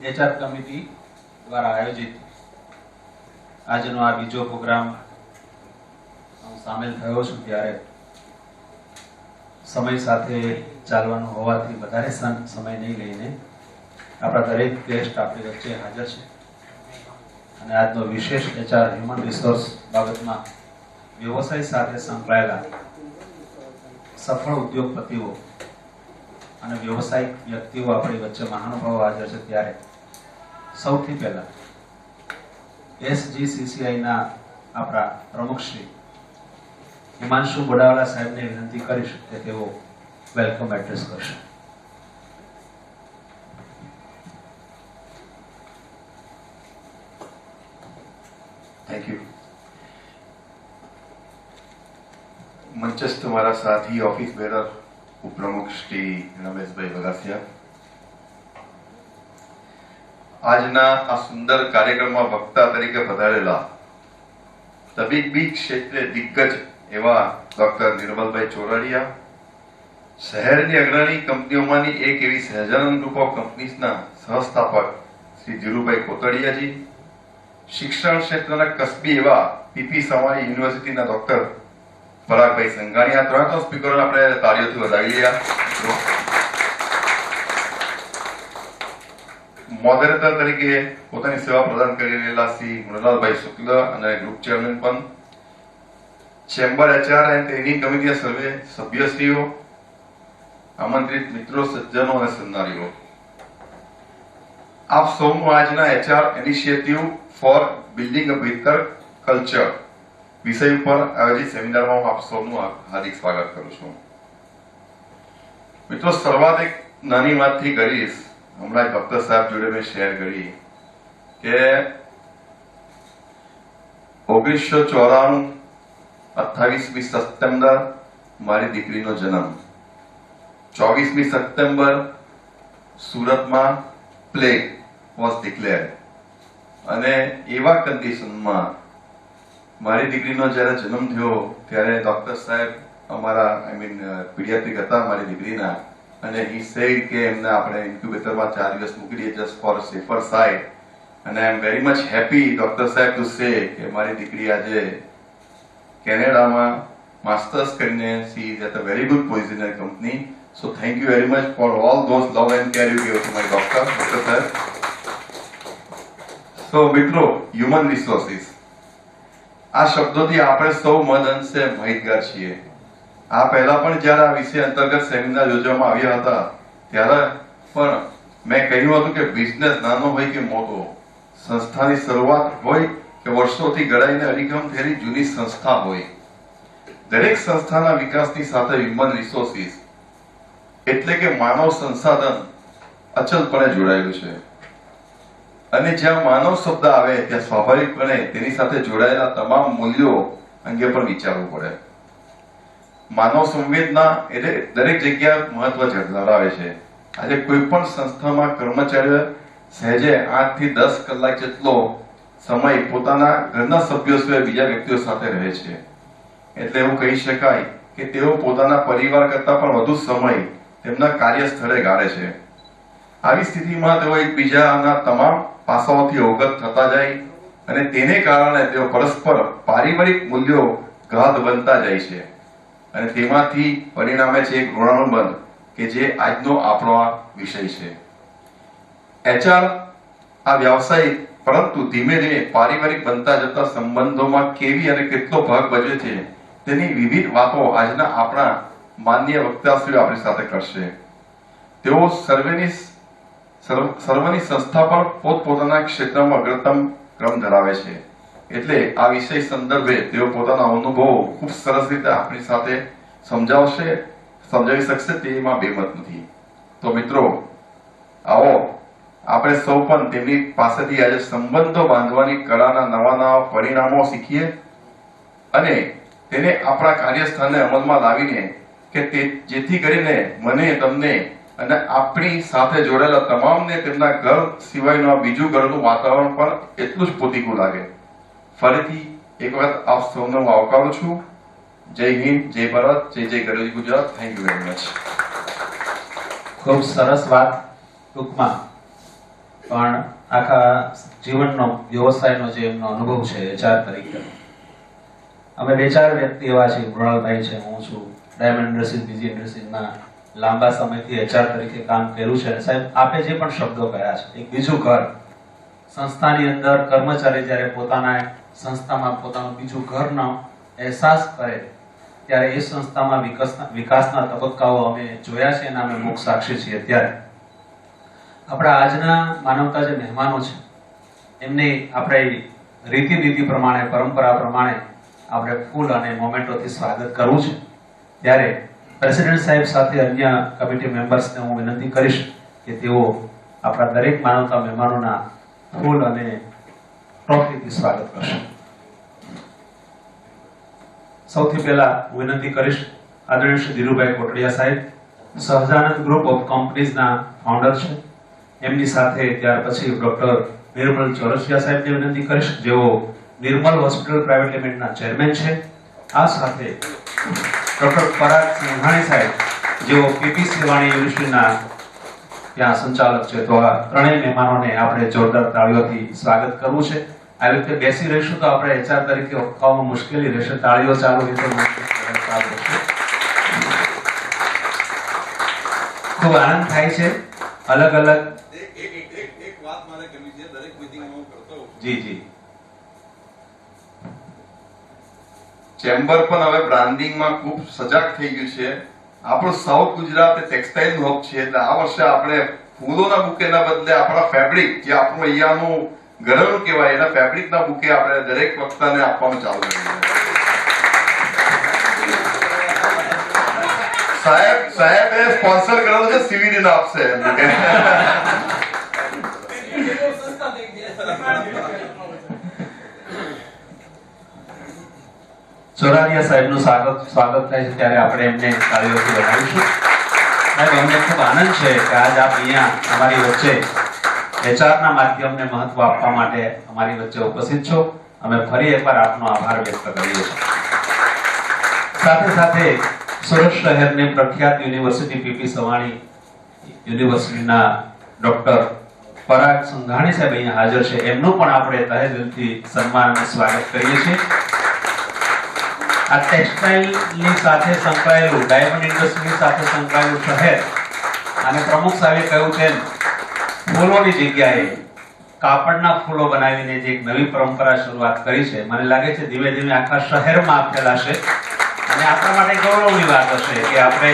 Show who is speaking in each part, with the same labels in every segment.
Speaker 1: HR committee દ્વારા આયોજિત આજનો આ બીજો પ્રોગ્રામ હું સામેલ થયો છું ત્યારે સમય સાથે ચાલવાનું હોવાથી વધારે સમય નહીં લઈને આપણા દરેક ગેસ્ટ આપણી વચ્ચે હાજર છે અને આજનો વિશેષ એચઆર હ્યુમન રિસોર્સ બાબતમાં વ્યવસાય સાથે સંકળાયેલા સફળ ઉદ્યોગપતિઓ અને વ્યવસાયિક વ્યક્તિઓ આપણી વચ્ચે મહાનુભાવો હાજર છે ત્યારે સૌથી પહેલા SGCCI ના આપણા પ્રમુખ શ્રી હિમાંશુ બોડાવાલા સાહેબને વિનંતી કરીશ કે તેઓ વેલકમ એડ્રેસ કરશે.
Speaker 2: Thank you. मंचस्थ हमारा साथी ऑफिस बेरर उपप्रमुख श्री रमेशभाई वगासिया, આજના આ સુંદર કાર્યક્રમમાં વક્તા તરીકે પધારેલા તબીબી ક્ષેત્રે દિગ્ગજ એવા ડોક્ટર નિર્મલભાઈ ચોરડિયા, શહેરની અગ્રણી કંપનીઓમાંની એક એવી સહજાનંદ ગ્રુપ ઓફ કંપનીઝના સહસ્થાપક શ્રી ધીરુભાઈ કોતડિયાજી, શિક્ષણ ક્ષેત્રના કસબી એવા પીપી સવાણી યુનિવર્સિટીના ડોક્ટર પરાગભાઈ સંઘાણી. આ ત્રણ સ્પીકરોને આપણે તાળીઓથી વધાવી લીધા. મોડરેટર તરીકે પોતાની સેવા પ્રદાન કરી રહેલા શ્રી મૃણાલભાઈ શુક્લ અને ગ્રુપ ચેરમેન પણ, ચેમ્બર એચઆર એન્ડ ટ્રેનિંગ કમિટીના સર્વે સભ્યશ્રીઓ, આમંત્રિત મિત્રો, સજ્જનો અને સન્માનીઓ, આપ સૌનું આજના HR initiative for building a better culture વિષય ઉપર આયોજિત સેમિનારમાં આપ સૌનું હાર્દિક સ્વાગત કરું છું. મિત્રો, શરૂઆત એક નાની વાતથી કરીશ. હમણાં ડોક્ટર સાહેબ જોડે મેં શેર કરી કે 1994 28મી સપ્ટેમ્બર મારી દીકરીનો જન્મ, 24મી સપ્ટેમ્બર સુરતમાં પ્લેગ વોઝ ડિક્લેર્ડ અને એવા કન્ડિશનમાં મારી દીકરીનો જ્યારે જન્મ થયો ત્યારે ડોક્ટર સાહેબ અમારા પીડિયાટ્રિક હતા મારી દીકરીના, અને he said કે એમને આપણે ઇન્ક્યુબેટરમાં 4 દિવસ મૂકી દઈએ just for safer side. અને I am very much happy doctor સાહેબ to say કે મારી દીકરી આજે કેનેડામાં માસ્ટર્સ કરીને she is at a very good position in the company. So thank you very much for all those love and care you gave to my doctor સાહેબ. So મિત્રો, human resources આ શબ્દોથી આપણે સૌ મદ અંશે માહિતગાર છીએ. આ પહેલા પણ જ્યારે આ વિષય અંતર્ગત સેમિનાર યોજવામાં આવ્યા હતા ત્યારે પણ મેં કહ્યું હતું કે બિઝનેસ નાનો હોય કે મોટો, સંસ્થાની શરૂઆત હોય કે વર્ષોથી ઘડાઈને અડીખમ થયેલી જૂની સંસ્થા હોય, દરેક સંસ્થાના વિકાસની સાથે હ્યુમન રિસોર્સિસ એટલે કે માનવ સંસાધન અચલપણે જોડાયેલું છે. અને જ્યાં માનવ શબ્દ આવે ત્યાં સ્વાભાવિકપણે તેની સાથે જોડાયેલા તમામ મૂલ્યો અંગે પણ વિચારવું પડે. માનવ સંવેદના એટલે દરેક જગ્યાએ મહત્વ ધરાવે છે. આજે કોઈ પણ સંસ્થામાં કર્મચારીઓ સહેજે 8 થી 10 કલાક જેટલો સમય પોતાના ઘરના સભ્યો સિવાય બીજા વ્યક્તિઓ સાથે રહે છે. એટલે એવું કહી શકાય કે તેઓ પોતાના પરિવાર કરતા પણ વધુ સમય તેમના કાર્યસ્થળે ગાળે છે. આવી સ્થિતિમાં તેઓ એકબીજાના તમામ પાસાઓથી અવગત થતા જાય અને તેને કારણે તેઓ પરસ્પર પારિવારિક મૂલ્યો ઘાત બનતા જાય છે અને તેમાંથી પરિણામે છે એક ઋણાનુબંધ કે જે આજનો આપણો આ વિષય છે. એચઆર આ વ્યવસાયિક પરંતુ ધીમે ધીમે પારિવારિક બનતા જતા સંબંધોમાં કેવી અને કેટલો ભાગ ભજવે છે તેની વિવિધ વાતો આજના આપણા માન્ય વક્તાશ્રીઓ આપણી સાથે કરશે. તેઓ સર્વની સંસ્થા પર પોતપોતાના ક્ષેત્રમાં અગ્રતમ ક્રમ ધરાવે છે. એટલે આ વિષય સંદર્ભે તેઓ પોતાના અનુભવો ખૂબ સરસ રીતે આપણી સાથે સમજાવી શકશે તેમાં બેમત નથી. તો મિત્રો, આવો આપણે સૌ પણ તેમની પાસેથી આજે સંબંધો બાંધવાની કળાના નવા પરિણામો શીખીએ અને તેને આપણા કાર્યસ્થળને અમલમાં લાવીને કે જેથી કરીને મને, તમને અને આપણી સાથે જોડાયેલા તમામને તેમના ઘર સિવાયનું આ બીજું ઘરનું વાતાવરણ પણ એટલું જ પોતીકું લાગે. ફરીથી એક વખત આપ સૌનો હું આવકારું છું. જય હિન્દ, જય ભારત, જય જય ગરવી Gujarat. Thank you very much.
Speaker 1: ખૂબ સરસ વાત. ટૂંકમાં પણ આખા જીવનનો વ્યવસાયનો જે એમનો અનુભવ છે એચઆર તરીકે, અમે બે ચાર વ્યક્તિ એવા છીએ, મૃણાલભાઈ છે, હું છું, ડાયમંડ ઇન્ડસ્ટ્રીઝ, બીજી ઇન્ડસ્ટ્રીઝના લાંબા સમયથી એચઆર તરીકે કામ કર્યું છે. અને સાહેબ આપે જે પણ શબ્દો કહ્યા છે, એક બીજું ઘર સંસ્થાની અંદર કર્મચારી જ્યારે પોતાના સંસ્થામાં પોતાનું બીજું ઘરનો અહેસાસ કરે ત્યારે એ સંસ્થામાં વિકાસના તબક્કાઓ અમે જોયા છે અને અમે મુખ સાક્ષી છીએ. ત્યારે આપણા આજના માનવતા જે મહેમાનો છે એમને આપણે રીતિ પ્રમાણે, પરંપરા પ્રમાણે આપણે ફૂલ અને મોમેન્ટોથી સ્વાગત કરવું છે. ત્યારે પ્રેસિડેન્ટ સાહેબ સાથે અન્ય કમિટી મેમ્બર્સને હું વિનંતી કરીશ કે તેઓ આપણા દરેક માનવતા મહેમાનોના ફૂલ અને ટ્રોફીથી સ્વાગત કરશે. સૌથી પહેલા વિનંતી કરીશ આદરણીય શ્રી ધીરુભાઈ કોટડિયા સાહેબ, સહજાનંદ ગ્રુપ ઓફ કંપનીઝના ફાઉન્ડર છે, એમની સાથે ત્યાર પછી ડોક્ટર નિર્મલ ચોરસિયા સાહેબને વિનંતી કરીશ, જેઓ નિર્મલ હોસ્પિટલ પ્રાઇવેટ લિમિટેડના ચેરમેન છે. આ સાથે ડોક્ટર પરાગ સંઘાણી સાહેબ, જેઓ પીપીસી વાણી યુનિવર્સિટીના ત્યાં સંચાલક છે. તો આ ત્રણેય મહેમાનોને આપણે જોરદાર તાળીઓથી સ્વાગત કરવું છે. આવી રીતે બેસી રહીશું તો આપણે એચઆર તરીકે ઓળખાવવામાં મુશ્કેલી રહેશે. તાળીઓ ચાલુ રીતે ખૂબ આનંદ થાય છે. અલગ અલગ
Speaker 2: એક વાત મારે કરવી છે, દરેક મીટિંગમાં હું કરતો હોઉં છું.
Speaker 1: જી
Speaker 2: ચેમ્બર પણ હવે બ્રાન્ડિંગમાં ખૂબ સજાગ થઈ ગયું છે. આપણું સાઉથ ગુજરાત એ ટેક્સટાઇલ હબ છે, એટલે આ વર્ષે આપણે ફૂલોના બુકેના બદલે આપણા ફેબ્રિક, જે આપણું અહીંયાનું ઘરેલું કહેવાય, એના ફેબ્રિકના બુકે આપણે દરેક વક્તાને આપવાનું ચાલુ કર્યું. સાહેબે સ્પોન્સર કરેલું છે, સીવીડી ના આપશે એમ કે.
Speaker 1: ચોરાડિયા સાહેબનું સ્વાગત થાય છે ત્યારે આપણે એમને તાળીઓથી વધાવીશું. સાહેબ, અમને ખૂબ આનંદ છે કે આજ આપ અહીંયા અમારી વચ્ચે એચઆરના માધ્યમને મહત્વ આપવા માટે અમારી વચ્ચે ઉપસ્થિત છો. અમે ફરી એકવાર આપનો આભાર વ્યક્ત કરીએ છીએ. સાથે સાથે સુરત શહેરની પ્રખ્યાત યુનિવર્સિટી પીપી સવાણી યુનિવર્સિટીના ડોક્ટર પરાગ સંઘાણી સાહેબ અહીંયા હાજર છે. એમનું પણ આપણે તહે દિલથી સન્માન અને સ્વાગત કરીએ છીએ. આ ટેક્સટાઇલની સાથે સંકળાયેલું, ડાયમંડ ઇન્ડસ્ટ્રીની સાથે સંકળાયેલું શહેર, અને પ્રમુખ સાહેબે કહ્યું તેમ ફૂલોની જગ્યાએ કાપડના ફૂલો બનાવીને જે એક નવી પરંપરા શરૂઆત કરી છે, મને લાગે છે ધીમે ધીમે આખા શહેરમાં ફેલાશે અને આપણા માટે ગૌરવની વાત હશે કે આપણે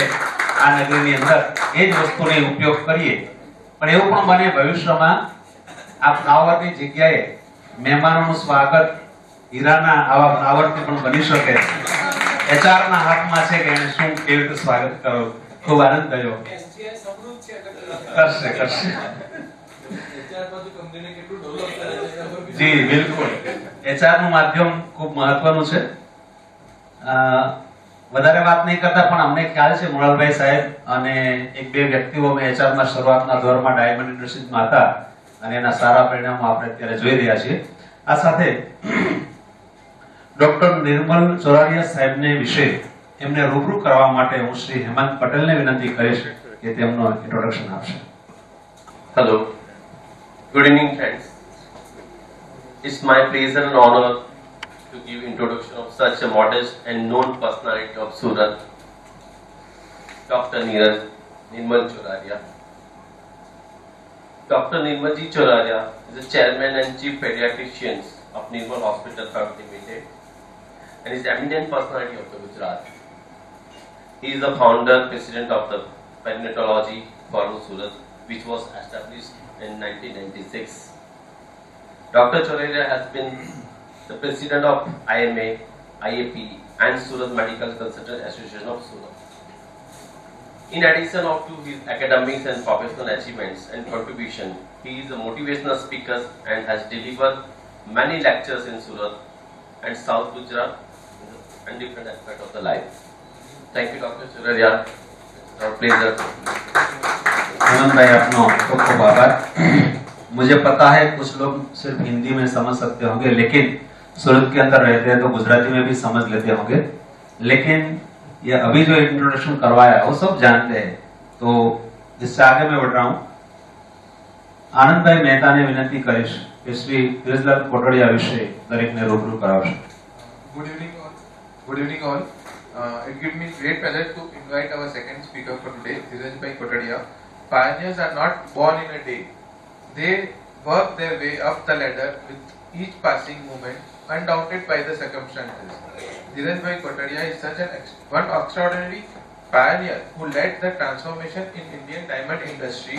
Speaker 1: આ નગરીની અંદર એ જ વસ્તુનો ઉપયોગ કરીએ. પણ એવું પણ બને ભવિષ્યમાં આ ફ્લાવરની જગ્યાએ મહેમાનોનું સ્વાગત હીરાના આવા ફ્લાવરથી પણ બની શકે. એચઆરના હાથમાં છે કે એને શું કેવી રીતે સ્વાગત કરો. ખૂબ આનંદ થયો. કરશે જી બિલકુલ. એચઆર નું માધ્યમ ખૂબ મહત્વનું છે. વધારે વાત નહીં કરતા, પણ અમને ખ્યાલ છે મૃણાલભાઈ સાહેબ અને એક બે વ્યક્તિઓ અમે એચઆરમાં શરૂઆતના દોરમાં ડાયમંડ ઇન્ડસ્ટ્રીઝમાં હતા અને એના સારા પરિણામો આપણે અત્યારે જોઈ રહ્યા છીએ. આ સાથે ડોક્ટર નિર્મલ ચોરાડિયા સાહેબને વિશે એમને રૂબરૂ કરવા માટે હું શ્રી હેમંત પટેલને વિનંતી કરીશ કે તેમનો ઇન્ટ્રોડક્શન આપશે.
Speaker 3: Hello, good evening friends. It's my pleasure and honor to give introduction of such a modest and known personality of Surat, Dr. Nirmal Choraria. Dr. Nirmalji Choraria is the chairman and chief pediatrician of Nirmal Hospital Private Limited and is eminent personality of the Gujarat. He is the founder, president of the Perinatology Forum Surat, which was established in 1996. Dr. Choraria has been the president of IMA, IAP and Surat Medical Consultant Association of Surat. In addition to his academics and professional achievements and contribution, he is a motivational speaker and has delivered many lectures in Surat and South Gujarat and different aspects of the life. Thank you, Dr. Choraria. It's our pleasure.
Speaker 1: Hemant भाई, आपनो खूब खूब आभार. मुझे पता है कुछ लोग सिर्फ हिंदी में समझ सकते होंगे, लेकिन सूरत के अंदर रहते हैं तो गुजराती में भी समझ लेते होंगे. लेकिन ये अभी जो इंट्रोडक्शन करवाया वो सब जानते हैं, तो इससे आगे मैं बढ़ रहा हूँ. આનંદભાઈ મહેતાને વિનંતી કરીશ કે શ્રી ધીરજલાલ કોટડિયા વિશે દરેકને રૂબરૂ કરાવશે.
Speaker 4: Good evening all. Good evening all. It gives me great pleasure to invite our second speaker for today, Dhirajbhai Kotadia. Pioneers are not born in a day. They work their way up the ladder with each passing moment, undaunted by the circumstances. Dhirajbhai Kotadia is such one extraordinary pioneer who led the transformation in Indian diamond industry,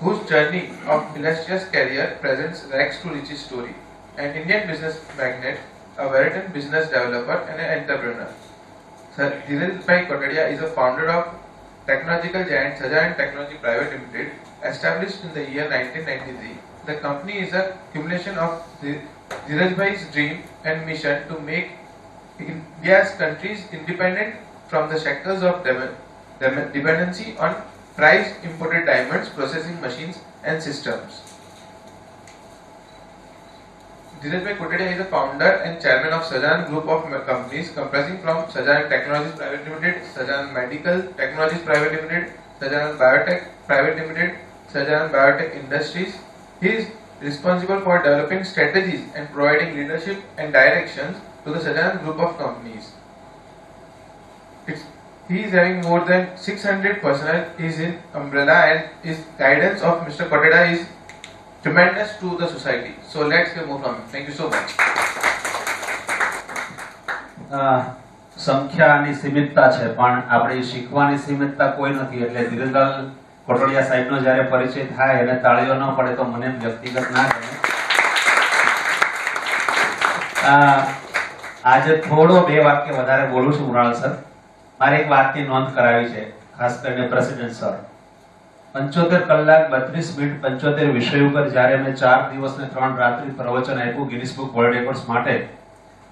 Speaker 4: whose journey of illustrious career presents rags to riches story. An Indian business magnate, a veteran business developer and an entrepreneur. Sir Dhirajbhai Kotadia is a founder of technological giant Sajan Technology Private Limited, established in the year 1993. The company is a accumulation of Dhirajbhai's dream and mission to make India's countries independent from the shackles of dependency on priced imported diamonds, processing machines and systems. Dhirajbhai Kotadia is a founder and chairman of Sajan Group of companies comprising from Sajan Technologies Private Limited, Sajan Medical Technologies Private Limited, Sajan Biotech Private Limited, Sajan Biotech Industries. He is responsible for developing strategies and providing leadership and directions to the Sajan Group of companies. He is having more than 600 personnel, is in umbrella, and his guidance of Mr. Kotadia is tremendous to the society. So let's hear more from him. Thank you so much.
Speaker 1: સંખ્યાની સીમિતતા છે પણ આપણી શીખવાની સીમિતતા કોઈ નથી એટલે ધીરજલાલ કોટડિયા સાહેબનો જ્યારે પરિચય થાય અને તાળીઓ ન પડે તો મને વ્યક્તિગત ના ગમે. આજે થોડો બે વાક્ય વધારે બોલું છું મૃણાલ સર. મારે એક વાતની નોંધ કરાવી છે ખાસ કરીને પ્રેસિડેન્ટ સર. 75 કલાક 32 મિનિટ 75 વિષય ઉપર જ્યારે મેં 4 દિવસ ને 3 રાત્રિ પ્રવચન આપ્યું ગિનિસ બુક વર્લ્ડ રેકોર્ડ્સ માટે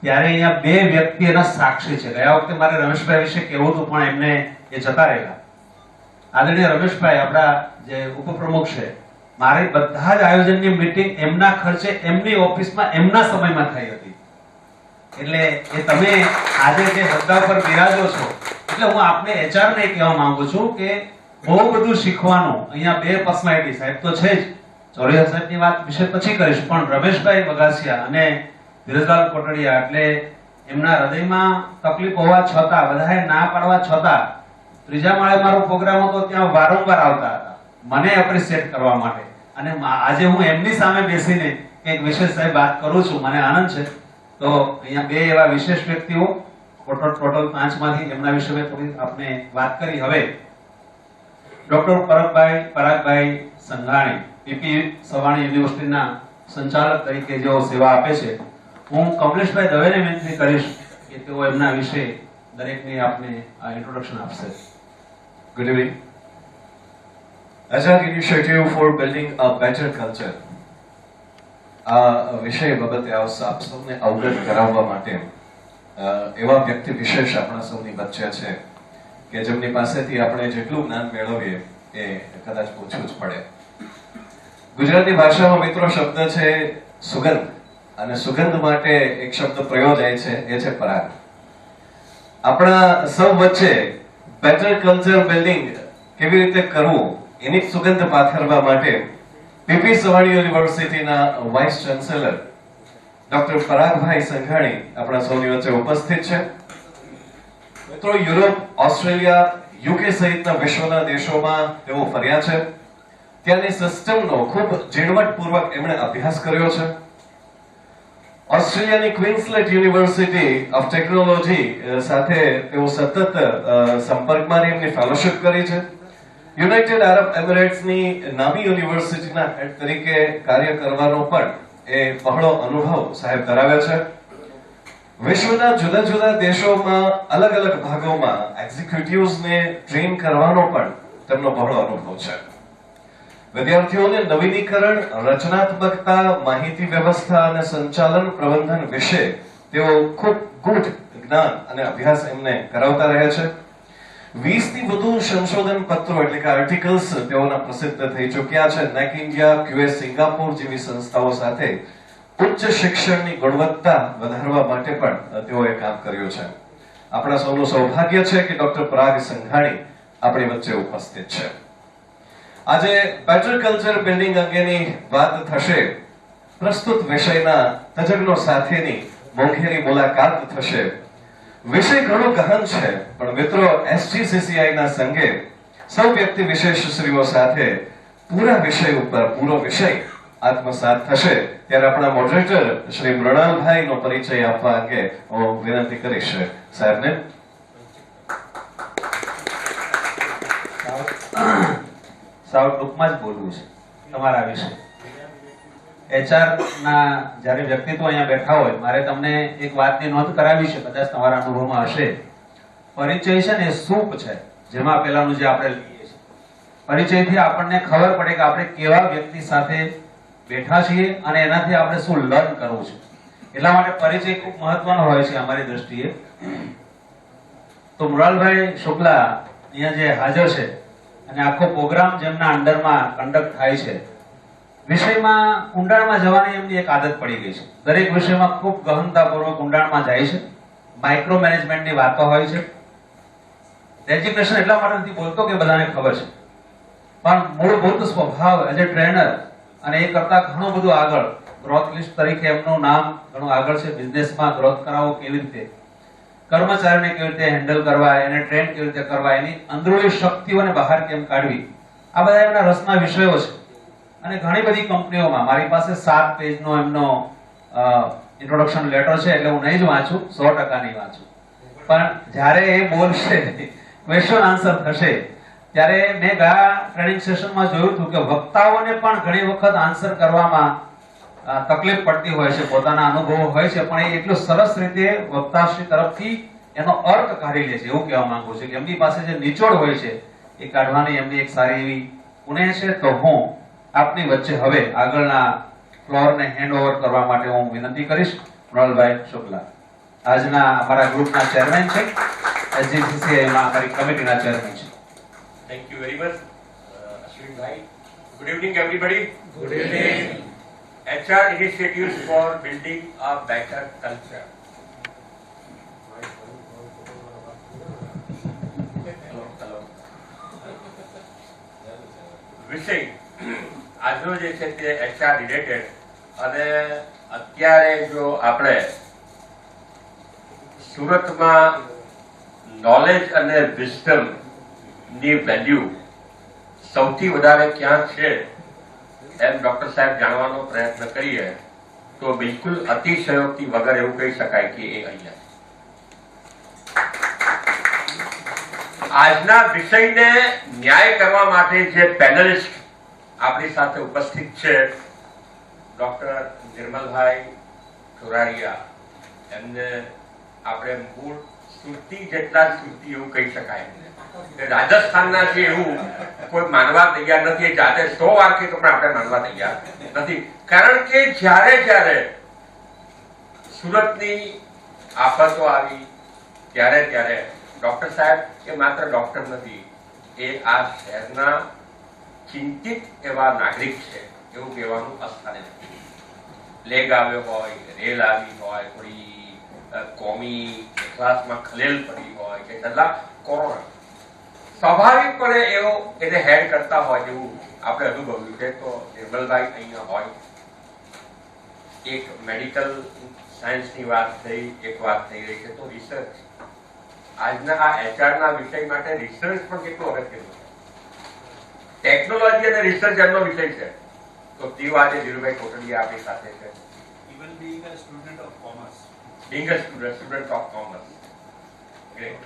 Speaker 1: ત્યારે અહીંયા બે વ્યક્તિ એના સાક્ષી છે. ગયા વખતે મારે રમેશભાઈ વિશે કહેવું હતું પણ એમને એ જતા રહેલા. આદરણીય રમેશભાઈ આપણા જે ઉપપ્રમુખ છે, મારી બધા જ આયોજનની મીટિંગ એમના ખર્ચે એમની ઓફિસમાં એમના સમયમાં થઈ હતી. એટલે એ તમે આજે જે હોદ્દા પર બિરાજો છો એટલે હું આપને એચઆર ને કહેવા માંગુ છું કે બહુ બધું શીખવાનું અહીંયા બે પર્સનાલિટી સાહેબ તો છે જ. ચોરિયા સાહેબની વાત વિશે પછી કરીશ પણ રમેશભાઈ વઘાસિયા અને ધીરજલાલ કોટડિયા એટલે એમના હૃદયમાં તકલીફ હોવા છતાં બધાએ ના પાડવા છતાં ત્રીજા માળે મારો પ્રોગ્રામ હતો ત્યાં વારંવાર આવતા હતા મને એપ્રિશિએટ કરવા માટે. અને આજે હું એમની સામે બેસીને એક વિશેષ સાહેબ વાત કરું છું, મને આનંદ છે. તો અહીંયા બે એવા વિશેષ વ્યક્તિઓ ટોટલ 5 માંથી એમના વિશે મેં થોડી આપને વાત કરી. હવે ડોક્ટર પરાગભાઈ સંઘાણી પીપી સવાણી યુનિવર્સિટીના સંચાલક તરીકે જેઓ સેવા આપે છે, હું કમલેશભાઈ દવેને વિનંતી કરીશ કે તેઓ એમના વિશે દરેકને આપને આ ઇન્ટ્રોડક્શન આપશે.
Speaker 5: Good evening. Azad Initiative for Building a Better Culture. આ વિષય બાબતે આપ સૌને અવગત કરાવવા માટે એવા વ્યક્તિ વિશેષ આપણા સૌની વચ્ચે છે કે જેમની પાસેથી આપણે જેટલું જ્ઞાન મેળવીએ એ કદાચ પૂછવું જ પડે. ગુજરાતી ભાષામાં મિત્રો શબ્દ છે સુગંધ, અને સુગંધ માટે એક શબ્દ પ્રયોજાય છે, એ છે પરાગ. આપણા સૌ વચ્ચે બેટર કલ્ચર બિલ્ડિંગ કેવી રીતે કરવું એની સુગંધ પાથરવા માટે પીપી સવાણી યુનિવર્સિટીના વાઇસ ચાન્સેલર ડોક્ટર પરાગભાઈ સંઘાણી આપણા સૌની વચ્ચે ઉપસ્થિત છે. મિત્રો યુરોપ, ઓસ્ટ્રેલિયા, યુકે સહિતના વિશ્વના દેશોમાં તેઓ ફર્યા છે. ત્યાંની સિસ્ટમનો ખૂબ ઝીણવટપૂર્વક એમણે અભ્યાસ કર્યો છે. ઓસ્ટ્રેલિયાની ક્વીન્સલેટ યુનિવર્સિટી ઓફ ટેકનોલોજી સાથે તેઓ સતત સંપર્કમાં એમની ફેલોશિપ કરી છે. યુનાઇટેડ આરબ એમિરેટ્સની નામી યુનિવર્સિટીના હેડ તરીકે કાર્ય કરવાનો પણ એ બહોળો અનુભવ સાહેબ ધરાવે છે. વિશ્વના જુદા જુદા દેશોમાં અલગ અલગ ભાગોમાં એક્ઝિક્યુટિવ્સને ટ્રેન કરવાનો પણ તેમનો બહોળો અનુભવ છે. વિદ્યાર્થીઓને નવીનીકરણ, રચનાત્મકતા, માહિતી વ્યવસ્થા અને સંચાલન પ્રબંધન વિશે તેઓ ખૂબ ગૂઢ જ્ઞાન અને અભ્યાસ એમને કરાવતા રહે છે. 20 થી વધુ સંશોધન પત્રો એટલે કે આર્ટિકલ્સ તેઓના પ્રસિદ્ધ થઈ ચૂક્યા છે. નેક ઇન્ડિયા, ક્યુએસ સિંગાપોર જેવી સંસ્થાઓ સાથે ઉચ્ચ શિક્ષણની ગુણવત્તા વધારવા માટે પણ તેઓએ કામ કર્યું છે. આપણા સૌનું સૌભાગ્ય છે કે ડોક્ટર પરાગ સંઘાણી આપણી વચ્ચે ઉપસ્થિત છે. આજે બેટર કલ્ચર બિલ્ડિંગ અંગેની વાત થશે. પ્રસ્તુત વિષયના તજજ્ઞો સાથેની મોંઘેરી મુલાકાત થશે. વિષય ઘણો ગહન છે, પણ મિત્રો SGCCI ના સંગે સૌ વ્યક્તિ વિશેષશ્રીઓ સાથે પૂરા વિષય ઉપર પૂરો વિષય આત્મસાત થશે. ત્યારે આપણા મોડરેટર શ્રી મૃણાલભાઈ નો પરિચય આપવા અંગે હું વિનંતી કરીશ સાહેબને.
Speaker 1: સાવ ટૂંકમાં જ બોલવું છે તમારા વિશે. HR ના જ્યારે વ્યક્તિત્વ અહીંયા બેઠા હોય, મારે તમને એક વાતની નોંધ કરાવી છે, કદાચ તમારા અનુભવમાં હશે. પરિચય છે ને એ સૂપ છે, જેમાં પેલાનું જે આપણે લઈએ છીએ. પરિચયથી આપણને ખબર પડે કે આપણે કેવા વ્યક્તિ સાથે બેઠા છીએ અને એનાથી આપણે શું લર્ન કરવું છે. એટલા માટે પરિચય ખૂબ મહત્વનો હોય છે અમારી દ્રષ્ટિએ. તો મૃણાલભાઈ શુક્લા અહીંયા જે હાજર છે અને આખો પ્રોગ્રામ જેમના અંડરમાં કન્ડક્ટ થાય છે, વિષયમાં ઊંડાણમાં જવાની એમની એક આદત પડી ગઈ છે. દરેક વિષયમાં ખૂબ ગહનતાપૂર્વક ઊંડાણમાં જાય છે. માઇક્રો મેનેજમેન્ટની વાતો હોય છે. એજ્યુકેશન એટલા માટે નથી બોલતો કે બધાને ખબર છે, પણ મૂળભૂત સ્વભાવ એઝ એ ટ્રેનર અને એ કરતા ઘણું બધું આગળ, ગ્રોથ લિસ્ટ તરીકે એમનું નામ ઘણું આગળ છે. બિઝનેસમાં ગ્રોથ કરાવવો કેવી રીતે, કર્મચારીને કેવી રીતે હેન્ડલ કરવા, એને ટ્રેન કેવી રીતે કરવા, એની અંદરૂની શક્તિઓને બહાર કેમ કાઢવી, આ બધા એમના રસના વિષયો છે. અને ઘણી બધી કંપનીઓમાં મારી પાસે 7 પેજનો એમનો ઇન્ટ્રોડક્શન લેટર છે, એટલે હું નહીં જ વાંચું, 100% નહીં વાંચું. પણ જ્યારે એ બોલશે, ક્વેશ્ચન આન્સર થશે, ત્યારે મેં ગયા ટ્રેનિંગ સેશનમાં જોયું હતું કે વક્તાઓને પણ ઘણી વખત આન્સર કરવામાં તકલીફ પડતી હોય છે, પોતાના અનુભવો હોય છે, પણ એ એટલું સરસ રીતે વક્તાશ્રી તરફથી એનો અર્થ કાઢી લે છે. એવું કહેવા માંગુ છું કે એમની પાસે જે નિચોડ હોય છે એ કાઢવાની એમની એક સારી એવી પુણે છે. તો હું આપની વચ્ચે હવે આગળના ફ્લોરને હેન્ડઓવર કરવા માટે હું વિનંતી કરીશ મૃણાલભાઈ શુક્લા. આજના અમારા ગ્રુપના ચેરમેન છે, SGCCI માં અમારી કમિટીના ચેરમેન છે.
Speaker 6: Thank you very much, Ashwin Bhai. Good evening, everybody. Good evening. HR initiatives for building a better culture. Hello. વિષય આજનો જે છે તે HR રિલેટેડ, અને અત્યારે જો આપણે સુરતમાં નોલેજ અને વિઝડમ ની વેલ્યુ સૌથી વધારે ક્યાં છે એમ ડોક્ટર સાહેબ જાણવાનો પ્રયત્ન કરીએ તો બિલકુલ અતિશયોક્તિ વગર એવું કહી શકાય કે એ અહીંયા. આજના વિષયને ન્યાય કરવા માટે જે પેનલિસ્ટ આપણી સાથે ઉપસ્થિત છે, ડોક્ટર નિર્મલભાઈ ચોરારિયા, એમને આપણે મૂળ સુરતી જેટલા સુરતી એવું કહી શકાય. રાજસ્થાનના છે એવું કોઈ માનવા તૈયાર નથી. જાતે 100 વાર કે પણ આપણે માનવા તૈયાર નથી. કારણ કે જ્યારે સુરતની આફતો આવી ત્યારે ડોક્ટર સાહેબ એ માત્ર ડોક્ટર નથી, એ આ શહેરના ચિંતિત એવા નાગરિક છે એવું કહેવાનું અસ્થાને નથી. પ્લેગ આવ્યો હોય, રેલ આવી હોય, થોડી કોમી વિશ્વાસમાં ખલેલ પડી હોય કે છેલ્લા કોરોના, સ્વાભાવિકપણે એવો એને હેડ કરતા હોય જેવું આપણે અનુભવ્યું છે. તો નિર્મલભાઈ અહીંયા હોય. એક મેડિકલ સાયન્સની વાત થઈ, એક વાત થઈ રહી છે તો રિસર્ચ. આજના આ HR ના વિષય માટે રિસર્ચ પણ કેટલું અગત્યનું છે. ટેકનોલોજી અને રિસર્ચ એમનો વિષય છે. તો તેઓ આજે ધીરુભાઈ કોટડિયા આપણી સાથે છે.
Speaker 1: Even being a student of commerce.
Speaker 6: Being a student of commerce. Great.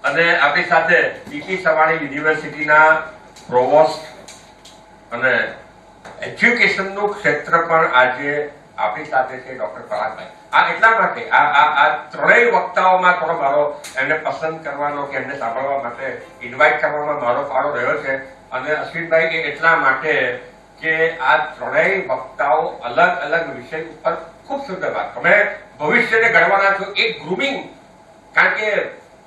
Speaker 6: અને આપણી સાથે ડીટી સવાણી યુનિવર્સિટીના પ્રોવોસ્ટ અને એજ્યુકેશનનું ક્ષેત્ર પણ આજે આપણી સાથે છે, ડોક્ટર પરાગભાઈ. આ એટલા માટે આ ત્રણેય વક્તાઓમાં થોડો મારો એમને પસંદ કરવાનો કે એમને સાંભળવા માટે ઇન્વાઇટ કરવામાં મારો ફાળો રહ્યો છે. અને અશ્વિનભાઈ એ એટલા માટે કે આ ત્રણેય વક્તાઓ અલગ અલગ વિષય ઉપર ખૂબ સુંદર વાત. તમે ભવિષ્યને ઘડવાના છો. એક ગ્રુમિંગ, કારણ કે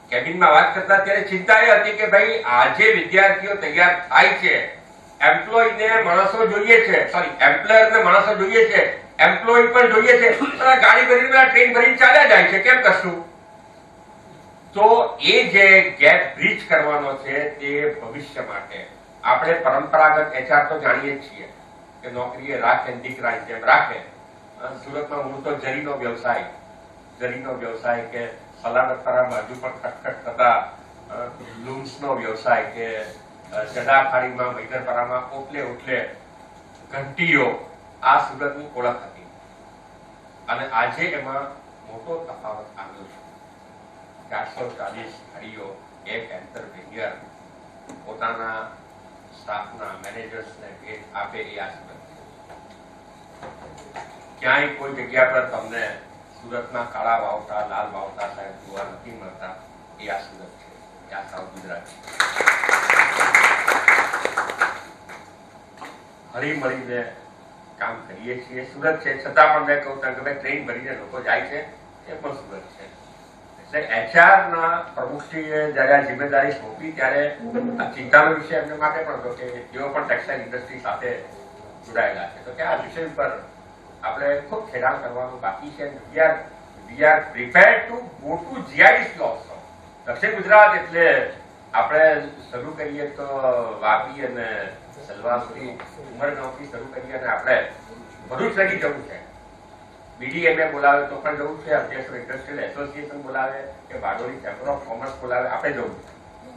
Speaker 6: કેબિનમાં વાત કરતા ત્યારે ચિંતા એ હતી કે ભાઈ આજે વિદ્યાર્થીઓ તૈયાર થાય છે, એમ્પ્લોયને માણસો જોઈએ છે, એમ્પ્લોયરને માણસો જોઈએ છે, એમ્પ્લોય પણ જોઈએ છે, ગાડી ભરીને ટ્રેન ભરીને ચાલ્યા જાય છે, કેમ કરશું? તો એ જે ગેપ બ્રિજ કરવાનો છે તે ભવિષ્ય માટે આપણે પરંપરાગત એચઆર તો જાણીએ જ છીએ કે નોકરીએ રાખે દીકરાની જેમ રાખે. સુરતમાં મૂળ તો જરીનો વ્યવસાય કે સલામતપરામાં હજુ પણ ખટખટ થતા લૂમ્સનો વ્યવસાય કે જડાખાડીમાં મૈદરપરામાં ઓટલે ઘંટીઓ આ સુરતની ઓળખ હતી. અને આજે એમાં મોટો તફાવત આવ્યો છે. 440 ગાડીઓ એક એન્ટરપ્રિન્યોર પોતાના સ્ટાફના મેનેજર્સને ભેટ આપે એ આ સુરત છે. ક્યાંય કોઈ જગ્યા પર તમને સુરતમાં કાળા વાવટા લાલ વાવટા સાહેબ જોવા નથી મળતા. એ આ સુરત છે, એ આ સાઉથ ગુજરાત છે. હળી મળીને કામ કરીએ છીએ. સુરત છે છતાં પણ મેં કહું કે ભાઈ ટ્રેન ભરીને લોકો જાય છે એ પણ સુરત છે. એટલે એચઆર ના પ્રમુખશ્રીએ જયારે આ જિમ્મેદારી સોંપી ત્યારે આ ચિંતાનો વિષય એમને માટે પણ હતો કે જેઓ પણ ટેક્સટાઇલ ઇન્ડસ્ટ્રી સાથે જોડાયેલા છે તો કે આ વિષય પર આપણે ખૂબ ખેડાણ કરવાનું બાકી છે. We are prepared to go to GIDC also. દક્ષિણ ગુજરાત એટલે આપણે શરૂ કરીએ તો વાપી અને સલવા સુધી ઉમરગાંવથી શરૂ કરીએ અને આપણે ભરૂચ લગી જવું છે. બીડીએમએ બોલાવે તો પણ જવું છે, અધ્યક્ષ ઇન્ડસ્ટ્રીયલ એસોસિએશન બોલાવે કે બારડોલી ચેમ્બર ઓફ કોમર્સ બોલાવે આપણે જવું છે.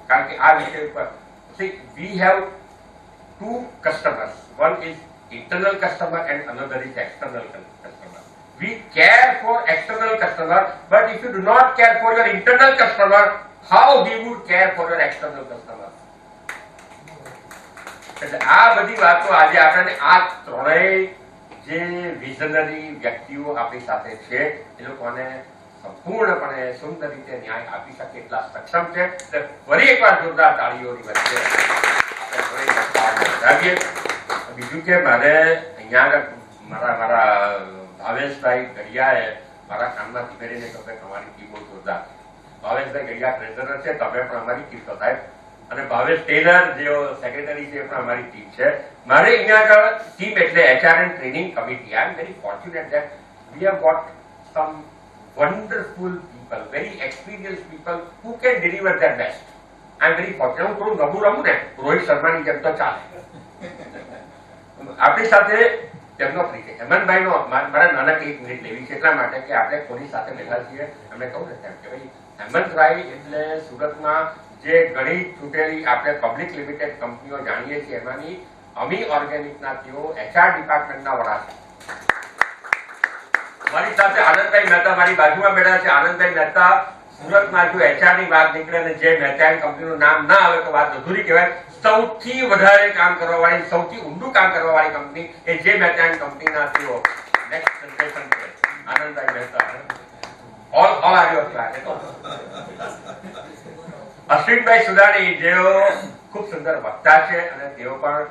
Speaker 6: કારણ કે આ વિષય ઉપર we have two customers. One is internal customer and another is external customer. We care for external customer, but if you do not care for your internal customer, how we would care for your external customer? એટલે આ બધી વાતો આજે આપણને આ ત્રણેય જે visionary વ્યક્તિઓ આપણી સાથે છે એ લોકોને સંપૂર્ણપણે સુંદર રીતે ન્યાય આપી શકે એટલા સક્ષમ છે. એટલે ફરી એકવાર જોરદાર તાળીઓની વચ્ચે બીજું કે મારે અહીંયા મારા ભાવેશભાઈ ગઢિયાએ મારા કાનમાં ધીમેરીને તમે તમારી ટીમ બહુ જોરદાર. ભાવેશભાઈ ગઢિયા ટ્રેઝરર છે, તમે પણ અમારી ટીમ છો સાહેબ. અને ભાવેશ ટેલર જેઓ સેક્રેટરી છે પણ અમારી ટીમ છે. મારે અહીંયા આગળ ટીમ એટલે HR and training committee. I am very fortunate that we have got some wonderful people, very experience people who can deliver their best. I am very fortunate. હું થોડું નબળું રમું ને રોહિત શર્માની જેમ તો ચાલે. આપણી સાથે તેમનો પરિચય હેમંતભાઈનો મારા નાનકડી એક મિનિટ લેવી છે એટલા માટે કે આપણે કોની સાથે બેઠા છીએ. એમને કહું ને તેમ કે ભાઈ હેમંતભાઈ એટલે સુરતમાં જે ઘણી છૂટેલી આપણે પબ્લિક લિમિટેડ કંપનીઓ જાણીએ છીએ એમાંની અમી ઓર્ગેનિકના તેઓ એચઆર ડિપાર્ટમેન્ટના વડા છે. મારી સાથે આનંદભાઈ મહેતા મારી બાજુમાં બેઠા છે. આનંદભાઈ મહેતા સુરતમાં જો એચઆર ની વાત નીકળે ને જે મહેતા કંપનીનું નામ ના આવે તો વાત અધૂરી કહેવાય. સૌથી વધારે કામ કરવા વાળી, સૌથી ઊંડું કામ કરવા વાળી કંપની એ જે મહેતા કંપનીના તેઓ નેક્સ્ટ જનરેશન છે આનંદભાઈ મહેતા. ઓલ આવ્યો છે. અશ્વિનભાઈ સુદાણી જેઓ ખૂબ સુંદર વક્તા છે અને તેઓ પણ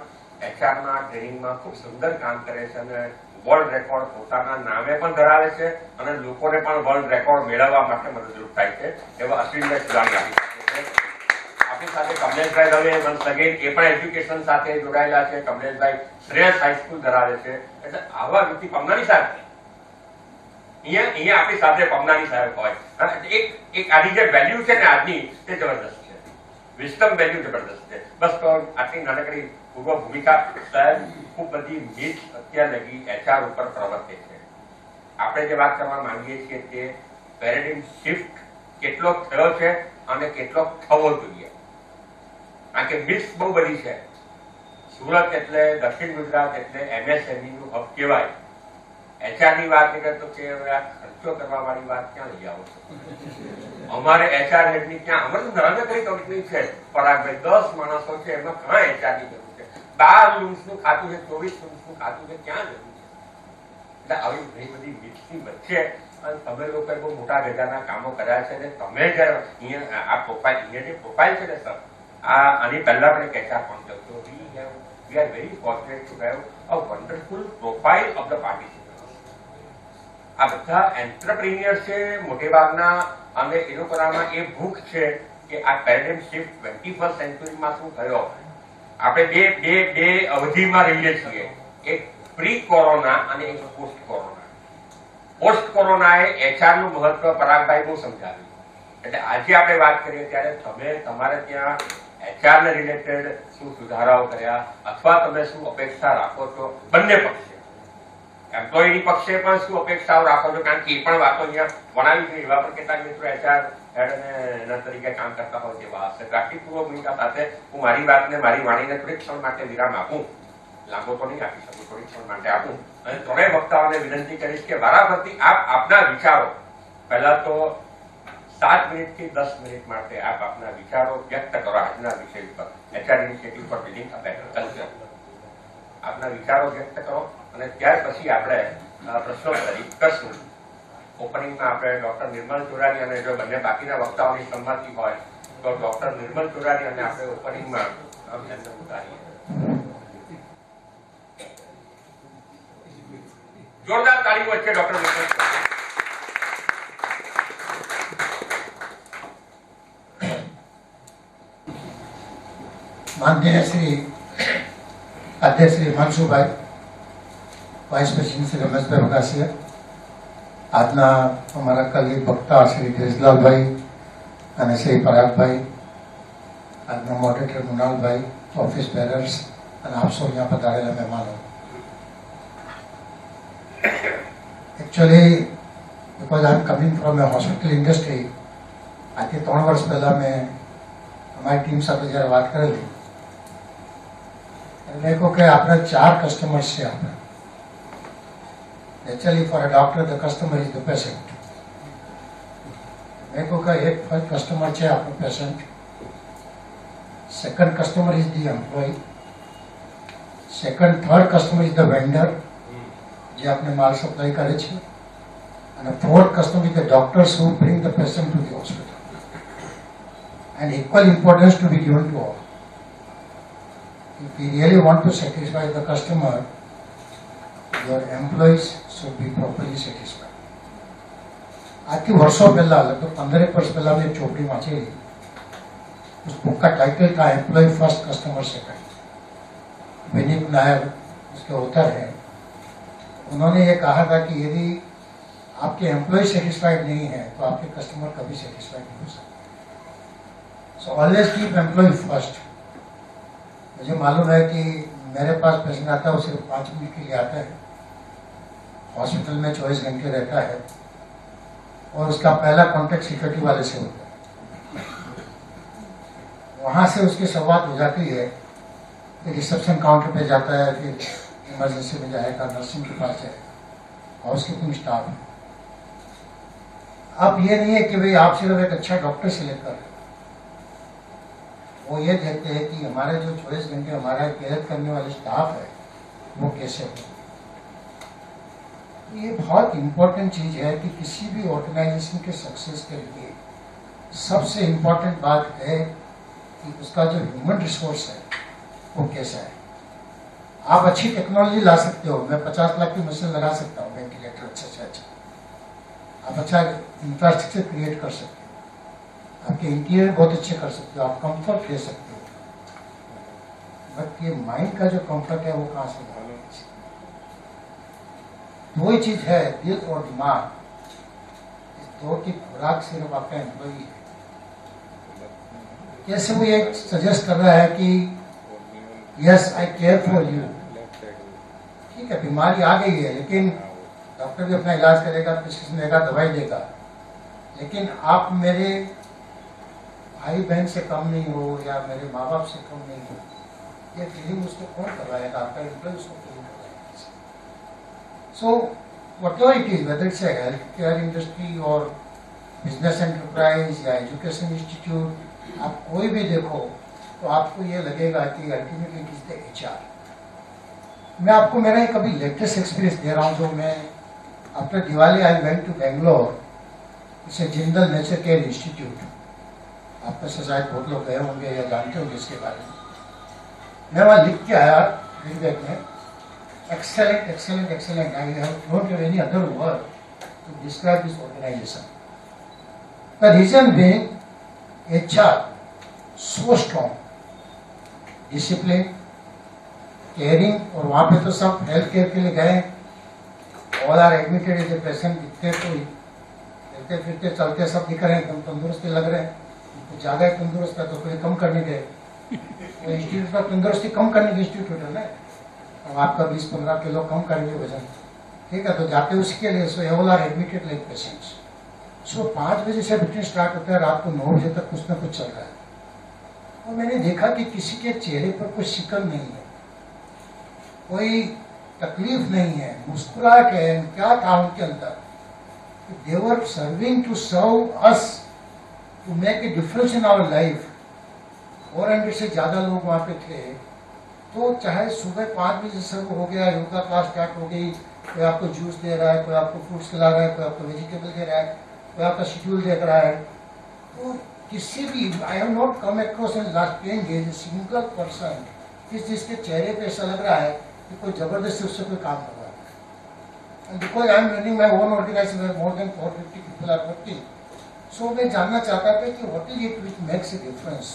Speaker 6: એચઆર ના ટ્રેનિંગમાં ખૂબ સુંદર કામ કરે છે અને વર્લ્ડ રેકોર્ડ પોતાના નામે પણ ધરાવે છે અને લોકોને પણ વર્લ્ડ રેકોર્ડ મેળવવા માટે મદદરૂપ થાય છે એવા અશ્વિનભાઈ સુદાણી આપણી સાથે કમલેશભાઈ દવે વંશ લગેન એ પણ એજ્યુકેશન સાથે જોડાયેલા છે. કમલેશભાઈ શ્રેયસ હાઈસ્કૂલ ધરાવે છે. એટલે આવા વ્યક્તિ પમનાની સાહેબ અહીંયા આપણી સાથે પમનાની સાહેબ હોય. એક આની જે વેલ્યુ છે ને આજની તે જબરદસ્ત છે. વિસ્ટમ વેલ્યુ જબરદસ્ત છે. બસ તો આટલી નાનકડી પૂર્વ ભૂમિકા. સાહેબ ખૂબ બધી મિથ અત્યાર લગી એચઆર ઉપર પ્રવર્તે છે. આપણે જે વાત કરવા માંગીએ છીએ તે પેરેડિમ શિફ્ટ કેટલો થયો છે અને કેટલો થવો જોઈએ. કારણ કે મિથ્સ બહુ બધી છે. સુરત એટલે દક્ષિણ ગુજરાત એટલે એમએસએમઈ નું હબ કહેવાય. એચઆર ની વાત નીકળે તો કે ખર્ચો કરવા વાળી વાત ક્યાં લઈ આવો છો? અમારે એચઆર હેડ ની ક્યાં? અમારે નાનકડી કંપની છે પરાગભાઈ, 10 માણસો છે, એમાં ક્યાં એચઆર ની જરૂર છે? 12 લૂમ્સ નું ખાતું છે, 24 લૂમ્સ નું ખાતું છે, ક્યાં જરૂર છે? એટલે આવી ઘણી બધી મિથ્સની વચ્ચે તમે લોકોએ બહુ મોટા ગજાના કામો કર્યા છે અને તમે જે અહીંયા આ પ્રોફાઇલ અહીંયા જે પ્રોફાઇલ છે ને સર, આની પહેલા પણ એક એચઆર કોન્ટેક્ટ હતો. we are very fortunate to have a wonderful profile of the participants. આ બધા એન્ટરપ્રિન્યોર છે મોટે ભાગના અને એ લોકોનામાં એ ભૂખ છે કે આ પેરેડિમ શિફ્ટ 21st સેન્ચુરીમાં શું થયો. આપણે બે અવધિમાં રહીએ છીએ, એક પ્રી કોરોના અને એક પોસ્ટ કોરોના. પોસ્ટ કોરોનાએ એચઆર નું મહત્વ પરાગભાઈ બહુ સમજાવ્યું એટલે આજે આપણે વાત કરીએ ત્યારે તમે તમારે ત્યાં HR ને રિલેટેડ શું સુધારાઓ કર્યા અથવા તમે શું અપેક્ષા રાખો છો બંને પક્ષે, એમ્પ્લોયી પક્ષે પણ શું અપેક્ષાઓ રાખો છો? કારણ કે એ પણ વાતો અહીંયા વણાવી છે. એવા પણ કેટલાક મિત્રો HR હેડ અને એના તરીકે કામ કરતા હોય તેવા હશે. પ્રાકૃતિક ભૂમિકા સાથે હું મારી વાતને, મારી વાણીને થોડીક ક્ષણ માટે વિરામ આપું. લાંબો તો નહીં આપી શકું, થોડીક ક્ષણ માટે આપું અને ત્રણેય વક્તાઓને વિનંતી કરીશ કે વારાફરતી આપ આપના વિચારો, પહેલા તો 7 મિનિટથી 10 મિનિટ માટે આપ આપના વિચારો વ્યક્ત કરો આજના વિષય પર, HR initiative for building a better culture. આપના વિચારો વ્યક્ત કરો અને ત્યાર પછી આપણે પ્રશ્નોત્તરી કરશું. ઓપનિંગમાં આપણે ડોક્ટર નિર્મલ ચોરાની અને જો બંને બાકીના વક્તાઓની સંમતિ હોય તો ડોક્ટર નિર્મલ ચોરાની અને આપણે ઓપનિંગમાં અભિનંદન ઉતારીએ. જોરદાર તાળીઓ વચ્ચે ડોક્ટર નિર્મલ ચોરાની.
Speaker 7: माननीय श्री अध्यक्ष श्री हिमांशुभाई, वाइस प्रेसिडेंट श्री रमेशभाई वकासिया, આજના અમારા કલીગ વક્તા શ્રી દેશલાલભાઈ અને શ્રી પરાગભાઈ, આજના મોડરેટર મૃણાલભાઈ, ઓફિસ બેરર્સ અને આપ સૌ અહીંયા પધારેલા મહેમાનો. Actually because I am coming from A hospital industry, આજથી 3 વર્ષ પહેલાં મેં અમારી ટીમ સાથે જ્યારે વાત કરેલી મેં કહું કે આપણે 4 કસ્ટમર્સ છે. આપણે Actually, for a doctor, the customer is the patient. मेरे को का एक फर्स्ट कस्टमर है आपका patient, second customer is the employ, second third customer is the vendor જે આપણે માલ સપ્લાય કરે છે, અને fourth customer is the doctors who bring the patient to the hospital. And equal importance to be given to all. If we really want to satisfy the customer, your employees should be properly satisfied. આજથી વર્ષો પહેલા, लगभग 15 वर्ष पहला मैं चोपड़ी वांची, उस book का title था employ first customer second. Vineet Nair उसके ऑथर है. उन्होंने ये कहा था कि यदि आपके एम्प्लॉय सेटिस्फाइड नहीं है तो आपके कस्टमर कभी सेटिस्फाइड नहीं हो सकते. So always keep employ first. मुझे मालूम है कि मेरे पास पेशेंट आता है, वो सिर्फ 5 मिनट के लिए आता है, हॉस्पिटल में 24 घंटे रहता है और उसका पहला कॉन्टेक्ट सिक्योरिटी वाले से होता है. वहाँ से उसकी शुरुआत हो जाती है, फिर रिसेप्शन काउंटर पे जाता है, फिर इमरजेंसी में जाएगा, नर्सिंग के पास जाएगा, हाउसकीपिंग स्टाफ. अब ये नहीं है कि भाई आप सिर्फ एक अच्छा डॉक्टर सिलेक्ट कर रहे हो, वो ये देखते हैं कि हमारे जो 24 घंटे हमारा केयर करने वाले स्टाफ है वो कैसे हो. ये बहुत इम्पोर्टेंट चीज है कि किसी भी ऑर्गेनाइजेशन के सक्सेस के लिए सबसे इम्पोर्टेंट बात है कि उसका जो ह्यूमन रिसोर्स है वो कैसा है. आप अच्छी टेक्नोलॉजी ला सकते हो, मैं 50 लाख की मशीन लगा सकता हूँ, वेंटिलेटर अच्छे से अच्छा, आप अच्छा इंफ्रास्ट्रक्चर क्रिएट कर सकते हो, आपके इंटीरियर बहुत अच्छे कर सकते हो, आप कंफर्ट दे सकते हो, बट ये माइंड का जो कंफर्ट है वो कहाँ से लाओगे? दो ही चीज है, दिल और दिमाग. इस दो की खुराक सिर्फ आपका एम्प्लॉई है. जैसे वो ये सजेस्ट कर रहा है कि yes I care for you, ठीक है, बीमारी आ गई है लेकिन डॉक्टर भी अपना इलाज करेगा, प्रिस्क्रिप्शन देगा, दवाई देगा, लेकिन आप मेरे भाई बहन से कम नहीं हो या मेरे माँ बाप से कम नहीं हो, ये फीलिंग उसको कौन करवाएगा? आपका एम्प्लॉय उसको फीलिंग करवाएगा. So whatever it is, whether it's a healthcare industry or business enterprise या education institute, आप कोई भी देखो तो आपको ये लगेगा कि ultimately it is the HR. मैं आपको मेरा एक अभी लेटेस्ट एक्सपीरियंस दे रहा हूँ. जो मैं after Diwali I went to Bangalore, it's a Jindal Nature Care Institute. आपका से शायद बहुत लोग गए होंगे या जानते होंगे इसके बारे में. मैं वहाँ लिख के आया फीडबैक में, excellent, excellent, excellent. I don't have any other word to describe this organization. The reason being, HR so strong, discipline, caring, और वहाँ पे तो सब हेल्थ केयर के लिए गए, all are admitted as a patient, दिखते तो चलते फिरते चलते सब दिख रहे हैं, एकदम तंदुरुस्ती लग रहे हैं। तो ज्यादा तंदुरुस्त है तो कोई कम करने गए, तो इंस्टीट्यूट पर तंदुरुस्ती कम करने की इंस्टीट्यूट है ना, अब आपका 20-15 किलो कम करेंगे वजन, ठीक है, तो जाते उसके लिए। So all are admitted like patients. So 5 बजे से मीटिंग स्टार्ट होता है, रात को 9 बजे तक कुछ ना कुछ चल रहा है। और मैंने देखा कि किसी के चेहरे पर कोई शिकन नहीं है, कोई तकलीफ नहीं है, मुस्कुराहट है। क्या था उनके अंदर? They were serving to serve us, to make a difference in our life. 400 से ज्यादा लोग वहां पे थे। तो चाहे सुबह 5 बजे सर्व हो गया, योगा क्लास स्टार्ट हो गई, कोई आपको जूस दे रहा है, कोई आपको फ्रूट्स खिला रहा है, कोई आपको वेजिटेबल दे रहा है, कोई आपका शेड्यूल देख रहा है। तो किसी भी, I have not come across in last 10 days single person जिसके चेहरे पे ऐसा लग रहा है कि कोई जबरदस्ती उससे कोई काम कर रहा है। And because I am running my own organisation where more than 450 people are working, so मैं जानना चाहता था कि what is it which makes a difference.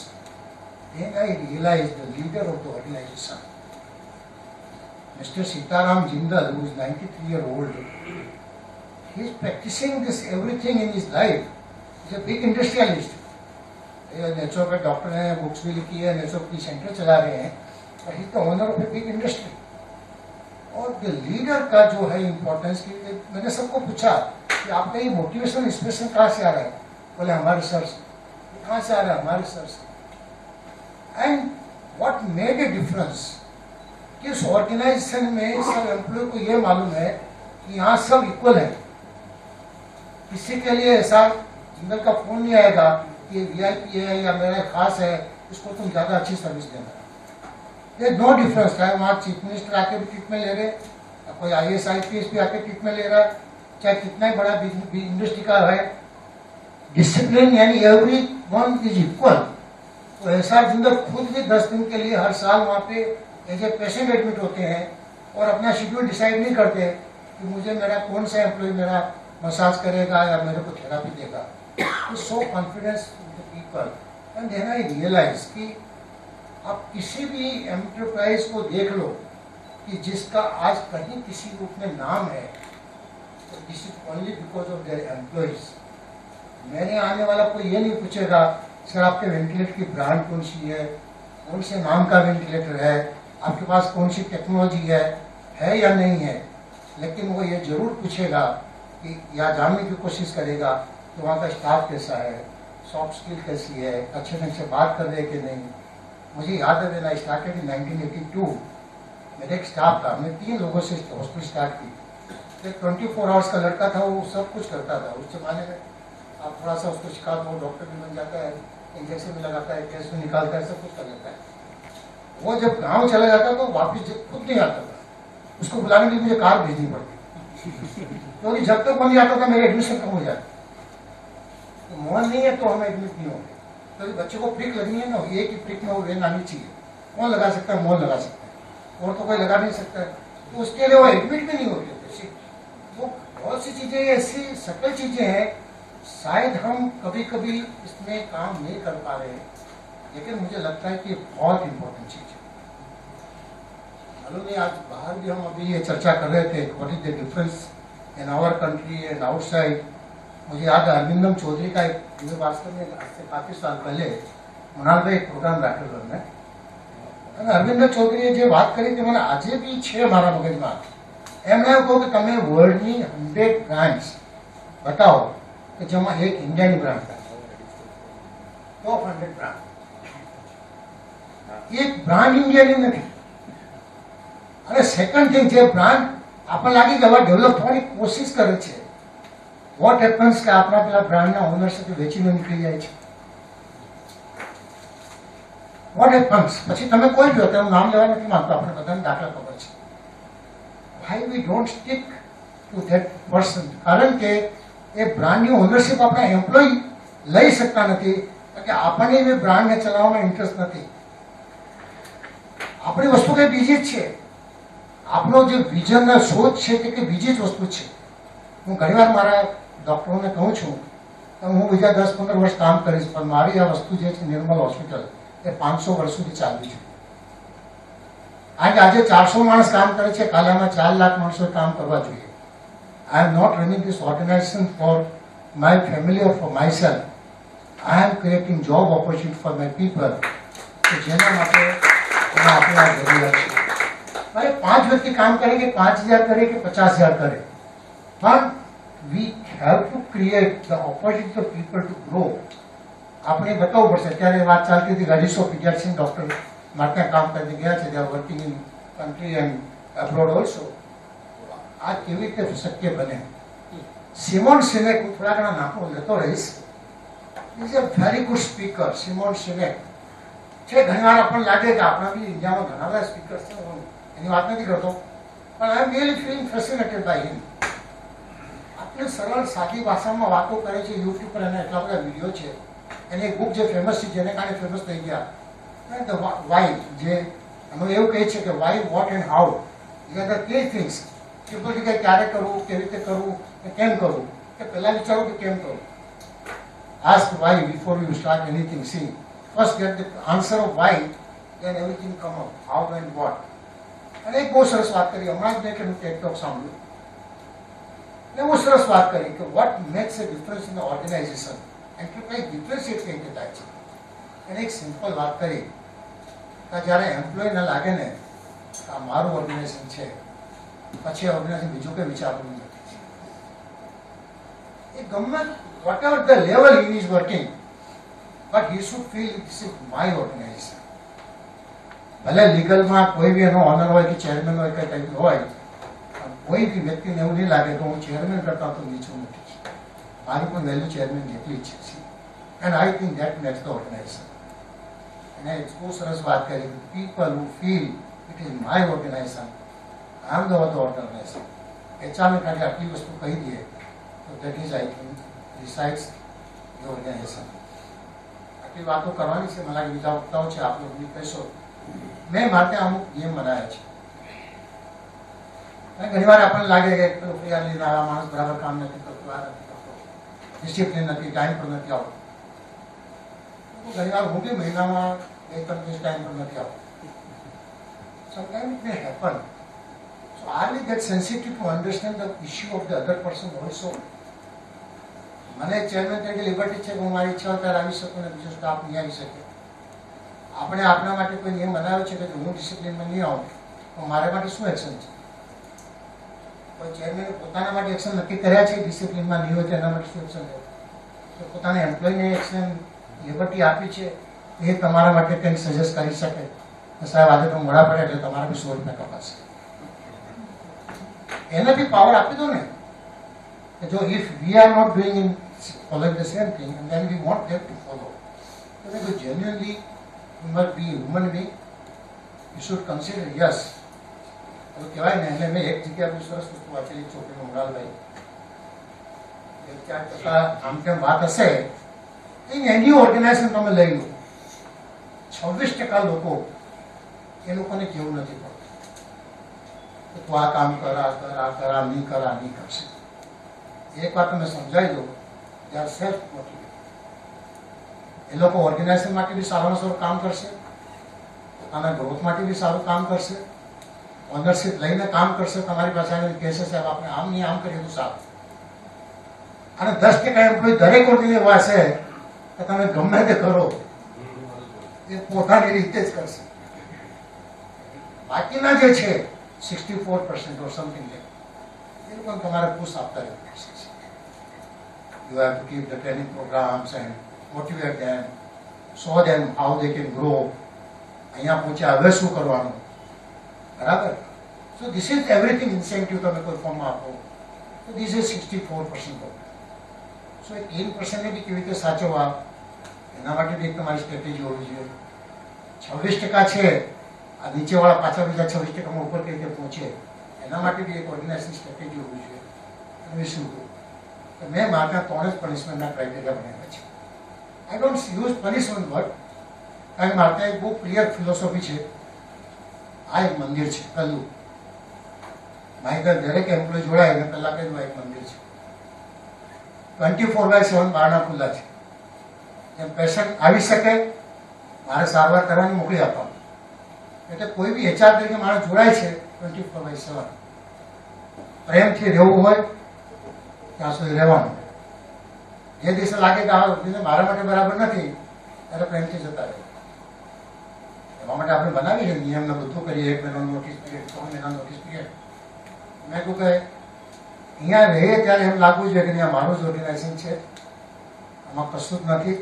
Speaker 7: Then I realise the leader of the organisation, Mr. Sitaram Jindal, who is 93-year-old, he is practicing this everything in his life. He is a big industrialist. Naturopath doctor हैं, books भी लिखी है, naturopathy centre चला रहे हैं, और he the owner of a big industry. और the leader का जो है इम्पोर्टेंस की, मैंने सबको पूछा कि आपका ये मोटिवेशन इंस्पिरेशन कहाँ से आ रहा है? बोले हमारे सर से। कहाँ से आ रहा है? हमारे सर से। And what made a difference कि उस ऑर्गेनाइजेशन में सब एम्प्लॉय को ये मालूम है कि यहाँ सब इक्वल है। किसी के लिए ऐसा जिंदल का फोन नहीं आएगा कि VIP है या मेरा खास है, इसको तुम ज्यादा अच्छी सर्विस देना। No difference. चाहे वहाँ चीफ मिनिस्टर आके भी ट्रीटमेंट ले रहे, या कोई IAS IPS भी आके ट्रीटमेंट ले रहा है, चाहे कितना ही बड़ा इंडस्ट्री का है, डिसिप्लिन यानी एवरी वन इज इक्वल। तो ऐसा जिंदल खुद भी 10 दिन के लिए हर साल वहाँ पे एज ए पेशेंट एडमिट होते हैं और अपना शेड्यूल डिसाइड नहीं करते कि मुझे मेरा कौन सा एम्प्लॉय मेरा मसाज करेगा या मेरे को थेरापी देगा। So confidence with people. And then I realize कि आप किसी भी एंटरप्राइज को देख लो कि जिसका आज कहीं किसी रूप में नाम है, तो this is only because of their employees. मेरे आने वाला कोई ये नहीं पूछेगा सर आपके वेंटिलेटर की ब्रांड कौन सी है, कौन से नाम का वेंटिलेटर है, आपके पास कौन सी टेक्नोलॉजी है या नहीं है। लेकिन वो ये जरूर पूछेगा कि या जानने की कोशिश करेगा कि वहाँ का स्टाफ कैसा है, सॉफ्ट स्किल कैसी है, अच्छे ढंग से बात कर रहे कि नहीं। मुझे याद है मैंने स्टार्टेड इन 1982। मेरे एक स्टाफ था, मैं 3 लोगों से हॉस्पिटल स्टार्ट की। एक 24 आवर्स का लड़का था, वो सब कुछ करता था। उस जमाने में आप थोड़ा सा उसको सिखा दो, डॉक्टर भी बन जाता है, इंजेक्शन भी लगाता है, गैस भी निकालता है, सब कुछ कर लेता है। वो जब गांव चला जाता तो वापिस खुद नहीं आता था, उसको बुलाने के लिए मुझे कार भेजनी पड़ती, क्योंकि जब तक वो नहीं आता था मेरे एडमिशन कम हो जाता। तो मोहन नहीं है तो हम एडमिट नहीं होंगे। तो बच्चे को प्रिक लगनी है ना, एक ही प्रिक में वो वेन आनी चाहिए। कौन लगा सकता है? मोहन लगा सकता है, और तो कोई लगा नहीं सकता है। तो उसके लिए वो एडमिट भी नहीं होते। वो बहुत सी चीजें ऐसी सकल चीजें हैं, शायद हम कभी कभी इसमें काम नहीं कर पा रहे हैं, लेकिन मुझे लगता है कि बहुत इंपॉर्टेंट चीज है। मालूम नहीं, आज बाहर भी हम अभी ये चर्चा कर रहे थे, what is the difference in our country and outside. मुझे याद है अरविंदम चौधरी का एक वास्तव में आज से काफी साल पहले मृणाल भाई एक प्रोग्राम રાખેલો ને, અને અરવિંદ ચૌધરીએ જે વાત કરી તે મને આજે બી છે મારા મગજમાં। એમણે એવું કહ્યું કે તમે વર્લ્ડની 100 બ્રાન્ડ્સ બતાવો કે જેમાં એક ઇન્ડિયાની બ્રાન્ડ થાય, ટોપ 100 બ્રાન્ડ। એક બ્રાન્ડ ઇન્ડિયાની નથી। અને સેકન્ડ થિંગ, જે બ્રાન્ડ આપણને લાગે કે હવે ડેવલપ થવાની કોશિશ કરે છે, વોટ હેપન્સ કે આપણા પેલા બ્રાન્ડના ઓનર સાથે વેચીને નીકળી જાય છે। વોટ હેપન્સ પછી તમે કોઈ બી અત્યારે નામ લેવા નથી માંગતો, આપણે બધાને દાખલા ખબર છે। Why we don't stick two that person? કારણ કે એ બ્રાન્ડની ઓનરશિપ આપણા એમ્પ્લોય લઈ શકતા નથી, કે આપણને એ બ્રાન્ડને ચલાવવામાં ઇન્ટરેસ્ટ નથી। આપણી વસ્તુ કઈ બીજી જ છે, આપણો જે વિઝન સોચ છે તે કઈ બીજી જ વસ્તુ છે। હું ઘણીવાર મારા ડોક્ટરોને કહું છું કે હું બીજા 10-15 વર્ષ કામ કરીશ, પણ મારી આ વસ્તુ જે છે નિર્મલ હોસ્પિટલ એ 500 વર્ષ સુધી ચાલવી છે। આજે 400 માણસ કામ કરે છે, કાલે આમાં 4 લાખ માણસો કામ કરવા જોઈએ। I am not running this organization for my family or for myself, I am creating job opportunity for my people. તો જેના માટે આપણે આ જરૂરિયાત છે. મારે 5 વ્યક્તિ કામ કરે કે 5000 કરે કે 50000 કરે, પણ we have to create the opportunity for people to grow. આપણે બતાવવું પડશે. અત્યારે વાત ચાલતી હતી ગાડીસો પીડિયાટ્રિશિયન ડોક્ટર માટે કામ કરીને ગયા છે, they are working in country and abroad also. આ કેવી રીતે શક્ય બને? સિમોન સિનેક, હું થોડા ઘણા નામો લેતો રહીશ, is a very good speaker. Simon Sinek છે. ઘણીવાર આપણને લાગે કે આપણા બી ઇન્ડિયામાં ઘણા બધા સ્પીકર્સ છે, હું એની વાત નથી કરતો, પણ I am really feeling fascinated by him. આપણે સરળ સાદી ભાષામાં વાતો કરે છે. યુટ્યુબ પર એના એટલા બધા વિડીયો છે. એની એક બુક જે ફેમસ છે, જેને કારણે ફેમસ થઈ ગયા, ધ વાય, જે એમાં એવું કહે છે કે વાય, વોટ એન્ડ હાઉ, એ are the key things. Simple કે ક્યારે કરવું, કેવી રીતે કરવું, કે કેમ કરવું, કે પહેલા વિચારો કે કેમ કરવું. Ask why before you start anything. See, first get the answer of why, then everything come up. How and what. અને એક બહુ સરસ વાત કરી હમણાં જ મેં કે ટેક ટોક સાંભળ્યું, ને બહુ સરસ વાત કરી કે what makes a difference in the organization, enterprise differentiate કઈ રીતે થાય છે. એને એક સિમ્પલ વાત કરી કે જ્યારે એમ્પ્લોયને લાગે ને કે આ મારું ઓર્ગેનાઇઝેશન છે, પછી ઓર્ગેનાઇઝેશન બીજું કંઈ વિચારવું નથી. એ ગમે whatever the level he is working, but he should feel this is my organization. ભલે લીગલમાં કોઈ બી એનો ઓનર હોય કે ચેરમેન હોય કે કંઈ હોય, કોઈ બી વ્યક્તિને એવું નહીં લાગે કે હું ચેરમેન કરતા તો નીચું નથી, મારી પણ વેલ્યુ ચેરમેન જેટલી જ છે. And I think that makes the organisation. અને બહુ સરસ વાત કરી, people who feel it is my organisation, I am the organisation. એચઆરને ખાલી આટલી વસ્તુ કહી દઈએ તો that is I think decides the organisation. આટલી વાતો કરવાની છે, મને લાગે બીજા વક્તાઓ છે, આપ લોકો કહેશો. મેં માટે અમુક નિયમ બનાવ્યા છે. ઘણી વાર આપણને લાગે કે ફરિયાદ લઈને આવ્યા માણસ બરાબર કામ નથી કરતો, આ નથી કરતો, ડિસિપ્લિન નથી, ટાઈમ પર નથી આવતો. ઘણી વાર હું બી મહિનામાં 2-3 દિવસ ટાઈમ પર નથી આવતો. Sometimes it may happen. So are we that sensitive to understand the issue of the other person also? મને ચેરમેન તરીકે લિબર્ટી છે કે હું મારી ઈચ્છા ત્યારે આવી શકું ને બીજો સ્ટાફ નહીં આવી શકે. આપણે આપણા માટે કોઈ નિયમ બનાવ્યો છે કે જો હું ડિસિપ્લિનમાં નહીં આવું તો મારે માટે શું એક્શન છે? કોઈ ચેરમેને પોતાના માટે એક્શન નક્કી કર્યા છે, ડિસિપ્લિનમાં નહીં હોય તો એના માટે શું એક્શન લે? તો પોતાના એમ્પ્લોયને એક્શન લિબર્ટી આપી છે, એ તમારા માટે કંઈક સજેસ્ટ કરી શકે સાહેબ આજે તો મોડા પડે એટલે તમારા બી 100 રૂપિયા કપાશે. એને બી પાવર આપી દો ને. જો if we are not doing in following the same thing and then we want them to follow. So if you genuinely you must be human being, you should consider yes. તો કહેવાય ને એટલે મેં એક જગ્યા બી સરસ વસ્તુ વાંચેલી છોકરીનો મોરાલભાઈ 4% આમ તેમ વાત હશે, એની ઓર્ગેનાઇઝેશન તમે લઈ લો, 26% લોકો એ લોકોને કેવું નથી પડતું કે તું આ કામ કર, આ કર, આ કર, આ નહીં કર, આ નહીં કરશે. એક વાત તમે સમજાવી દો, દે આર સેલ્ફ મોટિવેટેડ. એ લોકો ઓર્ગેનાઇઝેશન માટે બી સારામાં સારું કામ કરશે, પોતાના ગ્રોથ માટે બી સારું કામ કરશે, ઓનરશિપ લઈને કામ કરશે. તમારી પાસે આવીને કહેશે સાહેબ આપણે આમ નહીં આમ કરીએ તો સારું. અને 10% એમ્પ્લોય દરેક ઓર્ગેનાઇઝેશન એવા હશે કે તમે ગમે તે કરો એ પોતાની રીતે જ કરશે. બાકીના જે છે 64% ઓર સમથિંગ એ લોકોને તમારે પુશ આપતા રહેવું પડશે. You have to keep the training programs and motivate them, show them how they can grow. અહીંયા પૂછ્યા હવે શું કરવાનું, બરાબર? So this is everything incentive તમે કોઈ ફોર્મમાં આપો તો this is 64%. So એ 3% ને બી કેવી રીતે સાચવવા એના માટે બી એક તમારી સ્ટ્રેટેજી હોવી જોઈએ. 26% છે આ નીચેવાળા પાછા બીજા 26%માં ઉપર કઈ રીતે પહોંચે એના માટે બી એક ઓર્ગેનાઇઝેશન સ્ટ્રેટેજી હોવી જોઈએ. અને શું મેં મારા 3 જ પનિશમેન્ટના ક્રાઇટેરિયા બનાવ્યા છે. I don't use punishment word, કારણ કે મારા એક બહુ ક્લિયર ફિલોસોફી છે. આ એક મંદિર છે પહેલું, મારી ઘર દરેક એમ્પ્લોય જોડાય એને પહેલાં કહ્યું આ એક મંદિર છે. 24/7 બારણા ખુલ્લા છે. જેમ પેશન્ટ આવી શકે મારે સારવાર કરવાની મોકલી આપવાનું. એટલે કોઈ બી HR તરીકે માણસ જોડાય છે 24/7 પ્રેમથી રહેવું હોય ત્યાં સુધી રહેવાનું. જે દિવસે લાગે કે આ ઓર્ગેનાઇઝેશન મારા માટે બરાબર નથી ત્યારે પ્રેમથી જતા રહે. એવા માટે આપણે બનાવી છે નિયમને બધું કરીએ, 1 મહિનાનો નોટિસ પીરિયડ, 3 મહિનાનો નોટિસ પીરિયડ. મેં કહ્યું કે અહીંયા રહીએ ત્યારે એમ લાગવું જોઈએ કે અહીંયા મારું જ ઓર્ગેનાઇઝેશન છે, આમાં કશું જ નથી.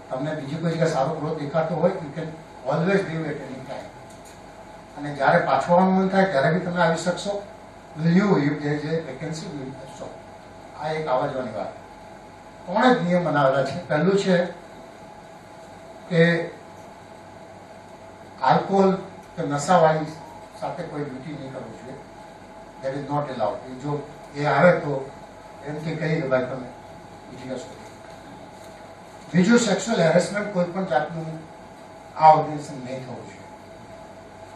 Speaker 7: તમને બીજી કોઈ જગ્યાએ સારો ગ્રોથ દેખાતો હોય you can always leave at any time. અને જ્યારે પાછું આવવાનું મન થાય ત્યારે બી તમે આવી શકશો. Leave if there is a vacancy leave કરશો. આ એક આવવા જવાની વાત. 3 જ નિયમ બનાવેલા છે. પહેલું છે કે આલ્કોહોલ કે નશાવાળી સાથે કોઈ ડ્યુટી નહીં કરવું જોઈએ. That is not allowed. જો એ આવે તો એમથી કહી દે ભાઈ તમે બીજી કશું. બીજું, સેક્સ્યુઅલ હેરેસમેન્ટ કોઈ પણ જાતનું આ ઓર્ગેનાઇઝેશન નહીં થવું જોઈએ.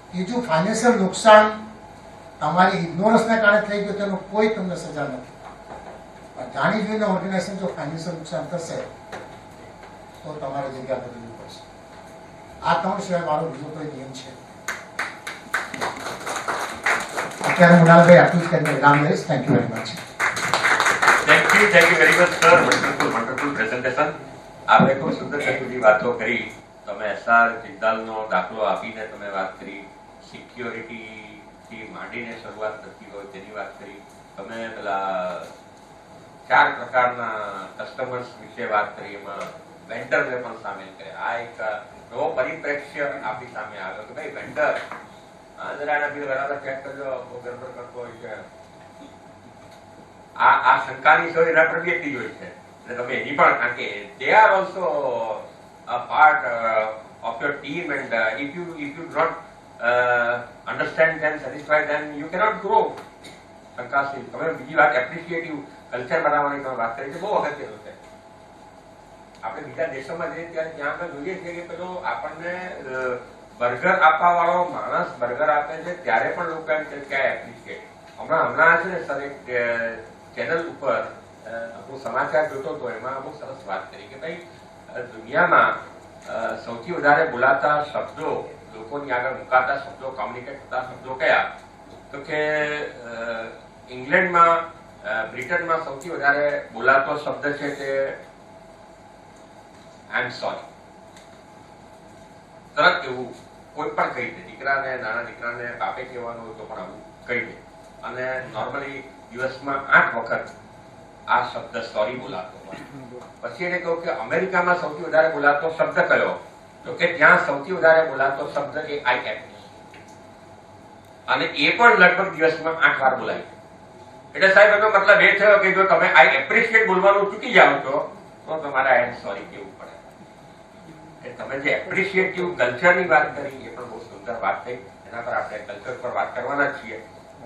Speaker 7: ત્રીજું, ફાઇનાન્શિયલ નુકસાન તમારી ઇગ્નોરન્સના કારણે થઈ ગયું તેનું કોઈ તમને સજા નથી. પણ જાણી જોઈને ઓર્ગેનાઇઝેશન જો ફાઇનાન્શિયલ નુકસાન થશે તો તમારે જગ્યા બદલવી પડશે. આ 3 સિવાય મારો બીજો કોઈ નિયમ છે. અત્યારે મુનાલભાઈ આટલું જ કરીને વિરામ લઈશ. Thank you very much.
Speaker 6: Thank you very much sir. Wonderful presentation. આપણે ખૂબ સુંદર બધી વાતો કરી. તમે એસઆર જિંદાલનો દાખલો આપીને તમે વાત કરી, સિક્યોરિટી થી માંડીને શરૂઆત કરતી હોય તેની વાત કરી. તમે પેલા 4 પ્રકારના કસ્ટમર્સ વિશે વાત કરી, એમાં વેન્ડરને પણ સામેલ કર્યા. આ એક નવો પરિપ્રેક્ષ્ય આપણી સામે આવ્યો કે ભાઈ વેન્ડર જરા એના બિલ બરાબર ચેક કરજો, બહુ ગડબડ કરતો હોય છે. આ શંકાની સૌ એના પર બી એટલી જ હોય છે. એટલે તમે એની પણ, કારણ કે they are also a part of your team, and if you don't understand them, satisfy them, you cannot grow. શંકાશીલ. તમે બીજી વાત એપ્રિશિએટિવ કલ્ચર બનાવવાની તમે વાત કરી છે, બહુ અગત્યનું છે. આપણે બીજા દેશોમાં જઈએ ત્યાં આપણે જોઈએ છીએ કે પેલો આપણને બર્ગર આપવા વાળો માણસ બર્ગર આપે છે ત્યારે પણ લોકો એમ કે ક્યાં એપ્રિશિએટ. હમણાં છે ને સર એક ચેનલ ઉપર હું સમાચાર જોતો હતો, એમાં બહુ સરસ વાત કરી કે ભાઈ દુનિયામાં સૌથી વધારે બોલાતા શબ્દો, લોકોની આગળ મુકાતા શબ્દો, કોમ્યુનિકેટ થતા શબ્દો કયા? તો કે ઇંગ્લેન્ડમાં, બ્રિટનમાં સૌથી વધારે બોલાતો શબ્દ છે તે આઈ એમ સોરી. તરત એવું કોઈ પણ કહી દે. દીકરાને, નાના દીકરાને બાપે કહેવાનું હોય તો પણ આવું કહી દે. અને નોર્મલી દિવસમાં 8 વખત આ શબ્દ સોરી બોલાતો હોય. પછી એને કહ્યું કે અમેરિકામાં સૌથી વધારે બોલાતો શબ્દ કયો? તો કે ત્યાં સૌથી વધારે બોલાતો શબ્દ એ આઈ એપ્રિશિએટ. અને એ પણ લગભગ દિવસમાં 8 વાર બોલાય. એટલે સાહેબ એનો મતલબ એ થયો કે જો તમે આઈ એપ્રિશિએટ બોલવાનું ચૂકી જાઓ છો તો તમારે આઈ એમ સોરી કહેવું પડે. તમે જે એપ્રિશિએટિવ કલ્ચરની વાત કરી એ પણ બહુ સુંદર વાત થઈ. એના પર આપણે કલ્ચર પર વાત કરવાના છીએ.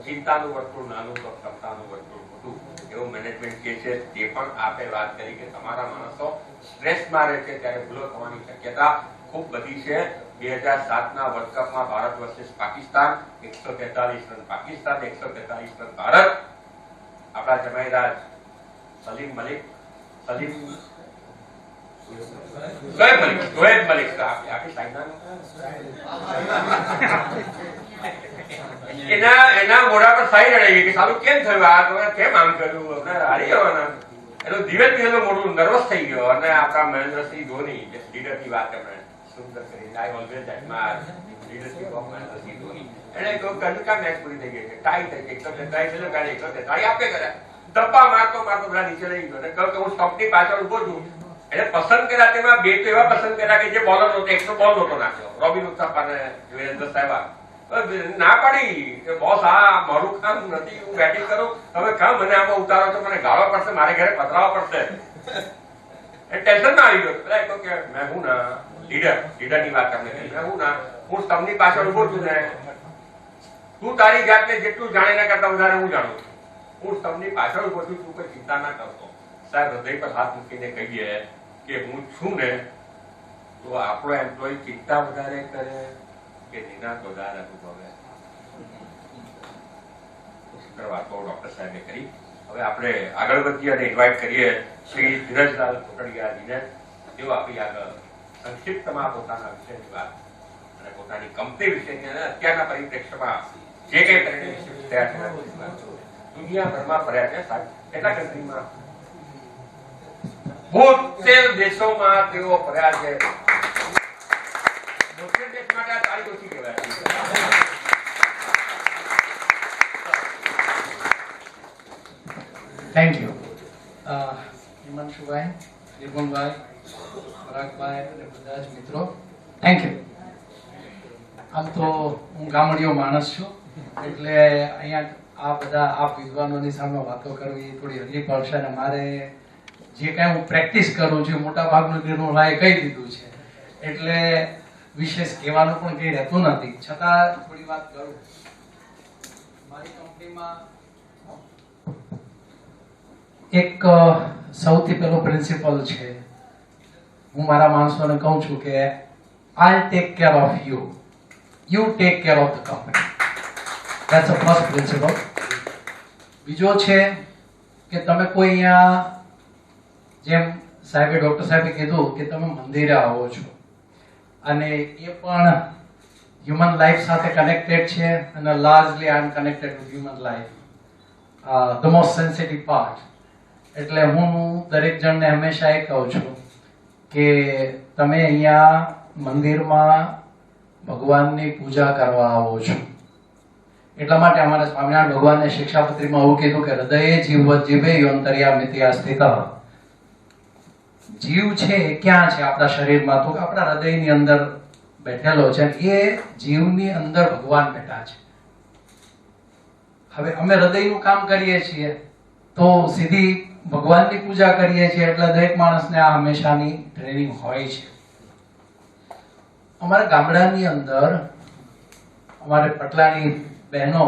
Speaker 6: ચિંતાનું વર્તુળ નાનું તો ક્ષમતાનું વર્તુળ મોટું, એવું મેનેજમેન્ટ કે છે. તે પણ આપણે વાત કરી કે તમારા માણસો સ્ટ્રેસમાં રહે છે ત્યારે ભૂલો થવાની શક્યતા ખૂબ બધી છે. 2007ના વર્લ્ડ કપમાં Bharat versus Pakistan 143 run Pakistan, 143 run Bharat. આપણા જમાઈરાજ શોએબ મલિક એના મોઢા પર સાઈ રડાઈ કે સાલું કેમ થયું, આ કેમ આમ કર્યું, હારી જવાના. એનું ધીરે ધીરે મોઢું નર્વસ થઈ ગયો. અને આપણા મહેન્દ્રસિંહ ધોની જે લીડરની વાત એમણે સુંદર કરી. I always admire leadership of Mahendra Singh Dhoni. એને કહ્યું કે મેચ પૂરી થઈ ગઈ છે, ટાઈ થઈ ગઈ, 143 આપે કર્યા. ધપ્પા મારતો પેલા નીચે રહી ગયો. અને કહ્યું કે હું સ્ટોપની પાછળ ઉભો છું. એટલે પસંદ કર્યા તેમાં 2 તો એવા પસંદ કર્યા કે જે બોલર નહોતો, 100 બોલ નહોતો નાખ્યો. રોબિન ઉથપ્પા અને વિરેન્દ્ર સહેવાગ. ના પડી કે બોસ આ મારું કામ નથી, હું બેટિંગ કરું, તમે કામ મને આમાં ઉતારો છો, મને ગાળો પડશે, મારે ઘરે પધરાવવા પડશે. ટેન્શનમાં આવી ગયો. પેલા કહ્યું કે મેં હું ના લીડરની વાત તમને કરી, મેં હું સ્તંભની પાછળ ઉભો છું ને તું તારી જાતને જેટલું જાણે એના કરતા વધારે હું જાણું છું. હું સ્તંભની પાછળ ઉભો છું, તું કોઈ ચિંતા ના કરતો. સાહેબ હૃદય પર હાથ મૂકીને કહીએ કે હું છું ને તો આપણો એમ્પ્લોય ચિંતા વધારે કરે કે નિનાદ વધારે અનુભવે? વાતો ડોક્ટર સાહેબે કરી. હવે આપણે આગળ વધીએ અને ઇન્વાઇટ કરીએ શ્રી ધીરજલાલ કોટડિયાજીને. તેઓ આપણી આગળ સંક્ષિપ્તમાં પોતાના વિષયની વાત અને પોતાની કંપની વિશેની અને અત્યારના પરિપ્રેક્ષ્યમાં જે કઈ પરિણામ થયા છે દુનિયાભરમાં ફર્યા છે. કેટલા કન્ટ્રીમાં 72 દેશોમાં તેઓ ફર્યા છે. 72 દેશ માટે આ તારીખ ઓછી કહેવાય.
Speaker 8: થેન્ક યુ હિમાંશુભાઈ, નિર્મલભાઈ, પરાગભાઈ અને બધા જ મિત્રો, થેન્ક યુ. આમ તો હું ગામડિયો માણસ છું, એટલે અહીંયા આ બધા આપ વિદ્વાનોની સામે વાતો કરવી થોડી અઘરી પડશે અને મારે જે કાંઈ હું પ્રેક્ટિસ કરું છું મોટા ભાગનું નિર્મલભાઈએ કહી દીધું છે, એટલે વિશેષ કહેવાનું પણ કંઈ રહેતું નથી, છતાં થોડી વાત કરું. મારી કંપનીમાં એક સૌથી પહેલો પ્રિન્સિપલ છે, હું મારા માણસોને કહું છું કે I'll take care of you, you take care of the company. That's the first principle. બીજો છે કે તમે કોઈ અહીંયા, જેમ ડોક્ટર સાહેબે કીધું કે તમે મંદિરે આવો છો અને એ પણ હ્યુમન લાઈફ સાથે કનેક્ટેડ છે અને largely I am connected with human life, the most sensitive part. એટલે હું દરેક જણને હંમેશા એ કહું છું કે તમે અહીંયા મંદિરમાં ભગવાનની પૂજા કરવા આવો છો. એટલા માટે અમારા સ્વામિનારાયણ ભગવાનને શિક્ષાપત્રીમાં એવું કીધું કે હૃદયે જીવવત જીવે યોંતર્યામિતિ સ્થિત. જીવ છે એ ક્યાં છે? આપણા શરીરમાં, તો આપણા હૃદયની અંદર બેઠેલો છે. એ જીવની અંદર ભગવાન બેઠા છે. હવે અમે હૃદયનું કામ કરીએ છીએ તો સીધી ભગવાનની પૂજા કરીએ છીએ, એટલે દરેક માણસને આ હંમેશાની ટ્રેનિંગ હોય છે. અમારા ગામડાની અંદર અમારે પટલાની બહેનો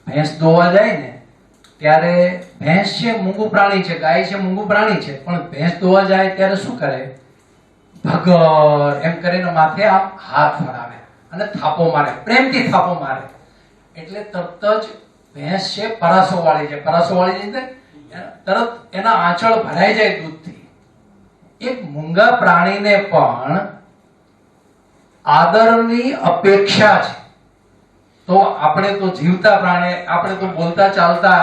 Speaker 8: ભેંસ દોવા જાય ને ત્યારે, ભેંસ છે મૂંગું પ્રાણી છે, ગાય છે મૂંગું પ્રાણી છે, પણ ભેંસ દોવા જાય ત્યારે શું કરે? ભગર એમ કરીને માથે આમ હાથ ફરાવે અને થાપો મારે, પ્રેમથી થાપો મારે. એટલે તરત જ ભેંસ છે પરાસો વાળી છે, પરાસો વાળી છે તરત એના આંચળ ભરાઈ જાય દૂધથી. એક મૂંગા પ્રાણીને પણ આદરની અપેક્ષા છે. તો આપણે તો જીવતા પ્રાણી, આપણે તો બોલતા ચાલતા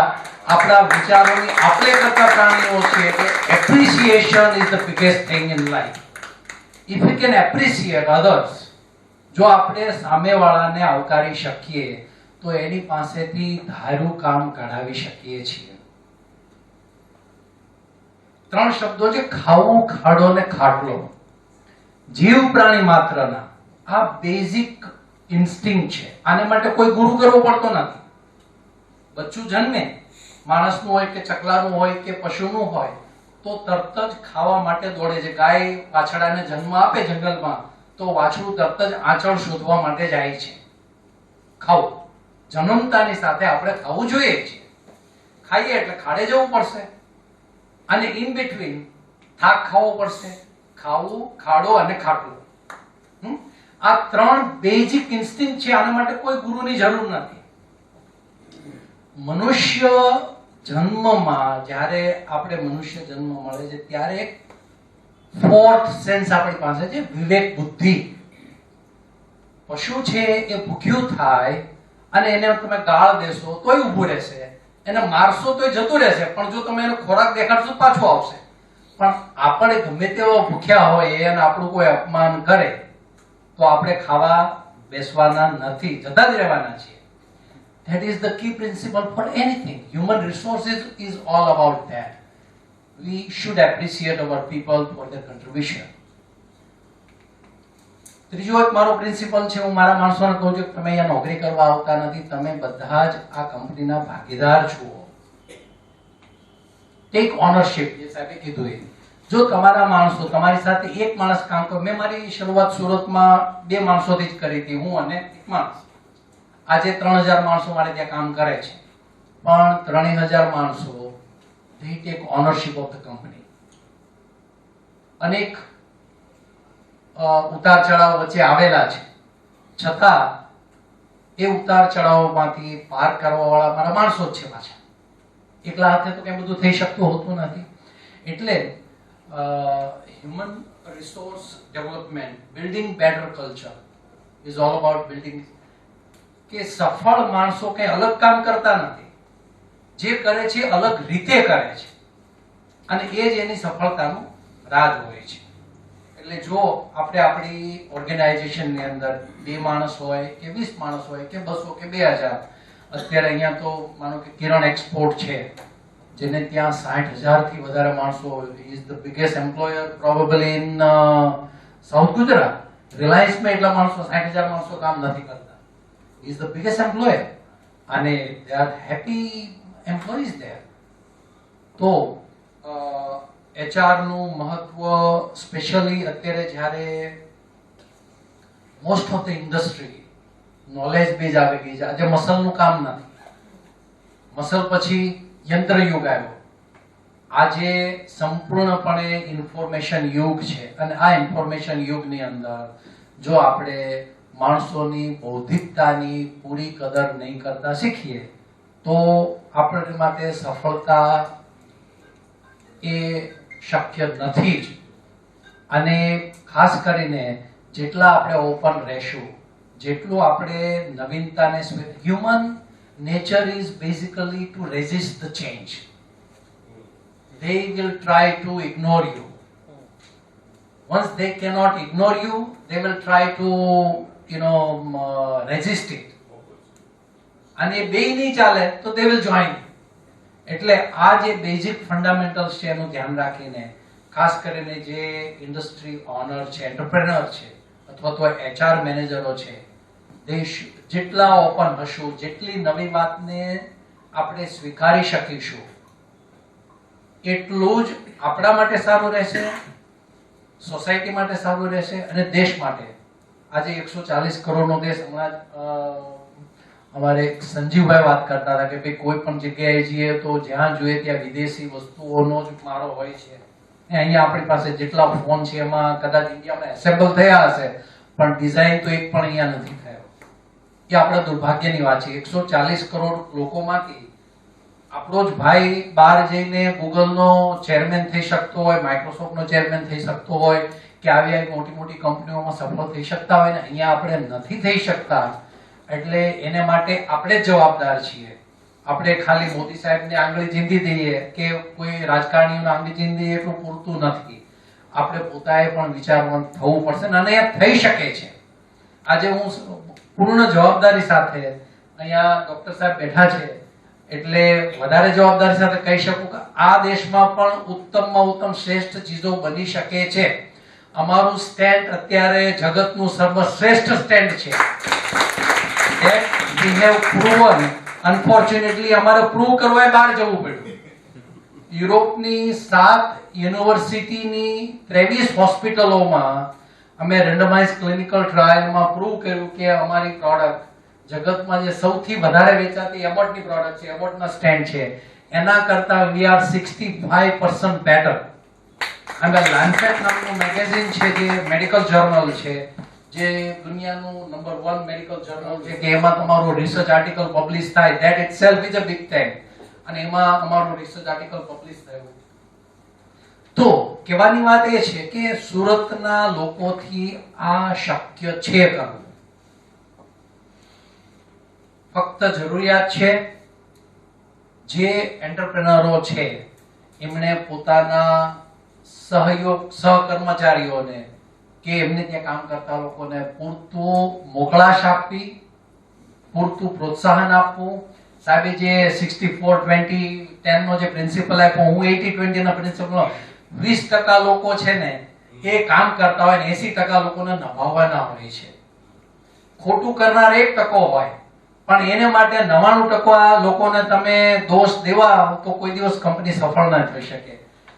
Speaker 8: આપણા વિચારોની આપણે કરતા પ્રાણીઓ છે. એટલે appreciation is the biggest thing in life. If you can appreciate others, જો આપણે સામેવાળાને આવકારી શકીએ તો એની પાસેથી ધાર્યું કામ કઢાવી શકીએ છીએ. 3 શબ્દો છે, ખાવું, ખાડો ને ખાટલો. જીવ પ્રાણી માત્રના આ બેઝિક ઇન્સ્ટિંક્ટ છે. આને માટે કોઈ ગુરુ કરવો પડતો નથી. બચ્ચું જન્મે, માણસનું હોય કે ચકલાનું હોય કે પશુનું હોય, તો તરત જ ખાવા માટે દોડે છે. ગાય વાછડાને જન્મ આપે જંગલમાં તો વાછડું તરત જ આંચળ શોધવા માટે જાય છે. ખાવું, જન્મતાની સાથે આપણે ખાવું જોઈએ છે. ખાઈએ એટલે ખાડે જવું પડશે અને ઇન બિટવીન થાક ખાવો પડશે. ખાવું, ખાડો અને ખાટલું, આ 3 બેઝિક ઇન્સ્ટિંક્ટ છે. આના માટે કોઈ ગુરુની જરૂર નથી. મનુષ્ય જન્મમાં જ્યારે આપણે મનુષ્ય જન્મ મળે છે ત્યારે એક 4th સેન્સ આપણી પાસે છે, વિવેક બુદ્ધિ. પશુ છે એ ભૂખ્યું થાય અને એને તમે ગાળ દેશો તોય ઊભું રહેશે, એને મારશો તોય જતું રહેશે, પણ જો તમે એનો ખોરાક દેખાડશો પાછો આવશે. પણ આપણે ગમે તેવા ભૂખ્યા હોય અને આપણું કોઈ અપમાન કરે તો આપણે ખાવા બેસવાના નથી, જતા જ રહેવાના છીએ. That is the key principle for anything. Human resources is all about that. We should appreciate our people for their contribution. ત્રીજો એક મારો પ્રિન્સિપલ છે, હું મારા માણસોને કહું છું કે તમે અહીંયા નોકરી કરવા આવતા નથી, તમે બધા જ આ કંપનીના ભાગીદાર છો. ટેક ઓનરશિપ, જે સાહેબે કીધું એ. જો તમારા માણસો, તમારી સાથે એક માણસ કામ કરે, મેં મારી શરૂઆત સુરતમાં 2 માણસોથી જ કરી હતી, હું અને એક માણસ. આજે 3000 માણસો મારે ત્યાં કામ કરે છે, પણ 3000 માણસો they take ownership of the company. અનેક ઉતાર ચઢાવ વચ્ચે આવેલા છે, છતાં એ ઉતાર ચઢાવમાંથી પાર કરવા વાળા મારા માણસો જ છે પાછા. એકલા હાથે તો કઈ બધું થઈ શકતું હોતું નથી. એટલે human resource development, building better culture is all about building. કે સફળ માણસો કઈ અલગ કામ કરતા નથી, જે કરે છે અલગ રીતે કરે છે અને એ જ એની સફળતાનું રાજ હોય છે. એટલે જો આપણે આપણી ઓર્ગેનાઇઝેશનની અંદર 2 માણસ હોય કે 20 માણસ હોય કે 200 કે 2000, અત્યારે અહીંયા તો માનો કે કિરણ એક્સપોર્ટ છે જેને ત્યાં 60,000 થી વધારે માણસો, is the biggest employer probably in south Gujarat. રિલાયન્સમાં એટલા માણસો 60,000 માણસો કામ નથી કરતા. ઇઝ ધ બિગેસ્ટ એમ્પ્લોયર અને they are happy employees there. તો HR નું મહત્વ સ્પેશિયલી અત્યારે જ્યારે most of the industry knowledge base આવી ગઈ છે. આજે મસલનું કામ નથી, મસલ પછી યંત્ર યુગ આવ્યો. આજે સંપૂર્ણપણે ઇન્ફોર્મેશન યુગ છે અને આ ઇન્ફોર્મેશન યુગની અંદર જો આપણે માણસોની બૌદ્ધિકતાની પૂરી કદર નહીં કરતા શીખીએ તો આપણા માટે સફળતા એ શક્ય નથી જ. અને ખાસ કરીને જેટલા આપણે ઓપન રહેશું, જેટલું આપણે નવીનતાને, human nature is basically to resist the change. They will try to ignore you. Once they cannot ignore you, they will try to, resist it. And if they નહીં ચાલે તો they will join. એટલે આ જે basic fundamentals છે એનું ધ્યાન રાખીને ખાસ કરીને જે ઇન્ડસ્ટ્રી ઓનર છે, એન્ટરપ્રેનર છે અથવા તો HR મેનેજરો છે, જેટલા ઓપન હશું, જેટલી નવી વાતને આપણે સ્વીકારી શકીશું એટલું જ આપણા માટે સારું રહેશે, સોસાયટી માટે સારું રહેશે અને દેશ માટે. આજે 140 કરોડનો દેશ, હમણાં અમારે સંજીવભાઈ વાત કરતા હતા કે ભાઈ કોઈ પણ જગ્યાએ જઈએ તો જ્યાં જોઈએ ત્યાં વિદેશી વસ્તુઓનો જ મારો હોય છે. અહીંયા આપણી પાસે જેટલા ફોન છે એમાં કદાચ ઇન્ડિયામાં એસેમ્બલ થયા હશે પણ ડિઝાઇન તો એક પણ અહીંયા નથી થયો. એ આપણા દુર્ભાગ્યની વાત છે. 140 કરોડ લોકોમાંથી આપણો જ ભાઈ બહાર જઈને ગૂગલનો ચેરમેન થઈ શકતો હોય, માઇક્રોસોફ્ટનો ચેરમેન થઈ શકતો હોય કે આવી મોટી મોટી કંપનીઓમાં સફળ થઈ શકતા હોય ને અહીંયા આપણે નથી થઈ શકતા. એટલે એને માટે આપણે જ જવાબદાર છીએ. આપણે ખાલી મોદી સાહેબને આંગળી ચીંધી દઈએ કે કોઈ રાજકારણીઓને આંગળી ચીંધી દઈએ એટલું પૂરતું નથી. આપણે પોતાએ પણ વિચારવાનું થવું પડશે અને એ થઈ શકે છે. આજે હું પૂર્ણ જવાબદારી સાથે અહીંયા ડોક્ટર સાહેબ બેઠા છે એટલે વધારે જવાબદારી સાથે કહી શકું કે આ દેશમાં પણ ઉત્તમમાં ઉત્તમ શ્રેષ્ઠ ચીજો બની શકે છે. અમારું સ્ટેન્ડ અત્યારે જગતનું સર્વશ્રેષ્ઠ સ્ટેન્ડ છે. that we have proven. Unfortunately અમારે પ્રૂવ કરવા બહાર જવું પડ્યું. યુરોપની 7 યુનિવર્સિટીની 23 હોસ્પિટલોમાં અમે રેન્ડમાઇઝ ક્લિનિકલ ટ્રાયલમાં પ્રૂવ કર્યું કે અમારી પ્રોડક્ટ જગતમાં જે સૌથી વધારે વેચાતી એબોટની પ્રોડક્ટ છે, એબોટના સ્ટેન્ડ છે, એના કરતા we are 65% better. અને લાન્સેટ નામનું મેગેઝિન છે જે મેડિકલ જર્નલ છે, જે દુનિયાનું નંબર 1 મેડિકલ જર્નલ છે, કે એમાં તમારું રિસર્ચ આર્ટિકલ પબ્લિશ થાય, that itself is a big thing. અને એમાં અમારું રિસર્ચ આર્ટિકલ પબ્લિશ થયું. તો કહેવાની વાત એ છે કે સુરતના લોકોથી આ શક્ય છે કરવું. ફક્ત જરૂરિયાત છે જે એન્ટરપ્રેનરો છે એમણે પોતાના સહકર્મચારીઓને કે એમને ત્યાં કામ કરતા લોકોને પૂરતું મોકળાશ આપવી, પૂરતું પ્રોત્સાહન આપવું. સાહેબે જે 64-20-10 નો જે પ્રિન્સિપલ આપ્યો, હું 80-20 ના પ્રિન્સિપલ, 20% લોકો છે ને એ કામ કરતા હોય ને 80% લોકોને નભાવવાના હોય છે. ખોટું કરનાર 1% હોય પણ એને માટે 99% લોકોને તમે દોષ દેવા તો કોઈ દિવસ કંપની સફળ ના થઈ શકે.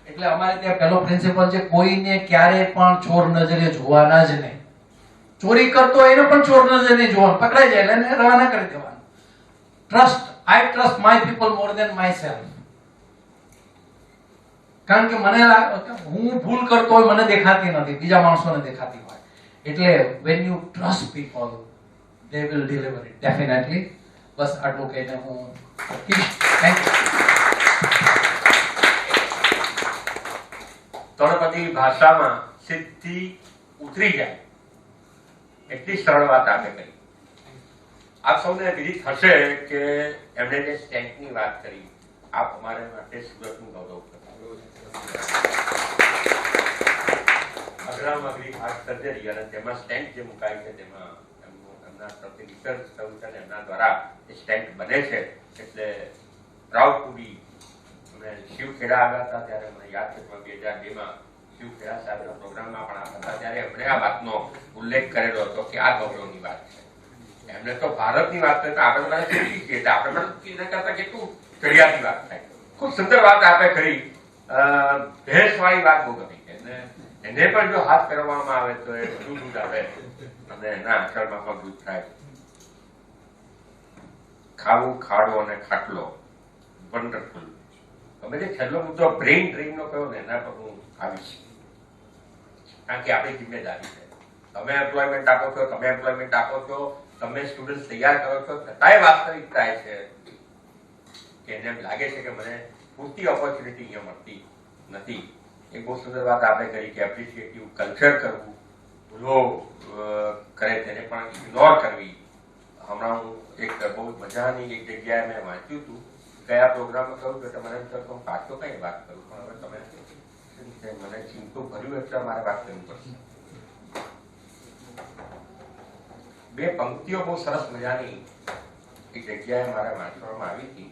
Speaker 8: એટલે અમારે ત્યાં પહેલો પ્રિન્સિપલ છે, કોઈને ક્યારે પણ ચોર નજરે જોવાના જ નહીં. ચોરી કરતો એને પણ ચોર નજરે નહીં જોવાનું, પકડાઈ જાય એટલે રવાના કરી દેવાનું. I trust my people more than myself. કારણ કે મને હું ભૂલ કરતો હોય મને દેખાતી નથી, બીજા માણસોને દેખાતી હોય. એટલે when you trust people they will deliver it definitely. બસ આટલું કહીને હું થેન્ક યુ.
Speaker 6: તળપદી ભાષામાં સીધી ઉતરી જાય એટલી સરળ વાત આપણે કરી. આપ સૌને વિદિત હશે કે એમણે જે સ્ટેન્ડની વાત કરી, આપ અમારા માટે સુરતનું ગૌરવ. અઘરામાં અઘરી હાર્ટ સર્જરી અને તેમાં સ્ટેન્ટ જે મુકાય છે તેમાં એમના તરફથી રિસર્ચ થયું છે અને એમના દ્વારા એ સ્ટેન્ટ બને છે. એટલે પ્રાઉડ ટુ બી. અમે શિવખેડા આવ્યા હતા ત્યારે મને યાદ છે 2002માં શિવખેડા સાહેબના પ્રોગ્રામમાં પણ આ હતા ત્યારે એમણે આ વાતનો ઉલ્લેખ કરેલો હતો કે આ ગૌરવની વાત છે. એમને તો ભારતની વાત કરી તો આપણે બધા શીખી છીએ એટલે આપણે પણ એના કરતા કેટલું ચડિયાતી વાત થાય. ખૂબ સુંદર વાત આપે કરી. ભેંસવાળી વાત બહુ ગમી છે એને પણ જો હાથ કરવામાં આવે તો એ બધું દૂધ આવે અને એના આંચળમાં પણ દૂધ થાય. ખાવું ખાડો અને ખાટલો વન્ડરફુલ. તમે જે છેલ્લો મુદ્દો બ્રેઇન ડ્રેઇન નો કહ્યો ને એના પર હું આવીશ કારણ કે આપણી જિમ્મેદારી છે. તમે એમ્પ્લોયમેન્ટ આપો છો, તમે એમ્પ્લોયમેન્ટ આપો છો, તમે સ્ટુડન્ટ તૈયાર કરો છો, છતાંય વાસ્તવિકતા એ છે કે એને એમ લાગે છે કે મને પૂરતી ઓપોર્ચ્યુનિટી અહીંયા મળતી નથી. એક બહુ સુંદર વાત આપણે કરી કે એપ્રિશિએટિવ કલ્ચર કરવું, ભૂલો કરે તેને પણ ઇગ્નોર કરવી. હમણાં હું એક બહુ મજાની એક જગ્યાએ મેં વાંચ્યું હતું, કયા પ્રોગ્રામમાં કહ્યું કે મને એમ થયું હું પાછો કઈ વાત કરું પણ હવે તમે મને ચિંતું ભર્યું એટલે મારે વાત કરવી પડશે. બે પંક્તિઓ બહુ સરસ મજાની એક જગ્યાએ મારે વાંચવામાં આવી હતી.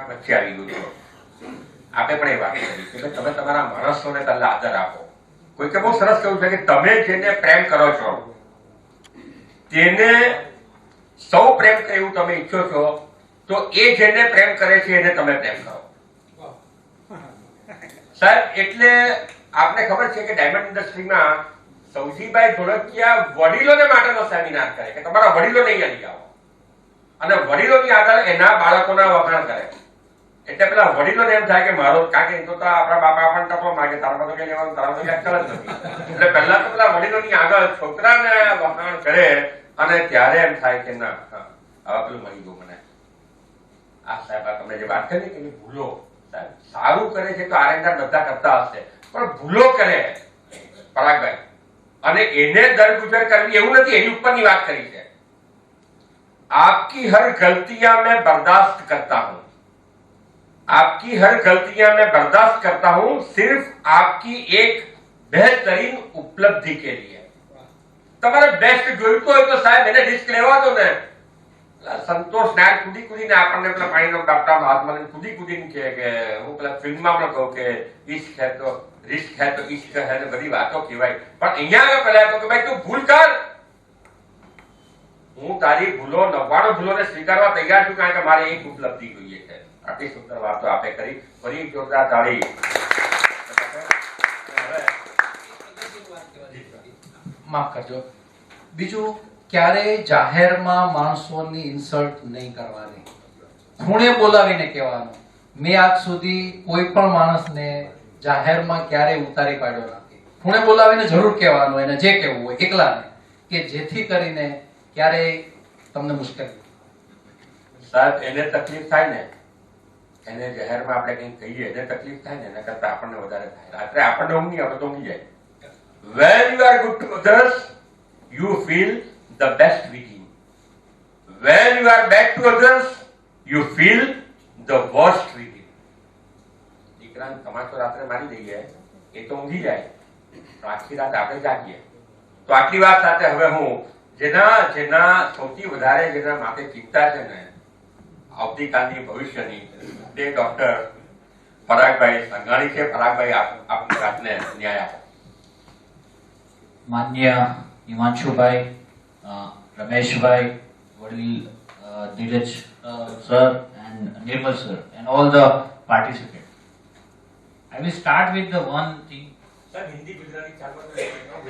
Speaker 6: વચ્ચે આવી ગયું હતું. આપણે પણ એ વાત કરી કે તમે તમારા માણસોને પહેલા આદર આપો. કોઈકે બહુ સરસ કહ્યું છે કે તમે જેને પ્રેમ કરો છો તેને સૌ પ્રેમ કરે એવું તમે ઈચ્છો છો તો એ જેને પ્રેમ કરે છે એને તમે પ્રેમ કરો. સાહેબ એટલે આપને ખબર છે કે ડાયમંડ ઇન્ડસ્ટ્રીમાં સૌજીભાઈ ધોળકિયા વડીલોને માટેનો સેમિનાર કરે કે તમારા વડીલોને અહીંયા લઈ આવો અને વડીલોની આગળ એના બાળકોના વખાણ કરે. એટલે પેલા વડીલોને એમ થાય કે મારો કારણ કે તો આપણા બાપા પણ ટપો માગે તારા બધું કઈ લેવાનું તારા બધું ખ્યાલ જ નથી. એટલે પહેલા તો પેલા વડીલોની આગળ છોકરાને વખાણ કરે અને ત્યારે એમ થાય કે ના હવે પેલું મળી ગયું મને. આ સાહેબ તમે જે વાત કરી કે ભૂલો સાહેબ સારું કરે છે તો આરએનઆર બધા કરતા હશે પણ ભૂલો કરે પરાગભાઈ અને એને દરગુજર કરવી એવું નથી. એની ઉપરની વાત કરી છે. आपकी हर गलतियां मैं बर्दाश्त करता हूं, आपकी हर गलतियां मैं बर्दाश्त करता हूं सिर्फ आपकी एक बेहतरीन उपलब्धि के लिए. તમારે બેસ્ટ જોઈતો હોય તો સાહેબ એને રિસ્ક લેવા દો ને. સંતોષ નાયક કુદી કુદીને આપણને પેલા પાણીનો ડાબડામાં હાથ મળીને કુદી કુદીને કહે કે હું પેલા ફિલ્મમાં પણ કહું કે ઇશ્ક હે તો રિસ્ક હે તો ઇશ્ક હે ને બધી વાતો કહેવાય પણ અહીંયા પેલા કે ભાઈ તું ભૂલ કર, હું તારી ભૂલો 99 ભૂલોને સ્વીકારવા તૈયાર છું કારણ કે મારે એક ઉપલબ્ધિ જોઈએ છે. આટલી સુંદર વાતો આપે કરી. ફરી જોરદાર તાળી.
Speaker 8: માફ કરજો. બીજું ક્યારે જાહેરમાં માણસોની ઇન્સલ્ટ નહીં કરવાની, ખૂણે બોલાવીને કહેવાનું. મેં આજ સુધી કોઈ પણ માણસને જાહેરમાં ક્યારેય ઉતારી કાઢ્યો નથી. ખૂણે બોલાવીને જરૂર કહેવાનું એને જે કહેવું હોય એકલાને કે જેથી કરીને ક્યારેય તમને મુશ્કેલી.
Speaker 6: સાહેબ એને તકલીફ થાય ને એને જાહેરમાં આપણે કંઈક કહીએ એને તકલીફ થાય ને એના કરતા આપણને વધારે થાય. રાત્રે આપણને ઊંઘ નહીં આવે તો ઊંઘી જાય. When you are good to others, you feel the best within. When you are bad to others, you feel the worst within. દીકરાને તમાચો રાત્રે મારી દઈએ એ તો ઊંઘી જાય આખી રાત આપણે જાગીએ. તો આટલી વાત સાથે હવે હું જેના સૌથી વધારે જેના માટે ચિંતા છે ને આવતીકાલની ભવિષ્યની તે ડોક્ટર પરાગભાઈ સંઘાણી છે. પરાગભાઈ આપની વાતને ન્યાય આપો.
Speaker 9: માન્ય હિમાંશુભાઈ, રમેશભાઈ, વડીલ ધીરજ sir and Nirmal sir and all the participants. I will start with the one thing.
Speaker 6: Sir Hindi Gujarati ચાલવા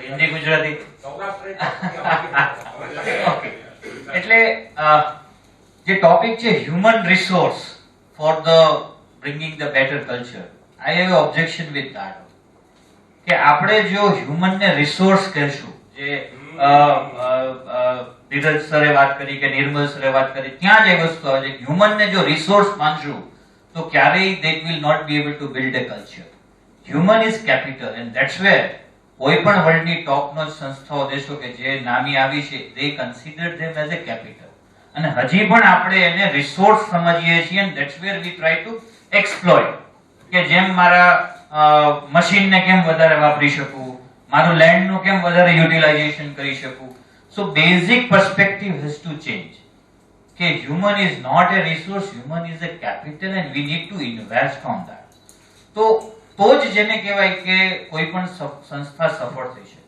Speaker 9: હિન્દી ગુજરાતી
Speaker 6: સૌરાષ્ટ્ર
Speaker 9: એટલે જે ટોપિક છે human resource for the bringing the better culture, I have objection with that કે આપણે જો હ્યુમનને રિસોર્સ કહેશું, જે ધીરજ સરે વાત કરી કે નિર્મલ સરે વાત કરી, ત્યાં જ એ વસ્તુ આવે છે હ્યુમનને જો રિસોર્સ માનશું તો ક્યારેય they will not be able to build a culture. Human is capital and that's where કોઈ પણ વર્લ્ડની ટોપ નોચ સંસ્થાઓ દેશો કે જે નામી આવી છે they consider them as a capital અને હજી પણ આપણે એને રિસોર્સ સમજીએ છીએ and that's where we try to exploit, કે જેમ મારા મશીનને કેમ વધારે વાપરી શકું, મારું લેન્ડનું કેમ વધારે યુટિલાઇઝેશન કરી શકું. So basic perspective has to change કે human is not a resource, human is a capital and we need to invest on that. તો જ જેને કહેવાય કે કોઈ પણ સંસ્થા સફળ થઈ શકે.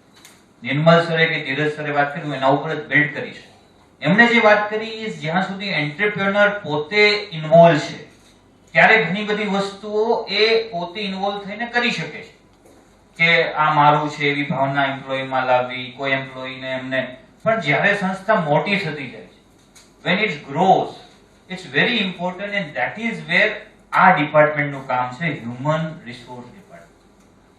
Speaker 9: નિર્મલ સરે કે ધીરજ સરે વાત કરી, હું એના ઉપર જ બિલ્ડ કરીશ. એમણે જે વાત કરી, જ્યાં સુધી એન્ટરપ્રેન્યોર પોતે ઇન્વોલ્વ છે ત્યારે ઘણી બધી વસ્તુઓ એ પોતે ઇન્વોલ્વ થઈને કરી શકે છે, કે આ મારું છે એવી ભાવના એમ્પ્લોયીમાં લાવવી, કોઈ એમ્પ્લોયીને એમને. પણ જ્યારે સંસ્થા મોટી થતી જાય છે, when it grows, it's very important and that is where આ ડિપાર્ટમેન્ટનું કામ છે, હ્યુમન રિસોર્સ ડિપાર્ટમેન્ટ.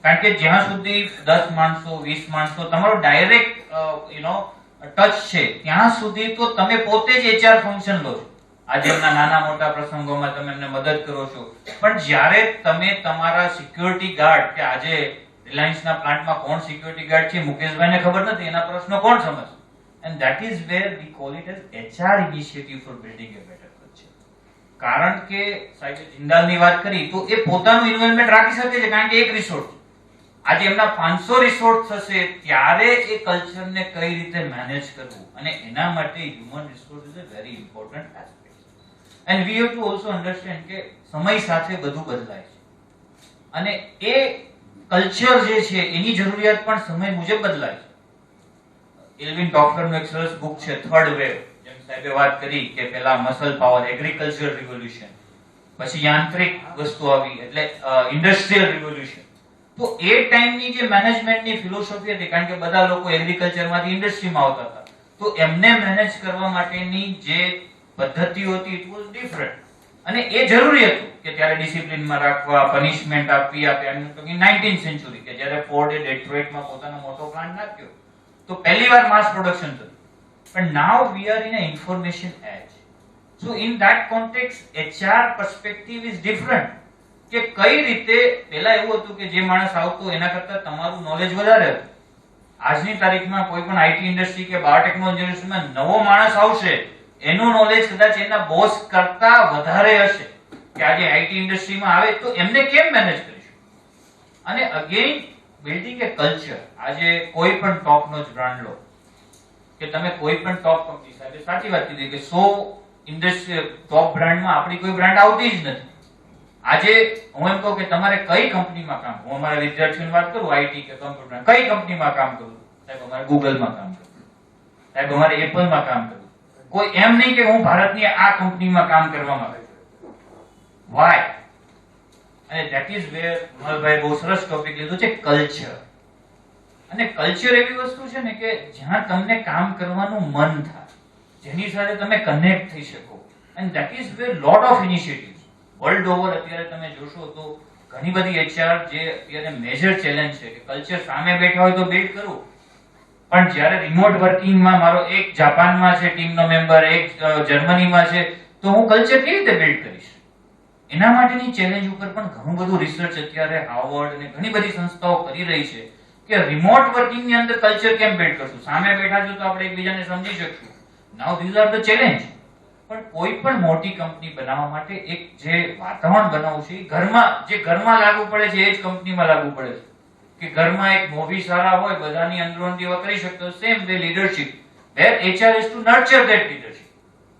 Speaker 9: કારણ કે જ્યાં સુધી 10 માણસો 20 માણસો તમારો ડાયરેક્ટ ટચ છે ત્યાં સુધી તો તમે પોતે જ HR ફંક્શન લો છો. આજે એમના નાના મોટા પ્રસંગોમાં તમે એમને મદદ કરો છો, પણ જ્યારે તમે તમારા સિક્યોરિટી ગાર્ડ, કે આજે રિલાયન્સના પ્લાન્ટમાં કોણ સિક્યોરિટી ગાર્ડ છે મુકેશભાઈને ખબર નથી, એના પ્રશ્નો કોણ સમજશે? and that is where we call it as HR initiative for building a better culture. કારણ કે સાહેબે જિંદાલની વાત કરી તો એ પોતાનું ઇન્વોલ્વમેન્ટ રાખી શકે છે, કારણ કે એક રિસોર્સ. આજે એમના 500 રિસોર્સ થશે ત્યારે એ કલ્ચરને કઈ રીતે મેનેજ કરવું, અને એના માટે human resource is a very important aspect. And we have to also understand કે સમય સાથે બધું બદલાય છે, અને એ કલ્ચર જે છે એની જરૂરિયાત પણ સમય મુજબ બદલાય છે. એલ્વિન ટોફલરનું એક સરસ બુક છે થર્ડ વેવ, જેમ સાહેબે વાત કરી કે પહેલા મસલ પાવર, એગ્રીકલ્ચર રિવોલ્યુશન, પછી યાંત્રિક વસ્તુ આવી એટલે ઇન્ડસ્ટ્રીયલ રિવોલ્યુશન. તો એ ટાઈમની જે મેનેજમેન્ટની ફિલોસોફી હતી, કારણ કે બધા લોકો એગ્રીકલ્ચરમાંથી ઇન્ડસ્ટ્રીમાં આવતા હતા, તો એમને મેનેજ કરવા માટેની જે પદ્ધતિઓ હતી ઇટ વોઝ ડિફરન્ટ, અને એ જરૂરી હતું કે ત્યારે ડિસિપ્લિનમાં રાખવા, પનિશમેન્ટ આપવી. આપણે 19th સેન્ચુરી કે જ્યારે ફોર્ડે ડેટ્રોઇટમાં પોતાનો મોટો પ્લાન્ટ નાખ્યો તો પહેલી વાર માસ પ્રોડક્શન થયું. પણ now we are in a information age. So in that context HR perspective is different, કે કઈ રીતે પહેલા એવું હતું કે જે માણસ આવતો એના કરતા તમારું નોલેજ વધારે હતું. આજની તારીખમાં કોઈ પણ IT ઇન્ડસ્ટ્રી કે બાયોટેકનોલોજી ઇન્ડસ્ટ્રીમાં નવો માણસ આવશે, એનું નોલેજ કદાચ એના બોસ કરતા વધારે હશે, કે આજે IT ઇન્ડસ્ટ્રીમાં આવે તો એમને કેમ મેનેજ કરીશું. અને અગેન બિલ્ડિંગ એ કલ્ચર. આજે કોઈ પણ ટોપ નો જ બ્રાન્ડ લો, કે તમે કોઈ પણ ટોપ કંપની સાથે, સાચી વાત કીધી કે 100 ઇન્ડસ્ટ્રી ટોપ બ્રાન્ડમાં આપણી કોઈ બ્રાન્ડ આવતી જ નથી. આજે હું એમ કહું કે તમારે કઈ કંપનીમાં કામ, હું અમારા વિદ્યાર્થીઓની વાત કરું, IT કે કમ્પ્યુટર કઈ કંપનીમાં કામ કરવું, સાહેબ અમારે ગૂગલમાં કામ કરવું, સાહેબ અમારે એપલમાં કામ કરવું. કોઈ એમ નહીં કે હું ભારતની આ કંપનીમાં કામ કરવા માંગુ છું. વાય? અને ધેટ ઇઝ વેર મલભાઈ બહુ સરસ ટોપિક લીધું છે, કલ્ચર. અને કલ્ચર એવી વસ્તુ છે ને કે જ્યાં તમને કામ કરવાનું મન થાય, જેની સાથે તમે કનેક્ટ થઈ શકો, and that is where lot of initiatives world over અત્યારે તમે જોશો તો ઘણી બધી HR જે અત્યારે મેજર ચેલેન્જ છે કે કલ્ચર સામે બેઠા હોય તો બિલ્ડ કરવું, પણ જ્યારે રિમોટ વર્કિંગમાં મારો એક જાપાનમાં છે ટીમનો મેમ્બર, એક જર્મનીમાં છે, તો હું કલ્ચર કેવી રીતે બિલ્ડ કરીશ? એના માટેની ચેલેન્જ ઉપર પણ ઘણું બધું રિસર્ચ અત્યારે હાર્વર્ડ અને ઘણી બધી સંસ્થાઓ કરી રહી છે કે રિમોટ વર્કિંગની અંદર કલ્ચર કેમ બિલ્ડ કરશું. સામે બેઠા છો તો આપણે એકબીજાને સમજી શકશું. નાઉ ધીઝ આર ધ ચેલેન્જ. પણ કોઈ પણ મોટી કંપની બનાવવા માટે એક જે વાતાવરણ બનાવવું છે, ઘરમાં જે ઘરમાં લાગુ પડે છે એ જ કંપનીમાં લાગુ પડે છે. કે ઘરમાં એક મોભી સારા હોય, બધાની અંદરોની એવા કરી શકતો, same way leadership, where HR is to nurture that leadership.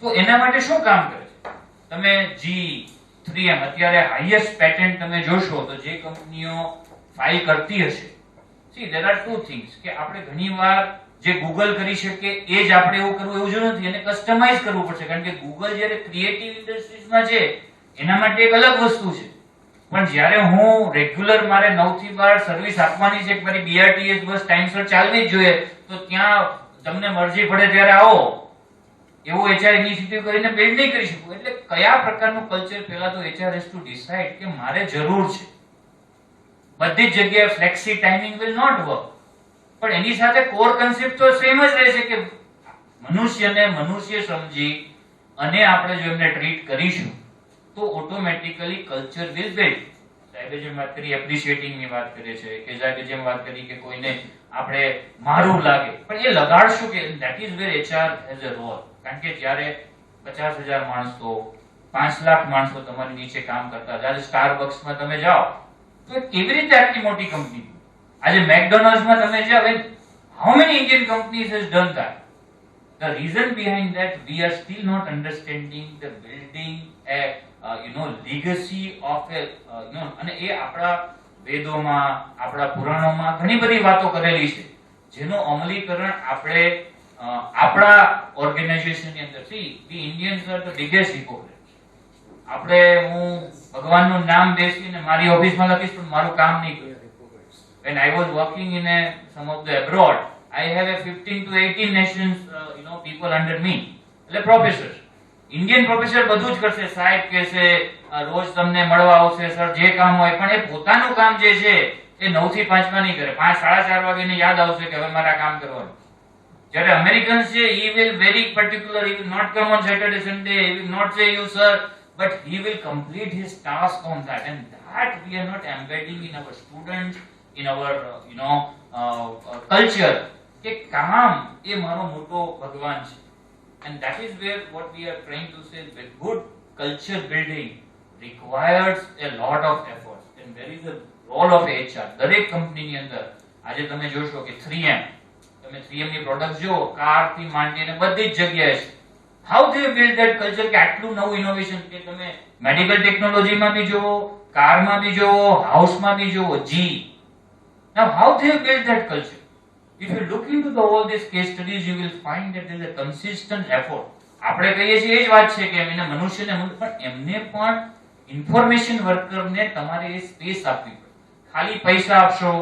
Speaker 9: તો એના માટે શું કામ કરે છે? તમે G3M અત્યારે હાઈએસ્ટ પેટન્ટ તમે જોશો તો જે કંપનીઓ ફાઇલ કરતી હશે, see there are two things, કે આપણે ઘણીવાર જે ગૂગલ કરી શકે એ જ આપણે એવું કરવું એવું જ નથી, એને કસ્ટમાઇઝ કરવું પડશે. કારણ કે ગૂગલ જ્યારે ક્રિએટિવ ઇન્ડસ્ટ્રીઝમાં છે એના માટે એક અલગ વસ્તુ છે, પણ જ્યારે હું રેગ્યુલર મારે 9 થી 12 સર્વિસ આપવાની છે, મારી BRTS બસ ટાઈમસર ચાલવી જ જોઈએ, તો ત્યાં તમને મરજી પડે ત્યારે આવો એવું HR ઇનિશિયેટિવ કરીને બિલ્ડ નહીં કરી શકું. એટલે કયા પ્રકારનું કલ્ચર પહેલા તો HR has to decide કે મારે જરૂર છે. બધી જ જગ્યાએ flexi timing will not work, પણ એની સાથે કોર કન્સેપ્ટ તો સેમ જ રહેશે કે મનુષ્યને મનુષ્ય સમજી અને આપણે જો એમને ટ્રીટ કરીશું તો ઓટોમેટિકલી કલ્ચર વિલ બિલ્ડ. સાહેબે જેમ વાત કરી એપ્રિશિએટિંગ ની વાત કરે છે, કે સાહેબે જેમ વાત કરી કે કોઈને આપણે મારું લાગે, પણ એ લગાડશું કે that is where HR has a role. કારણ કે જ્યારે 50,000 માણસો 5 લાખ માણસો તમારી નીચે કામ કરતા હતા. આજે સ્ટારબક્સમાં તમે જાઓ તો એ કેવી રીતે આટલી મોટી કંપની, આજે મેકડોનાલ્ડ્સમાં તમે જાઓ, how many Indian companies has done that? The reason behind that, we are still not understanding the building a legacy of a અને એ આપણા વેદોમાં, આપણા પુરાણોમાં ઘણી બધી વાતો કરેલી છે જેનું અમલીકરણ આપણે આપણા ઓર્ગેનાઇઝેશનની અંદર the Indians are the biggest hypocrites. આપણે હું ભગવાનનું નામ બેસીને મારી ઓફિસમાં લખીશ પણ મારું કામ નહીં કરું. When I was working in some of the abroad, I have a 15 to 18 nations, people under me. એટલે પ્રોફેસર, ઇન્ડિયન પ્રોફેસર બધું જ કરશે, સાહેબ કહેશે, રોજ તમને મળવા આવશે, સર જે કામ હોય, પણ એ પોતાનું કામ જે છે એ 9 થી 5 માં નહીં કરે. 5, 4:30 વાગે યાદ આવશે કે હવે મારા કામ કરવાનું. જ્યારે અમેરિકન્સ છે, he will very particular, he will not come on Saturday, Sunday, he will not say you sir, but he will complete his task on that, and that we are not embedding in our students, in our culture કે કામ એ મારો મોટો ભગવાન છે. And that is where what we are trying to say, that good culture building requires a lot of efforts, and there is a role of HR. દરેક કંપનીની અંદર આજે તમે જોશો કે 3M, તમે 3M ની પ્રોડક્ટ જો કાર થી માંડીને બધી જ જગ્યાએ છે. How they build that culture કે આટલું નવું ઇનોવેશન, કે તમે મેડિકલ ટેકનોલોજીમાં બી જોવો, કારમાં બી જોવો, હાઉસમાં બી જોવો, G. Now how they build that culture? If you look into all these case studies, you will find that there is a consistent effort. આપણે કહીએ છીએ એ જ વાત છે કે એમને મનુષ્યને, પણ એમને પણ ઇન્ફોર્મેશન વર્કરને તમારે એ સ્પેસ આપવી પડે. ખાલી પૈસા આપશો,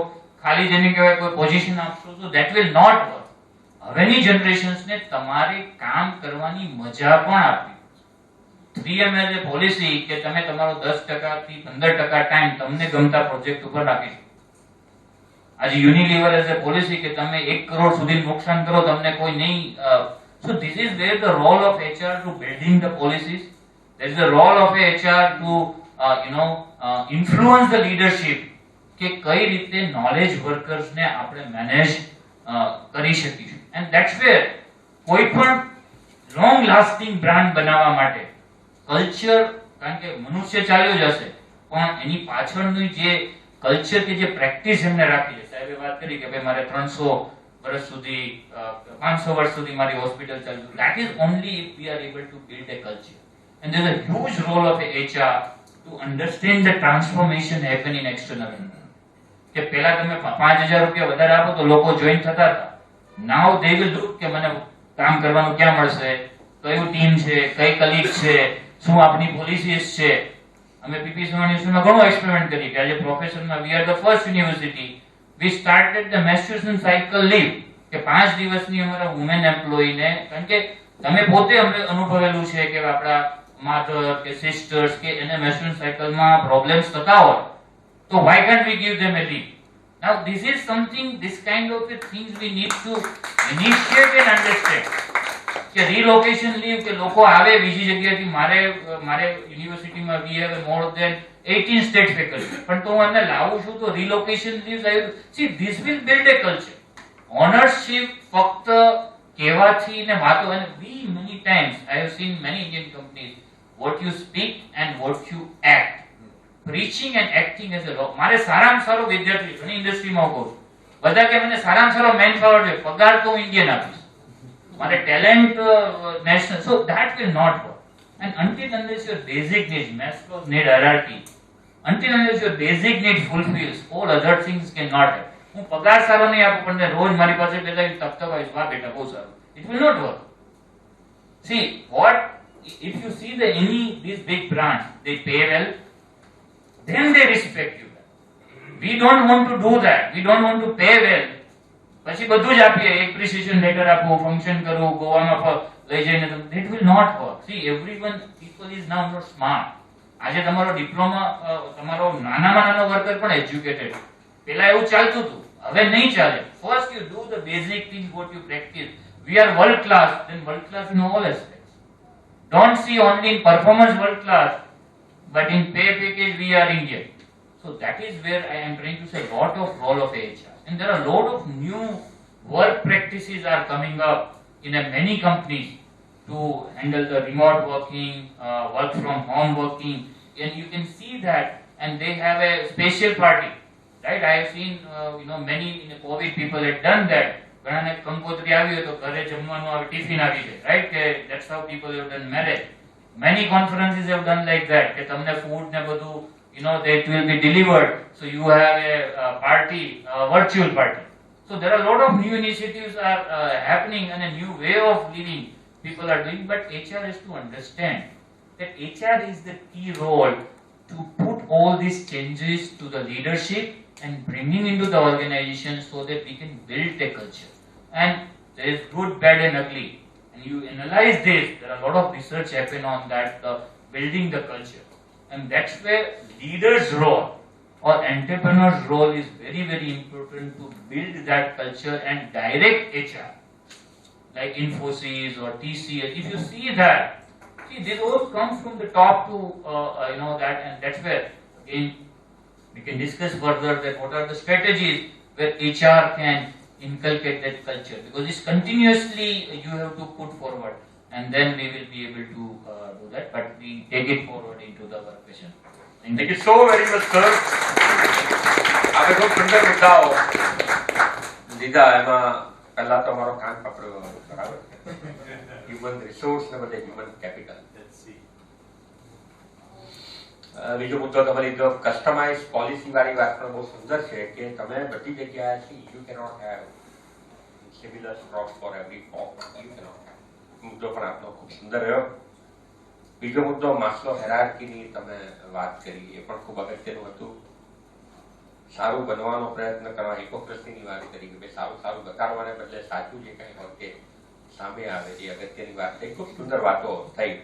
Speaker 9: ખાલી જેને કહેવાય કોઈ પોઝિશન આપશો, so that will not work. હવેની જનરેશન્સને તમારે કામ કરવાની મજા પણ આપવી. 3M as a policy કે તમે તમારો 10% થી 15% ટાઈમ તમને ગમતા પ્રોજેક્ટ ઉપર રાખી. આજે યુનિલિવર એઝ અ પોલિસી કે તમે 1 કરોડ સુધી નુકસાન કરો, તમને કોઈ નહીં. So this is where the role of HR to building the policies, there is the role of HR to influence the leadership કે કઈ રીતે નોલેજ વર્કર્સ ને આપણે મેનેજ કરી શકીશું. and that's where કોઈ પણ લોંગ લાસ્ટિંગ બ્રાન્ડ બનાવવા માટે કલ્ચર, કારણ કે મનુષ્ય ચાલ્યો જશે પણ એની પાછળની જે કલ્ચર કે જે પ્રેક્ટિસ એમને રાખી છે. સાહેબે વાત કરી કે ભાઈ મારે 300 વર્ષ સુધી 500 વર્ષ સુધી મારી હોસ્પિટલ ચાલુ. That is only if we are able to build a culture, and there is a huge role of HR to understand the transformation happen in external environment. કે પહેલા તમે 5000 રૂપિયા વધારે આપો તો લોકો જોઈન થતા હતા. Now they will look કે મને કામ કરવાનું ક્યાં મળશે, કયું ટીમ છે, કઈ કલીગ છે, શું આપણી પોલિસીસ છે. અમે પીપી યુનિવર્સિટીમાં ઘણો એક્સપેરિમેન્ટ કરી કે આજે પ્રોફેશનમાં we are the first university we started the menstruation cycle leave કે 5 દિવસની અમારા વુમેન એમ્પ્લોયીને, કારણ કે તમે પોતે અનુભવેલું છે કે આપણા મધર કે સિસ્ટર્સ કે એને menstruation cycleમાં પ્રોબ્લેમ્સ થતા હોય તો why can't we give them a leave? Now this is something, this kind of things we need to initiate and understand. કે relocation leave કે લોકો આવે બીજી જગ્યાએથી, મારે યુનિવર્સિટીમાં we have more than 18 state faculty, પણ તો હું એમને લાવું છું તો relocation leaves I see this will build a culture. Ownership ફક્ત કહેવાથી ને વાતો, and we many times I have seen many Indian companies what you speak and what you act, preaching and acting as a law. મારે સારામાં સારો વિદ્યાર્થી ઘણી ઇન્ડસ્ટ્રીમાં કહું છું, બધા કે મને સારામાં સારો મેન પાવર છે, પગાર તો હું ઇન્ડિયન આપીશ, મારે talent national. So that will not work. And until unless your basic needs, Maslow's need hierarchy, until unless your basic need fulfills, all other things cannot happen. હું પગાર સારો નહીં આપું પણ રોજ મારી પાસે બેઠા તપતપાઈશ, વાહ બેટા બહુ સારું, it will not work. See what, if you see these big brands, they pay well, then they respect you. We don't want to do that. We don't want to pay well. પછી બધું જ આપીએ, appreciation letter આપો, function કરો, ગોવામાં લઈ જઈને, that will not work. See, everyone, people is now not smart. આજે તમારો ડિપ્લોમા, તમારો નાનામાં નાનો વર્કર પણ એજ્યુકેટેડ. પહેલા એવું ચાલતું હતું, હવે નહીં ચાલે. First you do the basic things what you practice. We are world class, then world class in all aspects. Don't see only in performance world class, but in pay package we are Indian. So that is where I am trying to say lot of role of HR. And there are a lot of new work practices are coming up in many companies.
Speaker 10: to handle the remote working, work from home working, and you can see that, and they have a special party, right? I have seen, many in the COVID people had done that. ઘણાને કંકોત્રી આવી હોય તો ઘરે જમવાનું આવે, tiffin આવી જાય, right? That's how people have done marriage. Many conferences have done like that. કે તમને food ને બધું, it will be delivered. So you have a party, a virtual party. So there are a lot of new initiatives are happening and a new way of living people are doing. But HR has to understand that HR is the key role to put all these changes to the leadership and bringing into the organization so that we can build a culture. And there is good, bad and ugly. And you analyze this, there are a lot of research happen on that, building the culture. And that's where leaders' role or entrepreneur's role is very, very important to build that culture and direct HR. Like Infosys or TCS, if you see that, this all comes from the top to, that, and that's where we can discuss further that what are the strategies where HR can inculcate that culture, because it's continuously you have to put forward, and then we will be able to do that. But we take it forward into the work session.
Speaker 6: Thank you so very much, sir. આપણે ખૂબ સુંદર મુદ્દાઓ લીધા. એમાં પહેલા તો અમારો કાન પકડ્યો, બરાબર? હ્યુમન રિસોર્સ ને બધે હ્યુમન કેપિટલ. બીજો મુદ્દો તમે લીધો કસ્ટમાઇઝ પોલિસી વાળી વાત પણ બહુ સુંદર છે કે તમે બધી જગ્યાએથી you cannot have similar stroke for every folk. You cannot have. મુદ્દો પણ આપનો ખૂબ સુંદર રહ્યો. બીજો મુદ્દો માસ્લો હેરાર્કીની તમે વાત કરી, એ પણ ખૂબ અગત્યનું હતું. સારું બનવાનો પ્રયત્ન કરવા, હિપોક્રેસીની વાત કરી કે ભાઈ સારું સારું બતાડવાને બદલે સાચું જે કંઈ હોય તે સામે આવે, એ અગત્યની વાત થઈ. ખૂબ સુંદર વાતો થઈ.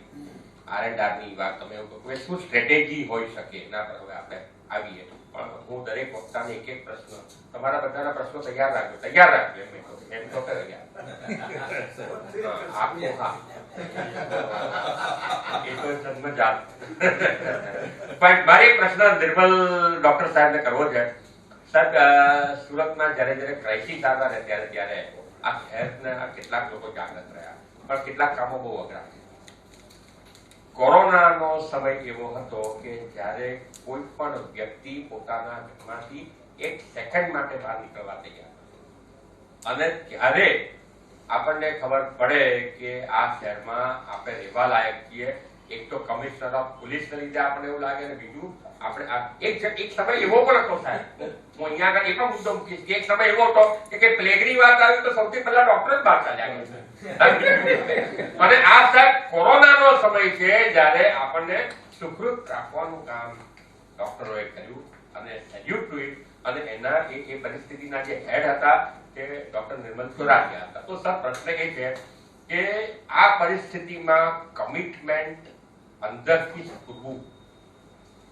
Speaker 6: R&R ની વાત તમે એવું કહો શું સ્ટ્રેટેજી હોઈ શકે એના પર હવે આપણે આવીએ. પણ હું દરેક વક્તાને એક એક પ્રશ્ન, તમારા બધાના પ્રશ્નો તૈયાર રાખજો એમ તો કરે જન્મજાત. પણ મારે એક પ્રશ્ન નિર્મલ ડોક્ટર સાહેબને કરવો છે. સાહેબ, સુરતમાં જયારે જયારે ક્રાઇસિસ આવ્યા ને ત્યારે આ હેલ્થના કેટલાક લોકો જાગૃત રહ્યા, પણ કેટલાક કામો બહુ અઘરા છે. કોરોનાનો સમય એવો હતો કે જ્યારે કોઈ પણ વ્યક્તિ પોતાના ઘરમાંથી એક સેકન્ડ માટે બહાર નીકળવા તૈયાર નથી. અને ત્યારે આપણને ખબર પડે કે આ શહેરમાં આપણે રહેવા લાયક છીએ. એક તો કમિશનર ઓફ પોલીસને લીધે આપણને એવું લાગે, ને બીજું આપણે એક સમય એવો પણ હતો સાહેબ, હું અહીંયા આગળ એ પણ મુદ્દો મૂકીશ કે એક સમય એવો હતો કે પ્લેગની વાત આવી તો સૌથી પહેલા ડોક્ટર જ બહાર ચાલ્યા. અને આ સાહેબ કોરોનાનો સમય છે જ્યારે આપણને સુખરૂપ રાખવાનું કામ ડોક્ટરોએ કર્યું, અને સેલ્યુટ ટુ ઇટ. અને એના એ પરિસ્થિતિના જે હેડ હતા તે ડોક્ટર નિર્મલ ચોરાસિયા હતા. તો સર પ્રશ્ન એ છે કે આ પરિસ્થિતિમાં કમિટમેન્ટ અંદરથી પૂરવું,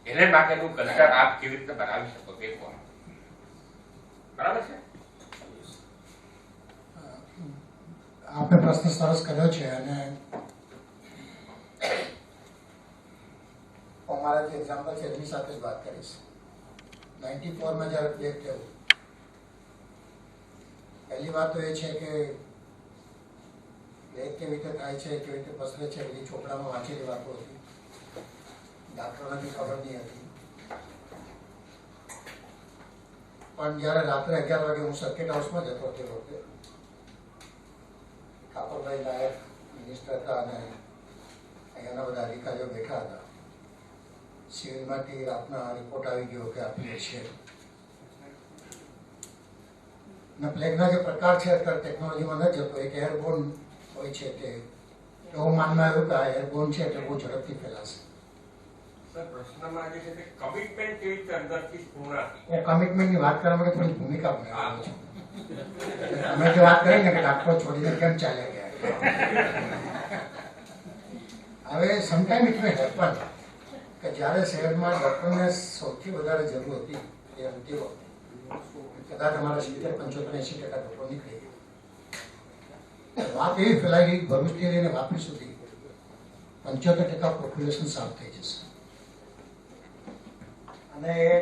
Speaker 6: એને માટેનું કલ્ચર આપ કેવી રીતે બનાવી શકો તે કહો. બરાબર છે?
Speaker 7: આપે પ્રશ્ન સરસ કર્યો છે, અને અમારા જે એક્ઝામ્પલ છે એની સાથે જ વાત કરીશ. 94માં જ્યારે પ્લેગ થયું, પહેલી વાત તો એ છે કે પ્લેગ કેવી રીતે થાય છે, કેવી રીતે પસરે છે, બધી ચોપડામાં વાંચેલી વાતો હતી, ડાક્ટરોને બી ખબર નહીં હતી. પણ જ્યારે રાત્રે 11 વાગે હું સર્કિટ હાઉસમાં જતો તે વખતે ઠાકોરભાઈ નાયક મિનિસ્ટર હતા અને અહીંયાના બધા અધિકારીઓ બેઠા હતા. સિવિલમાંથી આપના રિપોર્ટ આવી ગયો કે આપને છે. અને પ્લેગના જે પ્રકાર છે અત્યારે ટેકનોલોજીમાં ન જતો, એક એરબોર્ન હોય છે, તે એવું માનવામાં આવ્યું કે આ એરબોર્ન છે એટલે બહુ ઝડપથી ફેલાશે.
Speaker 6: પ્રશ્નમાં જે છે તે કમિટમેન્ટ કેવી રીતે અંદરથી પૂર્ણ હતી?
Speaker 7: હું કમિટમેન્ટની વાત કરવા માટે થોડી ભૂમિકા બનાવી છું. અમે જે વાત કરી ને કે ડાક્ટરો છોડીને કેમ ચાલ્યા ગયા, હવે સમટાઈમ ઇટ મે હેપન કે જ્યારે શહેરમાં ડોક્ટરને સૌથી વધારે જરૂર હતી એ અંતિમ વખતે કદાચ અમારા 70-75-80% ડોક્ટરો નીકળી ગયા. વાત એવી ફેલાઈ ગઈ ભરૂચથી લઈને વાપી સુધી 75% પોપ્યુલેશન સાફ થઈ જશે. અને એ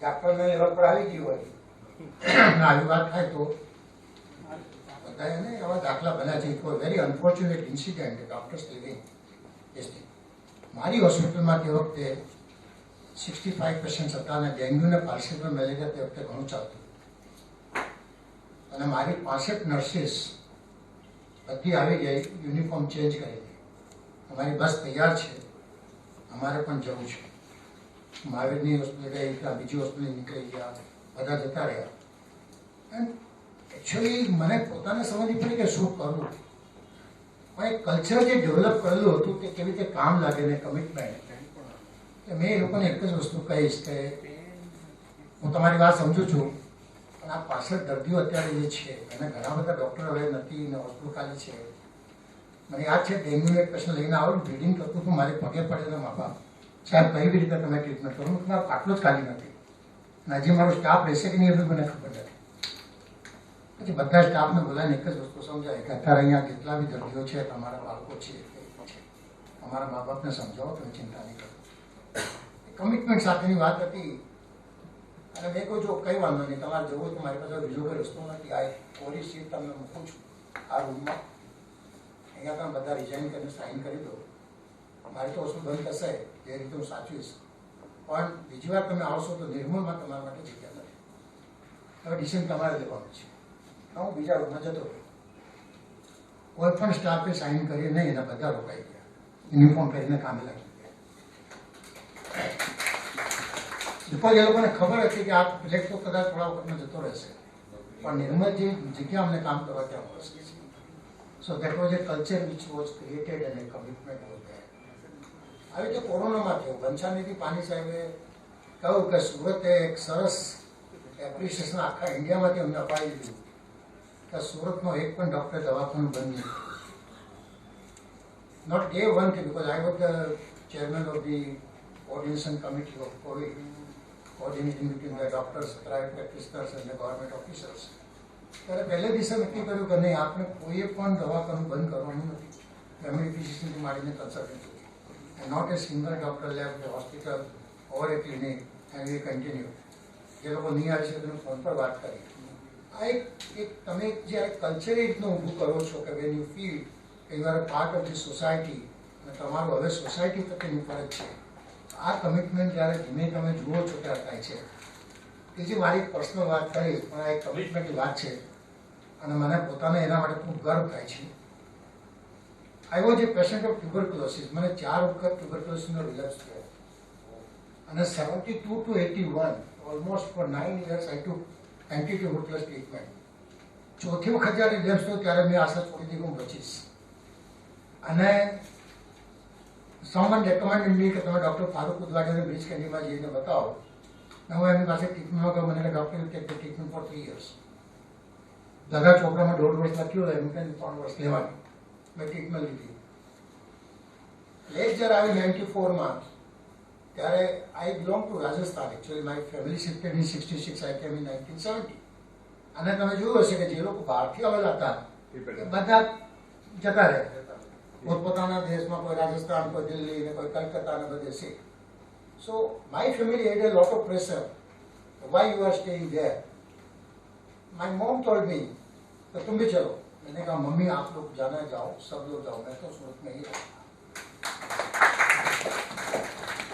Speaker 7: ડોક્ટરને લેવલ પર આવી ગયું હોય, આવી વાત થાય તો થાય અને એવા દાખલા બન્યા છે. It was very unfortunate incident doctors living this thing. મારી હોસ્પિટલમાં તે વખતે 65% હતા અને ડેન્ગ્યુ ને પાર્સિપલ મેલેરિયા તે વખતે ઘણું ચાલતું અને મારી 65 નર્સિસ બધી આવી ગઈ, યુનિફોર્મ ચેન્જ કરી દઈ. અમારી બસ તૈયાર છે, અમારે પણ જવું છે. મહાવીરની હોસ્પિટલ ગઈ, બીજી હોસ્પિટલ નીકળી ગયા, બધા જતા રહ્યા. એન્ડ એકચ્યુઅલી મને પોતાને સમજ પડી કે શું કરવું. પણ એક કલ્ચર જે ડેવલપ કરેલું હતું કે કેવી રીતે કામ લાગે ને કમિટમેન્ટ, કે મેં એ લોકોને એક જ વસ્તુ કહીશ કે હું તમારી વાત સમજુ છું, પણ આ પાછળ દર્દીઓ અત્યારે જે છે અને ઘણા બધા ડૉક્ટર હવે નથી ને હોસ્પિટલ ખાલી છે. મને યાદ છે ડેન્ગ્યુ એક પેશન્ટ લઈને આવું, બ્લીડિંગ કરતું હતું, મારે પગે પડેલા મા બાપ, સાહેબ કઈ બી રીતે તમે ટ્રીટમેન્ટ કરો, તમારો આટલું જ ખાલી નથી અને હજી મારો સ્ટાફ રહેશે કે નહીં એ બી મને ખબર નથી. પછી બધા સ્ટાફને બોલાવીને એક જ વસ્તુ સમજાય કે અત્યારે અહીંયા જેટલા બી દર્દીઓ છે, તમારા બાળકો છે, તમારા મા બાપને સમજાવો, તમે ચિંતા નહીં કરો. કમિટમેન્ટ સાથેની વાત હતી. અને મેં કહું જો કંઈ વાંધો નહીં, તમારે જવું હોય તો મારી પાસે બીજો કોઈ રસ્તો નથી. આ કોરી સીટ તમને મૂકું છું આ રૂમમાં, અહીંયા તમે બધા રિઝાઇન કરીને સાઇન કરી દો. મારી તો વસ્તુ બંધ થશે, જે રીતે હું સાચવીશ. પણ બીજી વાર તમે આવશો તો નિર્મળમાં તમારા માટે જગ્યા નથી. હવે ડિસિઝન તમારે લેવાનું છે. હું બીજા રૂમમાં જતો રહ્યો. કોઈ પણ સ્ટાફે સાઇન કરી નહીં, એના બધા રોકાઈ ગયા, યુનિફોર્મ પહેરીને કામે લાગી ગયા. બિકોઝ એ લોકોને ખબર હતી કે આ પ્લેટ તો કદાચ થોડા વખતમાં જતો રહેશે, પણ નિર્મળ જે જગ્યા અમને કામ કરવા ત્યાં મળશે. So that was A culture which was created અને કમિટમેન્ટ વોઝ ધેર. આવી રીતે કોરોનામાં થયું. બંછાનીથી પાની સાહેબે કહ્યું કે સુરતે એક સરસ એપ્રિસિએશન આખા ઇન્ડિયામાંથી અમને અપાવી દીધું કે સુરતનો એક પણ ડૉક્ટર દવાખાનું બંધ નહીં. નોટ ડે વન થી, because I was the chairman of the coordination committee of COVID, coordinating between the doctors, private practitioners and the government officials. ત્યારે પહેલે દિવસે નક્કી કર્યું કે નહીં, આપણે કોઈએ પણ દવાખાનું બંધ કરવાનું નથી. ફેમિલી ફિઝિશિયનથી માંડીને કન્સલ્ટન્ટ સુધી, and not a single doctor left the hospital or a clinic, and we continue. જે લોકો નહીં આવી શકે તમે ફોન પર વાત કરી. આ એક તમે જે કલ્ચર રીતનું ઊભું કરો છો કે વેન યુ ફીલ કે you are a part of the society અને તમારું હવે સોસાયટી પ્રત્યેની ફરજ છે. આ કમિટમેન્ટ જ્યારે ધીમે તમે જુઓ છો ત્યારે થાય છે. બીજી મારી પર્સનલ વાત કરીશ, પણ આ એક કમિટમેન્ટની વાત છે અને મને પોતાને એના માટે ખૂબ ગર્વ થાય છે. I was A patient of tuberculosis. મને 4 વખત ટ્યુબરક્લોસિસનો રિલેપ્સ થયો અને 72 to 81 almost four 9 years I took antituberculosis treatment. ચોથી વખત જ્યારે રિલેપ્સ થયો ત્યારે મેં આશા છોડી દીધી હું બચીશ. અને someone recommended me કે તમે ડૉક્ટર ફારૂક ઉદવાડિયાને બ્રિજ કેન્ડીમાં જઈને બતાવો. હું એમની પાસે ટ્રીટમેન્ટમાં ગયો. મને doctor take the treatment for 3 years. દાદા ચોપડામાં 1.5 વર્ષ લખ્યું હોય, એમ કે 3 વર્ષ લેવાનું. મેં ટ્રીટમેન્ટ લીધી. લેટ જ્યારે આવી 94માં, ત્યારે આઈ બિલોંગ ટુ રાજસ્થાન. એકચ્યુઅલી મારી ફેમિલી શિફ્ટેડ ઇન 66, આઈ કેમ ઇન 1970. અને તમે જોયું હશે કે જે લોકો બહારથી આવેલા હતા એ બધા જતા રહ્યા પોતપોતાના દેશમાં, કોઈ રાજસ્થાન, કોઈ દિલ્હી ને કોઈ કલકત્તા ને બધે છે. So my family had a lot of pressure, why you are staying there. My mom told me तो तुम भी चलो. मैंने कहा मम्मी आप लोग जाना जाओ, सब लोग जाओ, मैं तो सूरत में ही रहूँगा.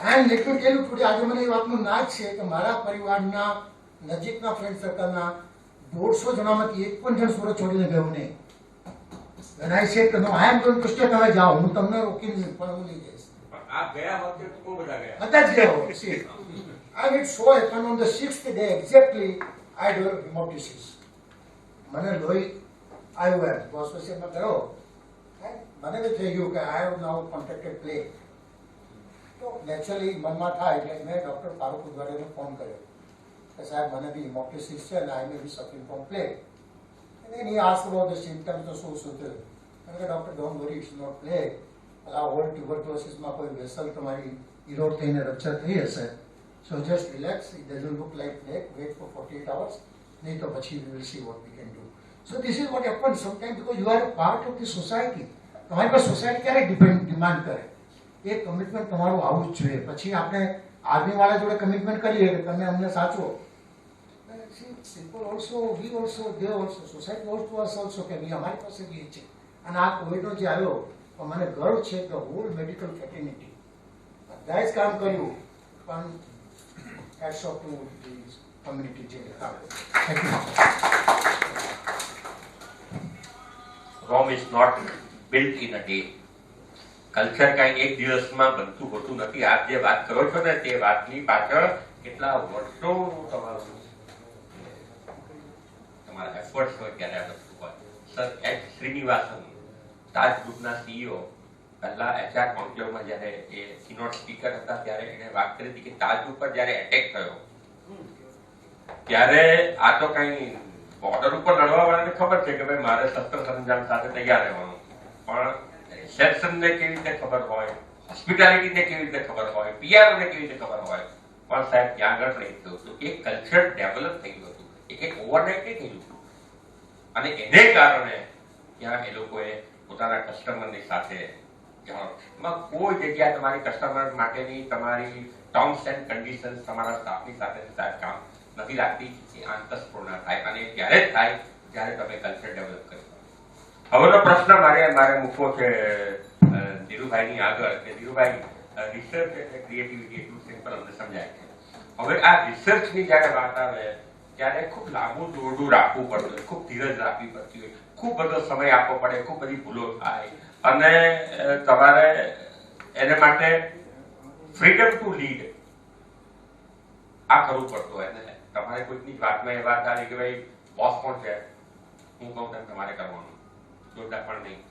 Speaker 7: And let me tell you today, આજે મને એ વાતનું નાજ છે કે મારા પરિવારના નજીકના ફ્રેન્ડ સર્કલના 150 જણામાંથી એક પણ જણ સુરત છોડીને ગયો નહીં. When I said કે no, I am going to stay, તમે જાઓ, હું તમને રોકી નહીં, પણ હું નહીં જઈશ.
Speaker 6: આપ ગયા વખતે બહુ બધા ગયા.
Speaker 7: બધા જ ગયા હોય. See, and it so happened on the 6th day exactly I developed hemoptysis. મને લોહી આવ્યું એમ હોસ્પિટલમાં ગયો, મને બી થઈ ગયું કે આઈ હેવ નાઉ કોન્ટ્રાક્ટેડ પ્લેગ. તો નેચરલી મનમાં થાય એટલે મેં ડૉક્ટર ફારૂક ઉદવાડિયાને ફોન કર્યો કે સાહેબ મને બી હિમોપ્ટિસિસ છે અને I may be suffering from plague. અને એની આસ્ક અબાઉટ ધ સિમ્ટમ્સ તો શું થયું. મેં કહ્યું doctor don't worry, it's not plague. આ હોલ ટ્યુબરક્લોસિસમાં કોઈ વેસલ તમારી ઇરોડ થઈને રપ્ચર થઈ હશે. So just relax, it doesn't look like plague, wait for 48 hours. નહીં તો પછી we will see what we can do. So this is what happens sometimes because you are a part of the society. તમારી પર society ક્યારે demand કરે એ commitment તમારું આવું જ જોઈએ. પછી આપણે આર્મી વાળા જોડે કમિટમેન્ટ કરીએ કે તમે અમને સાચવો. See, people also, we also, they also, society also us also કે ભાઈ અમારી પાસે બી છે. અને આ કોવિડનો જે આવ્યો તો મને ગર્વ છે કે હોલ મેડિકલ ફેટર્નિટી બધાએ જ કામ કર્યું, પણ hats off to the community જે thank you.
Speaker 6: Rome is not built in a day. Culture કાંઈ એક દિવસમાં બનતું હોતું નથી. આપ જે વાત કરો છો ને તે વાતની પાછળ કેટલા વર્ષોનું તમારા એફર્ટ્સ હોય ત્યારે આ વસ્તુ હોય. સર એચ શ્રીનિવાસન તાજ ગ્રુપના સીઈઓ પહેલા HR કોન્ક્લેવમાં જ્યારે એ કીનોટ સ્પીકર હતા ત્યારે એને વાત કરી હતી કે તાજ ઉપર જ્યારે એટેક થયો ત્યારે આ તો કઈ બોર્ડર ઉપર લડવા વાળાને ખબર છે કે ભાઈ મારે શસ્ત્ર સરંજામ સાથે તૈયાર રહેવાનું, પણ રિસેપ્શનને કેવી રીતે ખબર હોય, હોસ્પિટાલિટીને કેવી રીતે ખબર હોય, પીઆરઓને કેવી રીતે ખબર હોય, પણ સાહેબ ત્યાં આગળ નહીં થયું હતું. એક કલ્ચર ડેવલપ થઈ ગયું હતું, એક ઓવરનાઇટ નહીં થયું હતું, અને એને કારણે ત્યાં એ લોકોએ પોતાના કસ્ટમરની સાથે એમાં કોઈ જગ્યા તમારી કસ્ટમર માટેની તમારી ટર્મ્સ એન્ડ કન્ડિશન્સ તમારા સ્ટાફની સાથે સાહેબ કામ નથી લાગતી. એ આંતરસ્ફૂર્ણ થાય, અને ત્યારે જ થાય જ્યારે તમે કલ્ચર ડેવલપ કરી. હવેનો પ્રશ્ન મારે મૂકવો છે ધીરુભાઈની આગળ કે ધીરુભાઈ, રિસર્ચ એટલે ક્રિએટિવિટી એટલું સિમ્પલ અમને સમજાય છે. હવે આ રિસર્ચની જ્યારે વાત આવે ત્યારે ખૂબ લાંબુ દોરડું રાખવું પડતું હોય, ખૂબ ધીરજ રાખવી પડતી હોય, ખૂબ બધો સમય આપવો પડે, ખૂબ બધી ભૂલો થાય, અને તમારે એને માટે ફ્રીડમ ટુ લીડ આ કરવું પડતું હોય. ને તમારે કોઈકની વાતમાં એ વાત આવી કે ભાઈ બોસ કોણ છે, હું કહું તેમ તમારે કરવાનું, જોતા પણ નહીં.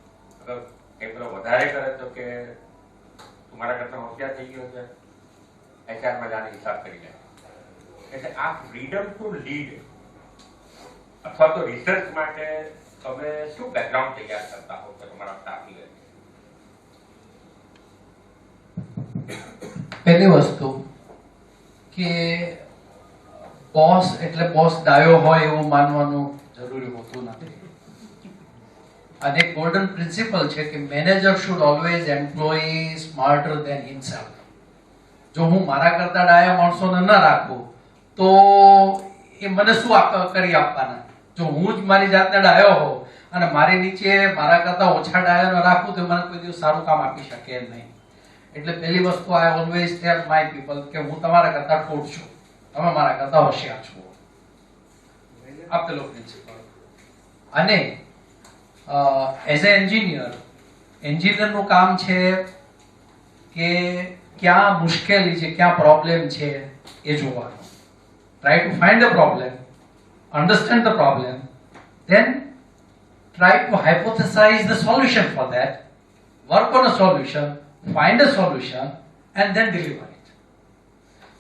Speaker 6: અગર કંઈ પેલો વધારે કરે તો કે તમારા કરતા હોશિયાર થઈ ગયો છે, HR માં જાણે હિસાબ કરી લે. એટલે આ ફ્રીડમ ટુ લીડ અથવા તો રિસર્ચ માટે તમે શું બેકગ્રાઉન્ડ તૈયાર કરતા હો છો તમારા સ્ટાફની વચ્ચે?
Speaker 8: પહેલી વસ્તુ કે બોસ એટલે બોસ ડાયો હોય એવું માનવાનું જરૂરી હોતું નથી. અને એક ગોલ્ડન પ્રિન્સિપલ છે કે manager should always employ smarter than himself. જો હું મારા કરતા ડાયા માણસોને ન રાખું તો એ મને શું કરી આપવાના? જો હું જ મારી જાતને ડાયો હોઉં અને મારી નીચે મારા કરતા ઓછા ડાયાનો રાખું તો મને કોઈ દિવસ સારું કામ આપી શકે એમ નહીં. એટલે પહેલી વસ્તુ I always tell my people કે હું તમારા કરતા ઠોઠ છું, તમે મારા કરતા હોશિયાર છો. આ પેલો પ્રિન્સિપલ. અને એઝ એ એન્જિનિયરનું કામ છે કે ક્યાં મુશ્કેલી છે, ક્યાં પ્રોબ્લેમ છે એ જોવાનું. Try to find the problem, understand the problem, then try to hypothesize the solution for that, work on a solution, find a solution, and then deliver it.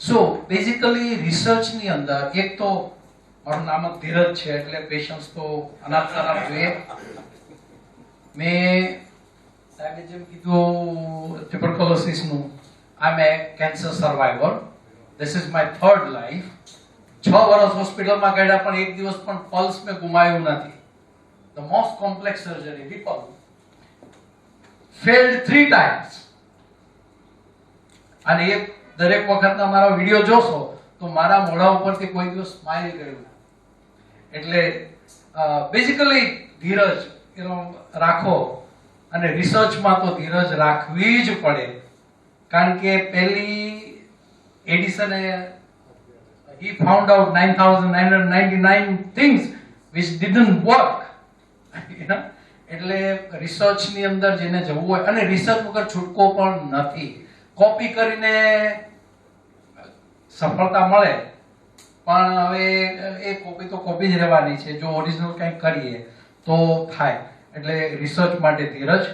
Speaker 8: So basically research ની અંદર એક તો મારું નામ જ ધીરજ છે એટલે પેશન્સ તો અનાપ શનાપ જોઈએ. મેં સાહેબે જેમ કીધું ટ્યુબરક્યુલોસિસ નું, I am a cancer survivor. This is my third life. 6 વર્ષ હોસ્પિટલમાં ગયા પણ એક દિવસ પણ પલ્સ મેં ગુમાવ્યું નથી. The most complex surgery, people failed 3 times. અને એ દરેક વખતના મારા વિડિયો જોશો તો મારા મોઢા ઉપરથી કોઈ દિવસ સ્માઈલ ગયું. એટલે બેઝિકલી ધીરજ રાખો, અને રિસર્ચમાં તો ધીરજ રાખવી જ પડે. કારણ કે પહેલી એડિસને he found out 9,999 things which didn't work. You know? એટલે રિસર્ચ ની અંદર જેને જવું હોય, અને રિસર્ચ વગર છૂટકો પણ નથી. કોપી કરીને સફળતા મળે પણ હવે એ કોપી તો કોપી જ રહેવાની છે. જો ઓરિજિનલ કંઈક કરીએ તો થાય. એટલે રિસર્ચ માટે ધીરજ,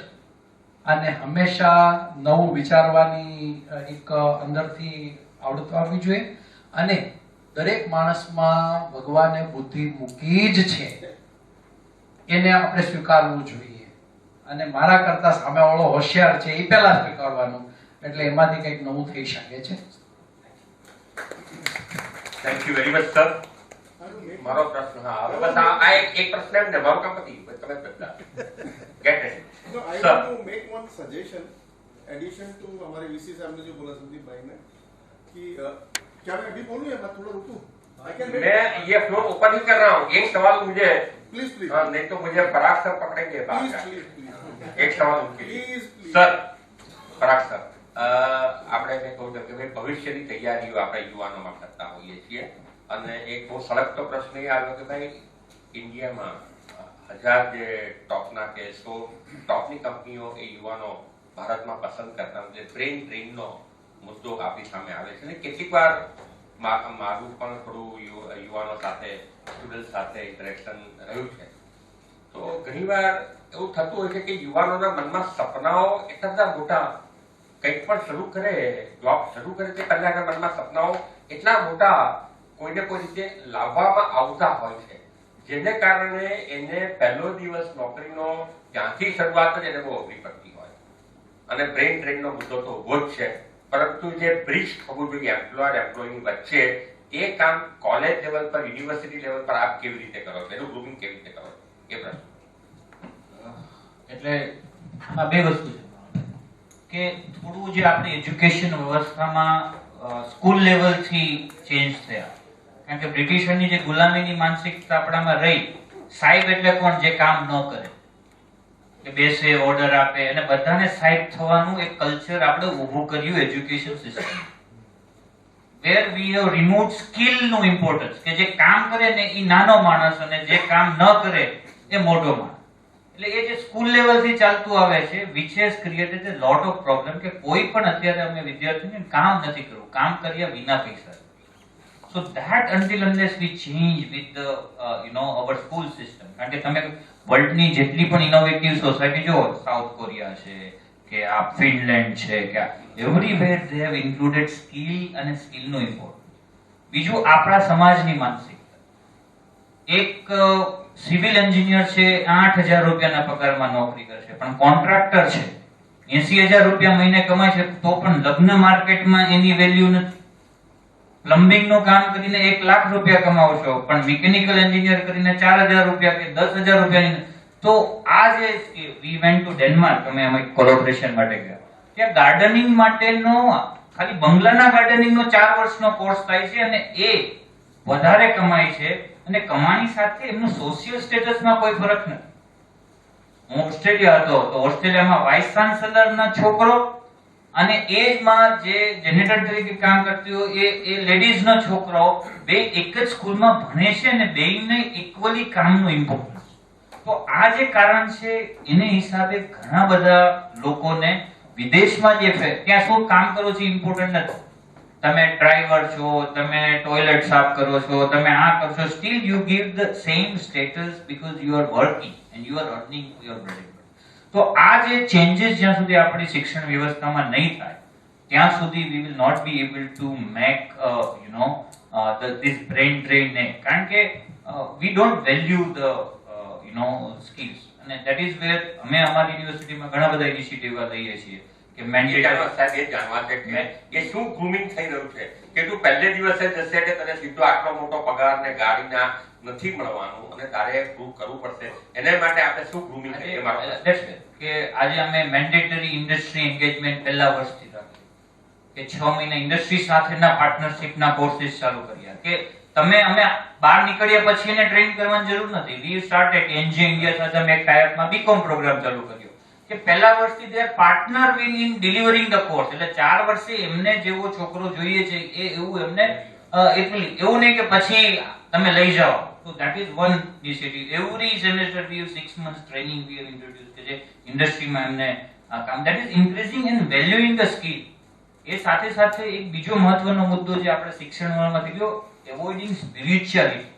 Speaker 8: અને હંમેશા નવું વિચારવાની એક અંદરથી આવડત આવવી જોઈએ. અને દરેક માણસમાં ભગવાને બુદ્ધિ મૂકી જ છે, એને આપણે સ્વીકારવું જોઈએ. અને મારા કરતા સામેવાળો હોશિયાર છે એ પહેલા સ્વીકારવાનું, એટલે એમાંથી કંઈક નવું થઈ શકે છે.
Speaker 6: Thank you very much sir. મારો પ્રશ્ન બસ આ એક પ્રશ્ન એમ ને મારું કામ પતી ગયું. તમે get it.
Speaker 11: No, I want to make one suggestion, addition to हमारे VC साहब ने जो बोला संदीप भाई ने कि क्या मैं अभी बोलूं या मैं थोड़ा रुकूं? I can
Speaker 6: मैं ये फ्लोर ओपन ही कर रहा हूँ। एक सवाल मुझे,
Speaker 11: please, please,
Speaker 6: नहीं तो मुझे पराग सर पकड़ेंगे बात
Speaker 11: please,
Speaker 6: करके।
Speaker 11: please, please,
Speaker 6: એક સવાલ ઉનકે लिए
Speaker 11: please, please.
Speaker 6: Sir, Parag sir, આપણે મેં કહ્યું કે ભાઈ ભવિષ્યની તૈયારીઓ આપણે યુવાનોમાં કરતા હોઈએ છીએ અને એક બહુ સળગતો પ્રશ્ન એ આવ્યો કે ભાઈ ઇન્ડિયામાં 1000 જે ટોપના કે 100 ટોપની કંપનીઓ એ યુવાનો ભારતમાં પસંદ કરતા હોય, બ્રેઇન ડ્રેઇનનો મુદ્દો આપણી સામે આવે છે અને કેટલીક વાર મારું પણ થોડું યુવાનો સાથે, સ્ટુડન્ટ સાથે ઇન્ટરેક્શન રહ્યું છે, તો ઘણીવાર એવું થતું હોય છે કે યુવાનોના મનમાં સપનાઓ એટલા બધા મોટા, કંઈક પણ શરૂ કરે, જોબ શરૂ કરે તે પહેલા એના મનમાં સપનાઓ એટલા મોટા કોઈને કોઈ રીતે લાવવામાં આવતા હોય છે, જેને કારણે એને પહેલો દિવસ નોકરીનો ત્યાંથી શરૂઆત જ એને બહુ અઘરી પડતી હોય અને બ્રેઇન ડ્રેઇનનો મુદ્દો તો ઉભો જ છે, પરંતુ જે બ્રિજ થવું જોઈએ એમ્પ્લોયર એમ્પ્લોયની વચ્ચે, એ કામ કોલેજ લેવલ પર, યુનિવર્સિટી લેવલ પર આપ કેવી રીતે કરો છો, એનું ગ્રુમિંગ કેવી રીતે કરો છો, એ પ્રશ્ન.
Speaker 9: એટલે આ બે વસ્તુ છે કે થોડું જે આપણે એજ્યુકેશન વ્યવસ્થામાં સ્કૂલ લેવલથી ચેન્જ થયા, કારણ કે બ્રિટિશરની જે ગુલામીની માનસિકતા આપણામાં રહી, સાહેબ એટલે કોણ જે કામ ન કરે, કે બેસે, ઓર્ડર આપે અને બધાને સાહેબ થવાનું એક કલ્ચર આપણે ઊભું કર્યું education system, where we have removed skill નું ઇમ્પોર્ટન્સ, કે જે કામ કરે ને એ નાનો માણસ અને જે કામ ન કરે એ મોટો માણસ. એટલે એ જે સ્કૂલ લેવલથી ચાલતું આવે છે, which has created a lot of problem, કે કોઈ પણ અત્યારે અમે વિદ્યાર્થીઓને કામ નથી કરવું, કામ કર્યા વિના પૈસા. So that until unless we change with the our school system, કારણ કે તમે વર્લ્ડની જેટલી પણ ઇનોવેટિવ સોસાયટી જો, સાઉથ કોરિયા છે કે આ ફિનલેન્ડ છે કે everywhere they have included skill અને સ્કિલનો ઇમ્પોર્ટન્સ. બીજું આપણા સમાજની માનસિકતા, એક સિવિલ એન્જિનિયર છે 8000 રૂપિયાના પગારમાં નોકરી કરશે, પણ કોન્ટ્રાક્ટર છે 80000 રૂપિયા મહિને કમાય છે તો પણ લગ્ન માર્કેટમાં એની વેલ્યુ નથી. પ્લમ્બિંગ નું કામ કરીને 1 લાખ રૂપિયા કમાવો છો, પણ મિકેનિકલ એન્જિનિયર કરીને 4000 રૂપિયા કે 10000 રૂપિયા. તો આ જે વી વેન્ટ ટુ ડેનમાર્ક, અમે અમે કોલોબરેશન માટે ગયા, ત્યાં ગાર્ડનિંગ માટેનો ખાલી બંગલાના ગાર્ડનિંગનો 4 વર્ષનો કોર્સ થાય છે અને એ વધારે કમાય છે અને કમાણી સાથે એમનું સોશિયલ સ્ટેટસમાં કોઈ ફરક નથી. હું ઓસ્ટ્રેલિયા હતો તો ઓસ્ટ્રેલિયામાં વાઇસ ચાન્સેલરના છોકરો અને એજમાં જે જેનેટર તરીકે કામ કરતી હોય એ લેડીઝનો છોકરો બે એક જ સ્કૂલમાં ભણે છે અને બેયને ઇક્વલી કામનું ઇમ્પોર્ટન્સ. તો આ જે કારણ છે એને હિસાબે ઘણા બધા લોકોને વિદેશમાં જે ત્યાં શું કામ કરો છો ઇમ્પોર્ટન્ટ નથી. તમે ડ્રાઈવર છો, તમે ટોયલેટ સાફ કરો છો, તમે આ કરો છો, still you give the same status because you are working and you are earning your living. તો આ જે ચેન્જીસ જ્યાં સુધી આપણી શિક્ષણ વ્યવસ્થામાં નહીં થાય ત્યાં સુધી we will not be able to make this brain drain, કારણ કે we don't value the skills, અને that is where અમે અમારી યુનિવર્સિટીમાં ઘણા બધા ઇનિશિયેટિવ લઈએ છીએ કે મેન્ડેટરી.
Speaker 6: સાહેબ એ જાણવા છે કે એ શું ગ્રુમિંગ થઈ રહ્યું છે કે તું પહેલે દિવસે જશે કે તને સીધો આટલો મોટો પગાર ને ગાડીના નથી મળવાનું અને તારે પ્રૂવ કરવું પડશે, એને માટે આપણે શું ગ્રુમિંગ છે એ માટે
Speaker 9: કે આજે અમે મેન્ડેટરી ઇન્ડસ્ટ્રી એન્ગેજમેન્ટ પહેલા વર્ષથી રાખી કે 6 મહિના ઇન્ડસ્ટ્રી સાથેના પાર્ટનરશિપના કોર્સિસ ચાલુ કર્યા કે તમે અમે બહાર નીકળ્યા પછી એને ટ્રેન કરવાની જરૂર નથી. વી સ્ટાર્ટેડ એનજી ઇન્ડિયા સાથે અમે એક ટાઈપમાં બીકોમ પ્રોગ્રામ ચાલુ કર્યો કે પહેલા વર્ષથી they partner in delivering the course, એટલે 4 વર્ષે એમને જેવો છોકરો જોઈએ છે એ એવું એમને એવું નહીં કે પછી તમે લઈ જાઓ. So that is one initiative. Every semester we have 6 months training we have introduced કે જે ઇન્ડસ્ટ્રીમાં એમને કામ, that is increasing and valuing the skill. એ સાથે સાથે એક બીજો મહત્વનો મુદ્દો જે આપણે શિક્ષણમાં ગયો, એવોઇડિંગ સ્પિરિચ્યુઆલિટી.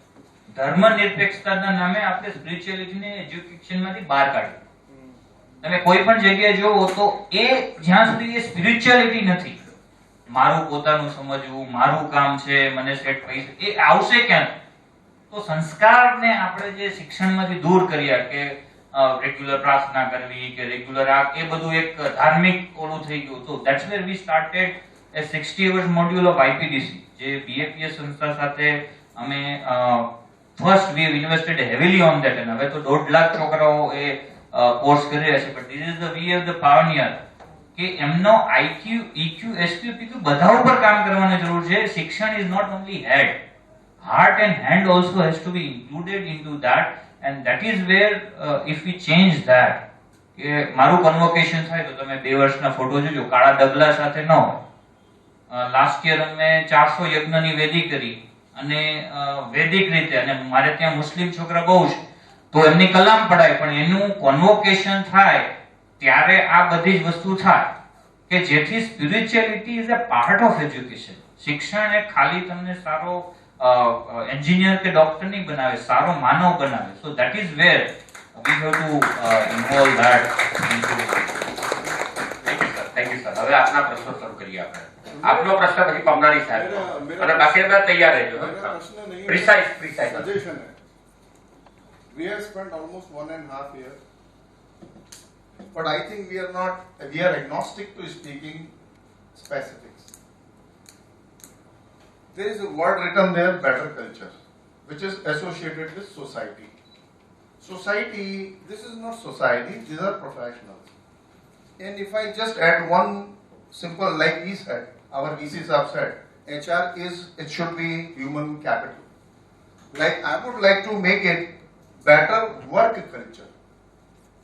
Speaker 9: ધર્મનિરપેક્ષતાના નામે આપણે સ્પિરિચ્યુઆલિટીને એજ્યુકેશનમાંથી બહાર કાઢી. તમે કોઈ પણ જગ્યાએ જોવો તો એ જ્યાં સુધી એ સ્પિરિચ્યુઆલિટી નથી, મારું પોતાનું સમજવું, મારું કામ છે, મને સેટ પૈસા, એ આવશે ક્યાં? તો સંસ્કારને આપણે જે શિક્ષણમાંથી દૂર કર્યા કે રેગ્યુલર પ્રાર્થના કરવી કે રેગ્યુલર એ બધું એક ધાર્મિક ઓલું થઈ ગયું. તો that's where we started a 60 hours module of IPDC, જે બીએપીએસ સંસ્થા સાથે અમે first we have invested heavily on that, અને હવે તો 1.5 લાખ છોકરાઓ એ કોર્સ કરી રહ્યા છે. But this is the we have the pioneer કે એમનો આઈક્યુ, ઈક્યુ, એસક્યુ, પીક્યુ બધા ઉપર કામ કરવાની જરૂર છે. શિક્ષણ is not only head, heart and hand also has to be included into that, and that is where if we change that, કે મારું કન્વોકેશન થાય તો તમે 2 વર્ષના ફોટો જોજો, કાળા ડગલા સાથે ન હોય. લાસ્ટ યર અમે 400 યજ્ઞની વેદી કરી અને વૈદિક રીતે, અને મારે ત્યાં મુસ્લિમ છોકરા બહુ છે તો એમની કલામ પડાય, પણ એનું કન્વોકેશન થાય ત્યારે આ બધી જ વસ્તુ થાય કે જેથી spirituality is a part of education. શિક્ષણ એ ખાલી તમને સારો એન્જિનિયર કે ડોક્ટર નહીં બનાવે, સારો માનવ બનાવે. So that is wear we have to involve that into.
Speaker 6: Thank you sir. હવે આપના પ્રશ્નો શરૂ કરીએ આપણે. આપનો પ્રશ્ન પછી પમનાની સાહેબ અને બાકી બધા તૈયાર રહેજો. પ્રિસાઇઝ
Speaker 11: सजेशन है. We have spent almost 1.5 years, but I think we are agnostic to speaking specifics. There is a word written there, better culture, which is associated with society. Society, this is not society, these are professionals. And if I just add one simple, like he said, our VC sahab said, HR it should be human capital. Like I would like to make it better work culture.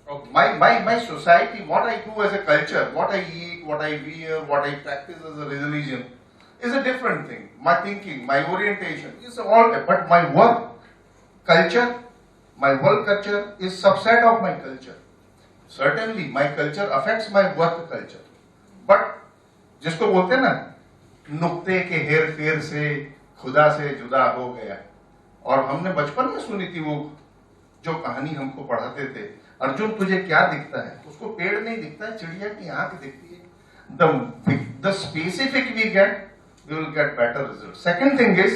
Speaker 11: Okay. My society, what I do as a culture, what I eat, what I wear, what I practice as a religion is a different thing. My thinking, my orientation is all, but my work culture, my work culture is subset of my culture. Certainly, my culture affects my work culture. But जिसको बोलते हैं ना, नुक्ते के हेर फेर से खुदा से जुदा हो गया. और हमने बचपन में सुनी थी वो जो कहानी हमको पढ़ाते थे, अर्जुन तुझे क्या दिखता है? उसको पेड़ नहीं दिखता है, चिड़िया की आंख दिखती है. The specific we get, we will get better results. Second thing is,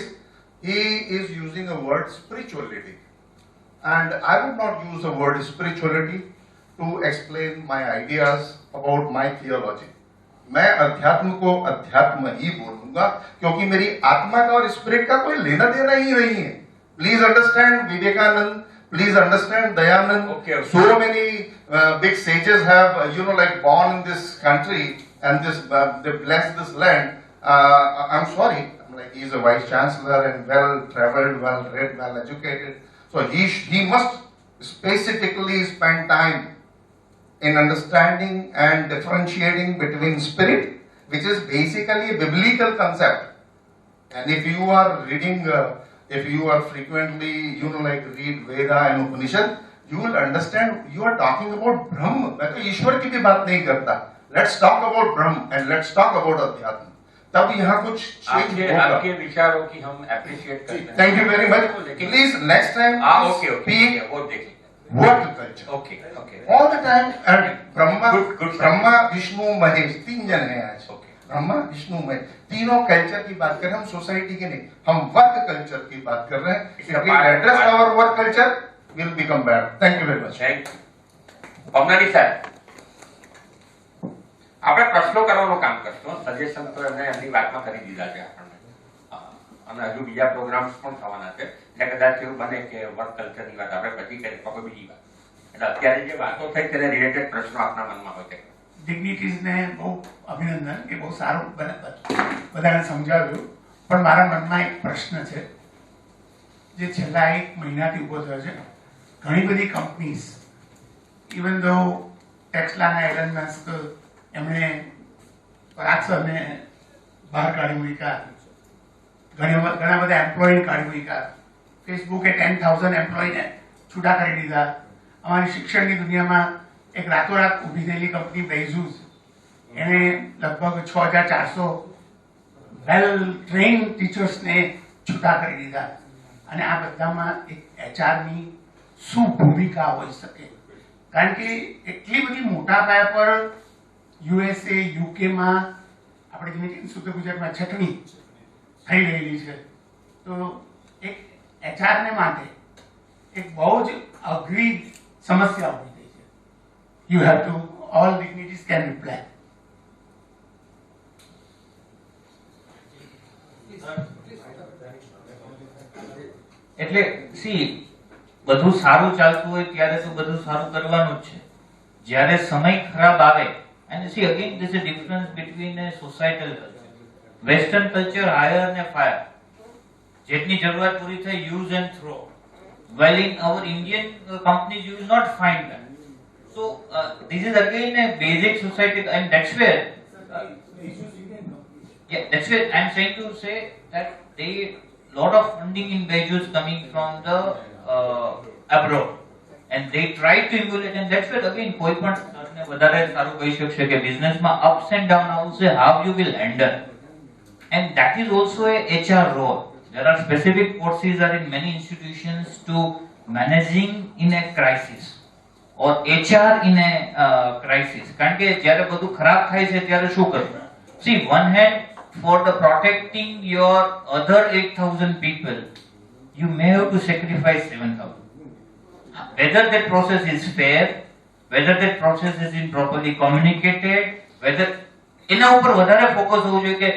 Speaker 11: he is using a word spirituality, and I would not use the word spirituality to explain my ideas about my theology. मैं अध्यात्म को अध्यात्म ही बोलूंगा क्योंकि मेरी आत्मा का और स्पिरिट का कोई लेना देना ही नहीं है. Please understand Vivekanand, please understand Dayanand.
Speaker 6: Okay.
Speaker 11: So many big sages have, like born in this country and they blessed this land. I'm sorry, he's a vice chancellor and well traveled, well read, well educated. So he must specifically spend time in understanding and differentiating between spirit, which is basically a biblical concept. And if you are reading, if you are frequently, read Veda and Upanishad, you will understand you are talking about Brahma. मैं तो ईश्वर की भी बात नहीं करता. Let's talk about Brahma and let's talk about अध्यात्म. तब यहाँ कुछ change होगा.
Speaker 6: आपके विचारों की हम appreciate करते हैं.
Speaker 11: Thank you very much. Please next time speak
Speaker 6: वो देखें.
Speaker 11: work culture.
Speaker 6: Okay.
Speaker 11: All the time, and Brahma,
Speaker 6: Good.
Speaker 11: Brahma, Vishnu, Mahesh, 3 जन हैं आज. ब्रह्मा, विष्णु, महेश, तीनों कल्चर की बात कर रहे हैं. हम सोसाइटी की नहीं, हम वर्क कल्चर की बात कर रहे हैं. If we address our work culture, we'll become better. Thank you very much.
Speaker 6: Thank you. પમનાની સાહેબ, આપણે પ્રશ્નો કરવાનું કામ કરશું. સજેશન તો એમને એમની વાતમાં કરી દીધા છે આપણને, અને હજુ બીજા પ્રોગ્રામ્સ પણ થવાના છે. એટલે કદાચ એવું બને કે વર્ક કલ્ચરની વાત આપણે પછી કરીએ તો કોઈ બીજી વાત. એટલે અત્યારે જે વાતો થઈ તેને રિલેટેડ પ્રશ્નો આપના મનમાં હોય છે.
Speaker 12: ડિગ્નિટીઝને બહુ અભિનંદન કે બહુ સારું બધાને સમજાવ્યું. પણ મારા મનમાં એક પ્રશ્ન છે જે છેલ્લા 1 મહિનાથી ઊભો થયો છે. ઘણી બધી કંપનીઝ, ઇવન ધો ટેસ્લાના એલન મસ્ક એમણે પરાગસરને બહાર કાઢી મૂક્યા, ઘણા બધા એમ્પ્લોયને કાઢી મૂક્યા, ફેસબુકે 10,000 એમ્પ્લોયને છૂટા કરી દીધા. અમારી શિક્ષણની દુનિયામાં એક રાતોરાત ઊભી થયેલી કંપની બેઝુસ, એને લગભગ 6,400 વેલ ટ્રેન ટીચર્સને છૂટા કરી દીધા. અને આ બધામાં એક એચઆરની શું ભૂમિકા હોઈ શકે? કારણ કે એટલી બધી મોટા પાયા પર યુએસએ, યુકેમાં આપણે જેને કહીએ શુદ્ધ ગુજરાતમાં છટણી થઈ રહેલી છે. તો એક એચઆરને માટે એક બહુ જ અઘરી સમસ્યા ઊભી થઈ છે. You have to, all dignities can reply.
Speaker 9: એટલે સી બધું સારું ચાલતું હોય ત્યારે તો બધું સારું કરવાનું જ છે. જ્યારે સમય ખરાબ આવે, and see again there is a difference between a societal culture, western culture hire and fire. જેટની જરૂરિયાત પૂરી થઈ use and throw. While in our Indian companies you will not find that. So this is again a basic society, and that's where that's where I'm trying to say that they lot of funding in BYJU'S coming from the abroad, and they try to emulate, and that's where again કોઈ પણ સરને વધારે સારું કહી શકશે કે બિઝનેસમાં ups and down આવશે, how you will handle, and that is also a HR role. There are specific procedures in many institutions to managing in a crisis or HR in a crisis. કારણ કે જ્યારે બધું ખરાબ થાય છે ત્યારે શું કરવું? See, one hand, for the protecting your other 8,000 people, you may have to sacrifice 7,000. Whether that process is fair, whether that process is properly communicated, whether એના ઉપર વધારે ફોકસ હોવું જોઈએ કે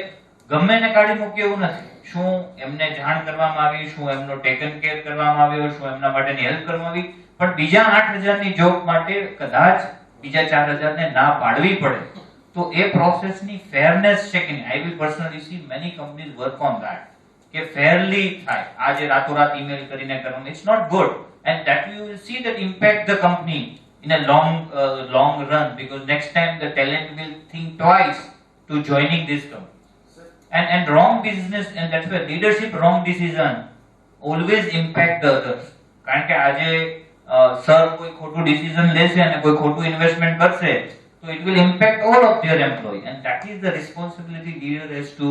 Speaker 9: ગમે ને કાઢી મૂકી એવું નથી. શું એમને જાણ કરવામાં આવી, શું એમનો ટેકન કેર કરવામાં આવ્યો, શું એમના માટેની હેલ્પ કરવામાં આવી, પણ બીજા 8,000 ની જોબ માટે કદાચ બીજા 4,000 ને ના પાડવી પડે તો એ પ્રોસેસની ફેરનેસ છે કે નહીં. I will personally see many companies work on that કે ફેરલી થાય. આજે રાતોરાત ઈમેલ કરીને કરવાનું, it's not good, and that you will see that impact the company in a long run, because next time the talent will think twice to joining this company. And wrong business, and that's where leadership wrong decision always impact the others. કારણ કે આજે sir કોઈ ખોટું decision લેશે અને કોઈ ખોટું investment કરશે તો it will impact all of their employee, and that is the responsibility leader has to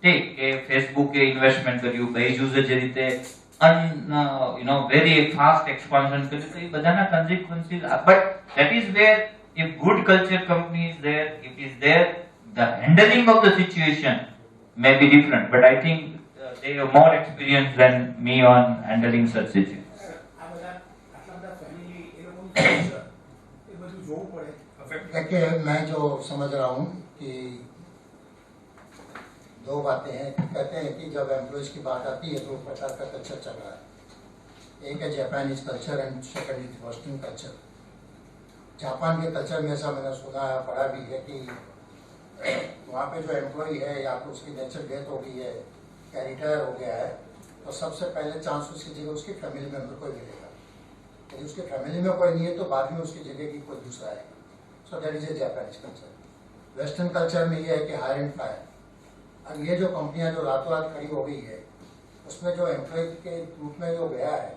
Speaker 9: take. કે Facebook એ ઇન્વેસ્ટમેન્ટ કર્યું, BYJU'S જે રીતે very fast expansion કર્યું, તો એ બધાના consequences are, but that is where if good culture company is there, if is there, the handling of the situation may be different, but I think they have more experience than me on handling such situations.
Speaker 7: देखिए, मैं जो समझ रहा हूँ कि दो बातें हैं. कहते हैं कि जब एम्प्लॉयज की बात आती है तो एक प्रकार का कल्चर चल रहा है. एक है Japanese culture and second is western culture. Japan के कल्चर में ऐसा मैंने सुना है, पढ़ा भी है कि वहाँ पे जो एम्प्लॉय है या तो उसकी नेचर डेथ हो गई है या रिटायर हो गया है, तो सबसे पहले चांस उसकी जगह उसकी फैमिली मेम्बर को मिलेगा. यदि उसकी फैमिली में कोई नहीं है तो बाद में उसकी जगह की कोई दूसरा है. So that is a Japanese culture. Western culture में ये है कि हायर एंड फायर. अब ये जो कंपनियां जो रातों रात खड़ी हो गई है, उसमें जो एम्प्लॉय के रूप में जो गया है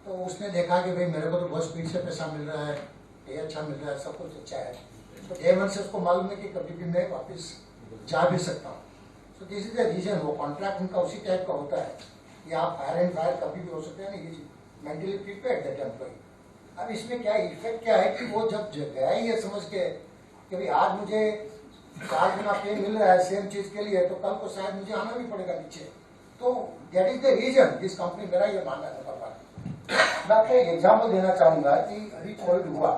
Speaker 7: तो उसने देखा कि भाई मेरे को तो बहुत स्पीड से पैसा मिल रहा है, ये अच्छा मिल रहा है, सब कुछ अच्छा है, तो डे वन से उसको मालूम है कि कभी भी मैं वापस जा भी सकता हूँ. So this is the reason. वो कॉन्ट्रैक्ट उनका उसी टाइप का होता है कि आप हायर एंड फायर कभी भी हो सकते हैं ना. ये मेंटली प्रिपेयर्ड दैट एम्प्लॉय. अब इसमें क्या इफेक्ट क्या है कि वो जब गया ही ये समझ के कि भाई आज मुझे 4 गुना पे मिल रहा है सेम चीज के लिए, तो कल को शायद मुझे आना भी पड़ेगा नीचे. तो that is the reason this company. मेरा ये मानना है. मैं आपको एक एग्जाम्पल देना चाहूंगा कि अभी कोविड हुआ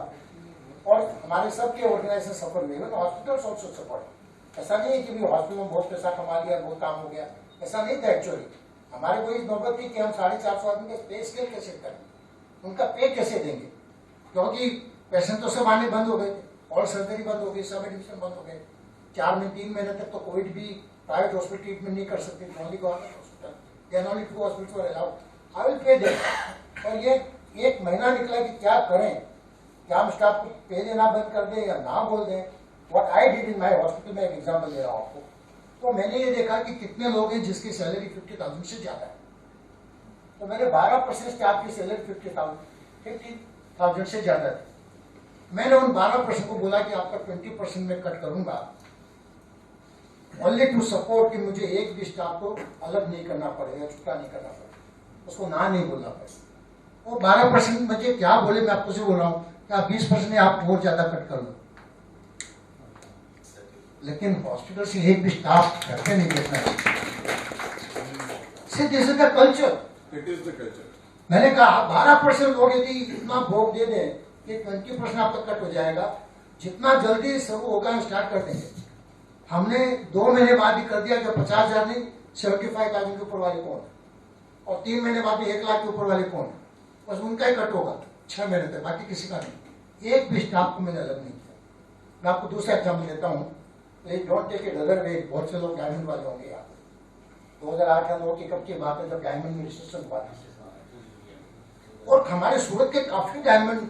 Speaker 7: और हमारे सबके ऑर्गेनाइजेशन सफर हुए, हॉस्पिटल्स ऑल्सो सफर. ऐसा नहीं है कि हॉस्पिटल में बहुत पैसा कमा लिया, बहुत काम हो गया, ऐसा नहीं था. एक्चुअली हमारे को इस नौबत थी कि हम 450 आदमी का पे स्केल कैसे करें, उनका पे कैसे देंगे, क्योंकि पेशेंट तो सब आने बंद हो गए थे, ऑल सर्जरी बंद हो गई, सब एडमिशन बंद हो गए. 3 महीने तक तो कोविड भी प्राइवेट हॉस्पिटल ट्रीटमेंट नहीं कर सकते, only government hospital. Then only 2 hospitals were allowed. I will pay them. और ये 1 महीना निकला कि क्या करें, क्या हम स्टाफ को पे देना बंद कर दें या ना बोल दें. What I did in my hospital में एक एग्जांपल दे रहा हूं आपको. तो मैंने ये देखा कि कितने लोग हैं जिसकी सैलरी 50,000 से ज्यादा है. तो मेरे 12% स्टाफ की सैलरी 50,000 से ज्यादा थी. मैंने उन 12% को बोला कि आपका 20% में कट करूंगा, ओनली टू सपोर्ट कि मुझे एक भी स्टाफ को अलग नहीं करना पड़ेगा, छुट्टा नहीं करना पड़ेगा, उसको ना नहीं बोलना पड़ेगा. वो 12% मुझे क्या बोले, मैं आपको से बोल रहा हूँ कि आप 20% में आप और ज्यादा कट कर लो. लेकिन हॉस्पिटल से एक भी स्टाफ करके नहीं देखना है. This is the culture.
Speaker 11: It is the culture.
Speaker 7: मैंने कहा 12% लोग यदि इतना भोग दे दें कि 20% आपका कट हो जाएगा, जितना जल्दी शुरू होगा स्टार्ट कर देंगे. हमने 2 महीने बाद ही कर दिया कि 50,000 नहीं, 75,000 के ऊपर वाले कौन है, और 3 महीने बाद में 1 लाख के ऊपर वाले कौन है, बस उनका ही कट होगा 6 महीने तक, बाकी किसी का नहीं. एक भी स्टाफ को मैंने अलग नहीं किया. मैं आपको दूसरा एग्जाम्पल देता हूँ. Don't take it other way. बहुत से लोग डायमंड वाले होंगे यहाँ. 2008 या 9 की कब की बात है जब डायमंड में रिसेशन हुआ था। और हमारे सूरत के काफी डायमंड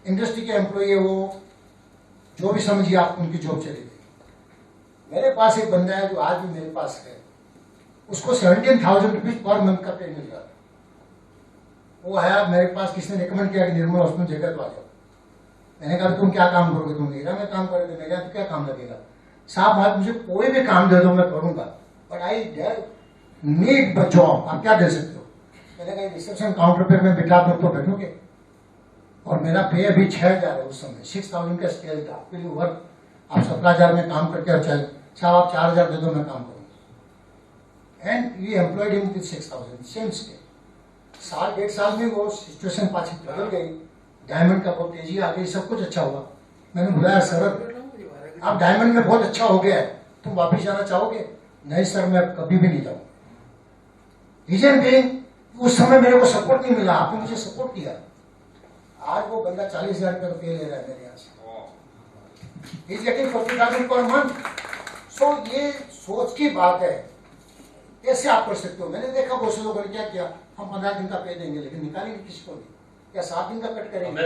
Speaker 7: इंडस्ट्री के एम्प्लॉय है, वो जो भी समझिए आप उनकी जॉब चली गई। मेरे पास एक बंदा है जो आज भी मेरे पास है, उसको 17,000 रुपीज पर मंथ का पे मिल रहा था। वो आया मेरे पास, किसने रिकमेंड किया कि निर्मल हॉस्पिटल जगह तो आ जाओ। मैंने कहा तुम क्या काम करोगे, तुम हीरा में काम करोगे। मैंने कहा क्या काम लगेगा साहब, आप मुझे कोई भी काम दे दो मैं करूंगा, बट आई नीड जॉब। आप क्या दे सकते हो? मैंने कहा रिसेप्शन काउंटर पे मैं बिठा दूं तो बैठोगे? और मेरा पे अभी 6,000 है, उस समय 6,000 का स्केल था। फिर वर्क आप 17,000 में काम करके और चल साहब आप 4,000 दे दो मैं काम करूंगा। And we employed him with 6,000 same scale. साल 1.5 साल में वो सिचुएशन पाछी बदल गई, डायमंड का बहुत तेजी आ गई, सब कुछ अच्छा हुआ। मैंने बुलाया सर आप डायमंड में बहुत अच्छा हो गया है, तुम वापिस जाना चाहोगे? नहीं सर मैं कभी भी नहीं जाऊंगा। रीजन बीइंग उस समय मेरे को सपोर्ट नहीं मिला, आपने मुझे सपोर्ट किया। आज वो बंदा 40,000 रुपये का पे ले रहा है मेरे यहाँ से, इज गेटिंग 40,000 पर मंथ। सो ये सोच की बात है, कैसे आप कर सकते हो? मैंने देखा बहुत से लोगों ने क्या किया, हम 15 दिन का पे देंगे लेकिन निकालेंगे किसी को नहीं, या 7 दिन का कट करेंगे।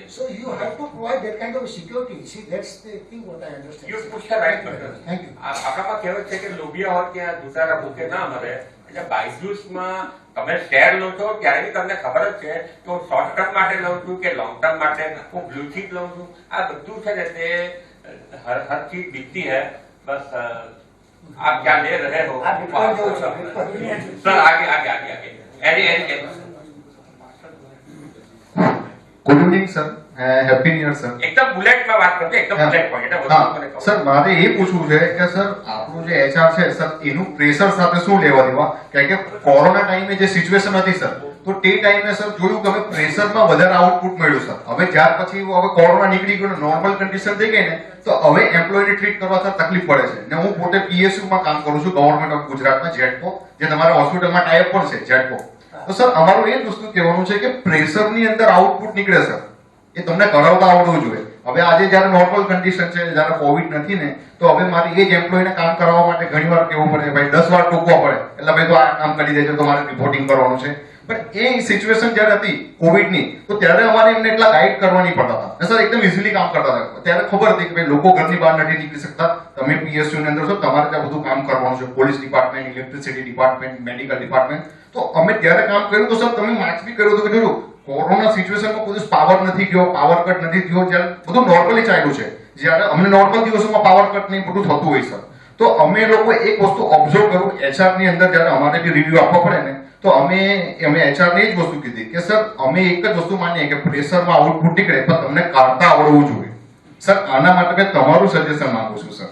Speaker 7: So you have to provide that kind of security. See that's the thing what I understand.
Speaker 6: You push the right button.
Speaker 7: Thank you.
Speaker 6: આપણામાં કહેવત છે કે લોભિયા હોય કે દૂસરાના ભૂખે ના મરે. એટલે બાયજુસમાં તમે શેર લો છો ત્યારે બી તમને ખબર જ છે કે હું શોર્ટ ટર્મ માટે લઉં છું કે લોંગ ટર્મ માટે હું બ્લુ ચીપ લઉં છું. આ બધું છે ને તે હર ચીજ બીતતી है बस आप क्या ले रहे हो सर। आगे आगे आगे आगे any
Speaker 13: good evening sir, happy new year sir.
Speaker 6: એકદમ બુલેટમાં વાત કરજો, એકદમ બુલેટ પોઈન્ટ એટલે
Speaker 13: હા
Speaker 6: વધુ મને કહો।
Speaker 13: સર મારે એ પૂછવું છે કે સર આપણું જે એચઆર છે સર એનું પ્રેશર સાથે શું લેવા દેવા, કારણ કે કોરોના ટાઈમે જે સિચ્યુએશન હતી સર તો તે ટાઈમે સર જોયું કે હવે પ્રેશરમાં વધારે આઉટપુટ મળ્યું સર। હવે ત્યાર પછી હવે કોરોના નીકળી ગયો, નોર્મલ કન્ડિશન થઈ ગઈ ને તો હવે એમ્પ્લોયને ટ્રીટ કરવા સર તકલીફ પડે છે। ને હું પોતે પીએસયુ માં કામ કરું છું, ગવર્નમેન્ટ ઓફ ગુજરાતમાં જેટકો, જે તમારા હોસ્પિટલમાં ટાઈપ પણ છે જેટકો। તો સર અમારું એ વસ્તુ કહેવાનું છે કે પ્રેશરની અંદર આઉટપુટ નીકળે સર, એ તમને કરાવતા આવડવું જોઈએ। હવે આજે જ્યારે નોર્મલ કન્ડિશન છે, જ્યારે કોવિડ નથી ને, તો હવે મારે એ જ એમ્પ્લોયને કામ કરાવવા માટે ઘણીવાર કહેવું પડે ભાઈ 10 વાર ટૂંકવા પડે, એટલે ભાઈ તો આ કામ કરી દેજો તો મારે રિપોર્ટિંગ કરવાનું છે। પણ એ સિચ્યુએશન જ્યારે હતી કોવિડની તો ત્યારે અમારે એમને એટલા ગાઈડ કરવા નહીં પડતા હતા સર, એકદમ ઇઝીલી કામ કરતા હતા। ત્યારે ખબર હતી કે ભાઈ લોકો ઘરની બહાર નથી નીકળી શકતા, તમે પીએસયુ ની અંદર છો, તમારે ત્યાં બધું કામ કરવાનું છે, police department, electricity department, medical department. તો અમે ત્યારે કામ કર્યું તો સર તમે માર્ક્સ બી કર્યું હતું કે જોજો કોરોના સિચ્યુએશનમાં કોઈ પાવર નથી ગયો, પાવર કટ નથી થયો, જ્યારે બધું નોર્મલી ચાલ્યું છે, જ્યારે અમને નોર્મલ દિવસોમાં પાવર કટ નહીં બધું થતું હોય સર। તો અમે લોકો એક વસ્તુ ઓબ્ઝર્વ કરું એચઆર ની અંદર, જ્યારે અમારે બી રિવ્યુ આપવા પડે ને તો અમે એચઆર ને જ વસ્તુ કીધી કે સર અમે એક જ વસ્તુ માનીએ કે પ્રેશરમાં આઉટપુટ નીકળે પણ તમને કાઢતા આવડવું જોઈએ સર। આના માટે મેં તમારું સજેશન માંગુ છું sir.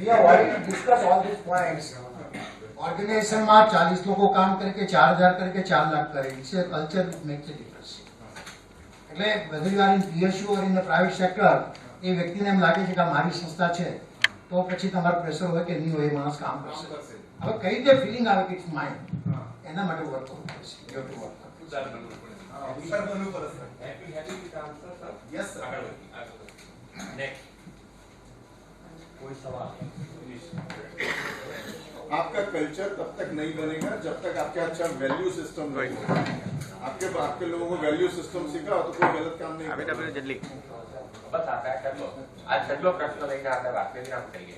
Speaker 7: We have already discussed all these points. Organization में 40 लोगों काम करके 4,000 करके 4 लाख करे, इससे कल्चर मेक्स अ डिफरेंस। એટલે whether you are in PSU or in the private sector, એ વ્યક્તિને એમ લાગે છે કે મારી સંસ્થા છે તો પછી તમારું પ્રેશર હોય કે નહીં હોય એ માણસ કામ કરશે। હવે કઈ રીતે ફીલિંગ આવે કે ઇટ્સ માઇન્ડ, એના માટે વર્ક કરવું પડશે। You have to work.
Speaker 6: Yes sir. Next
Speaker 11: कोई सवाल? आपका कल्चर तब तक नहीं बनेगा जब तक आपके अच्छा वैल्यू सिस्टम नहीं होगा। आपके लोगों को वैल्यू सिस्टम सीखा तो कोई गलत काम नहीं करेगा।
Speaker 6: जल्दी बस आता है कर लो। आज छेल्लो प्रश्न લઈને આપણે વાત કરી નામ કરીએ।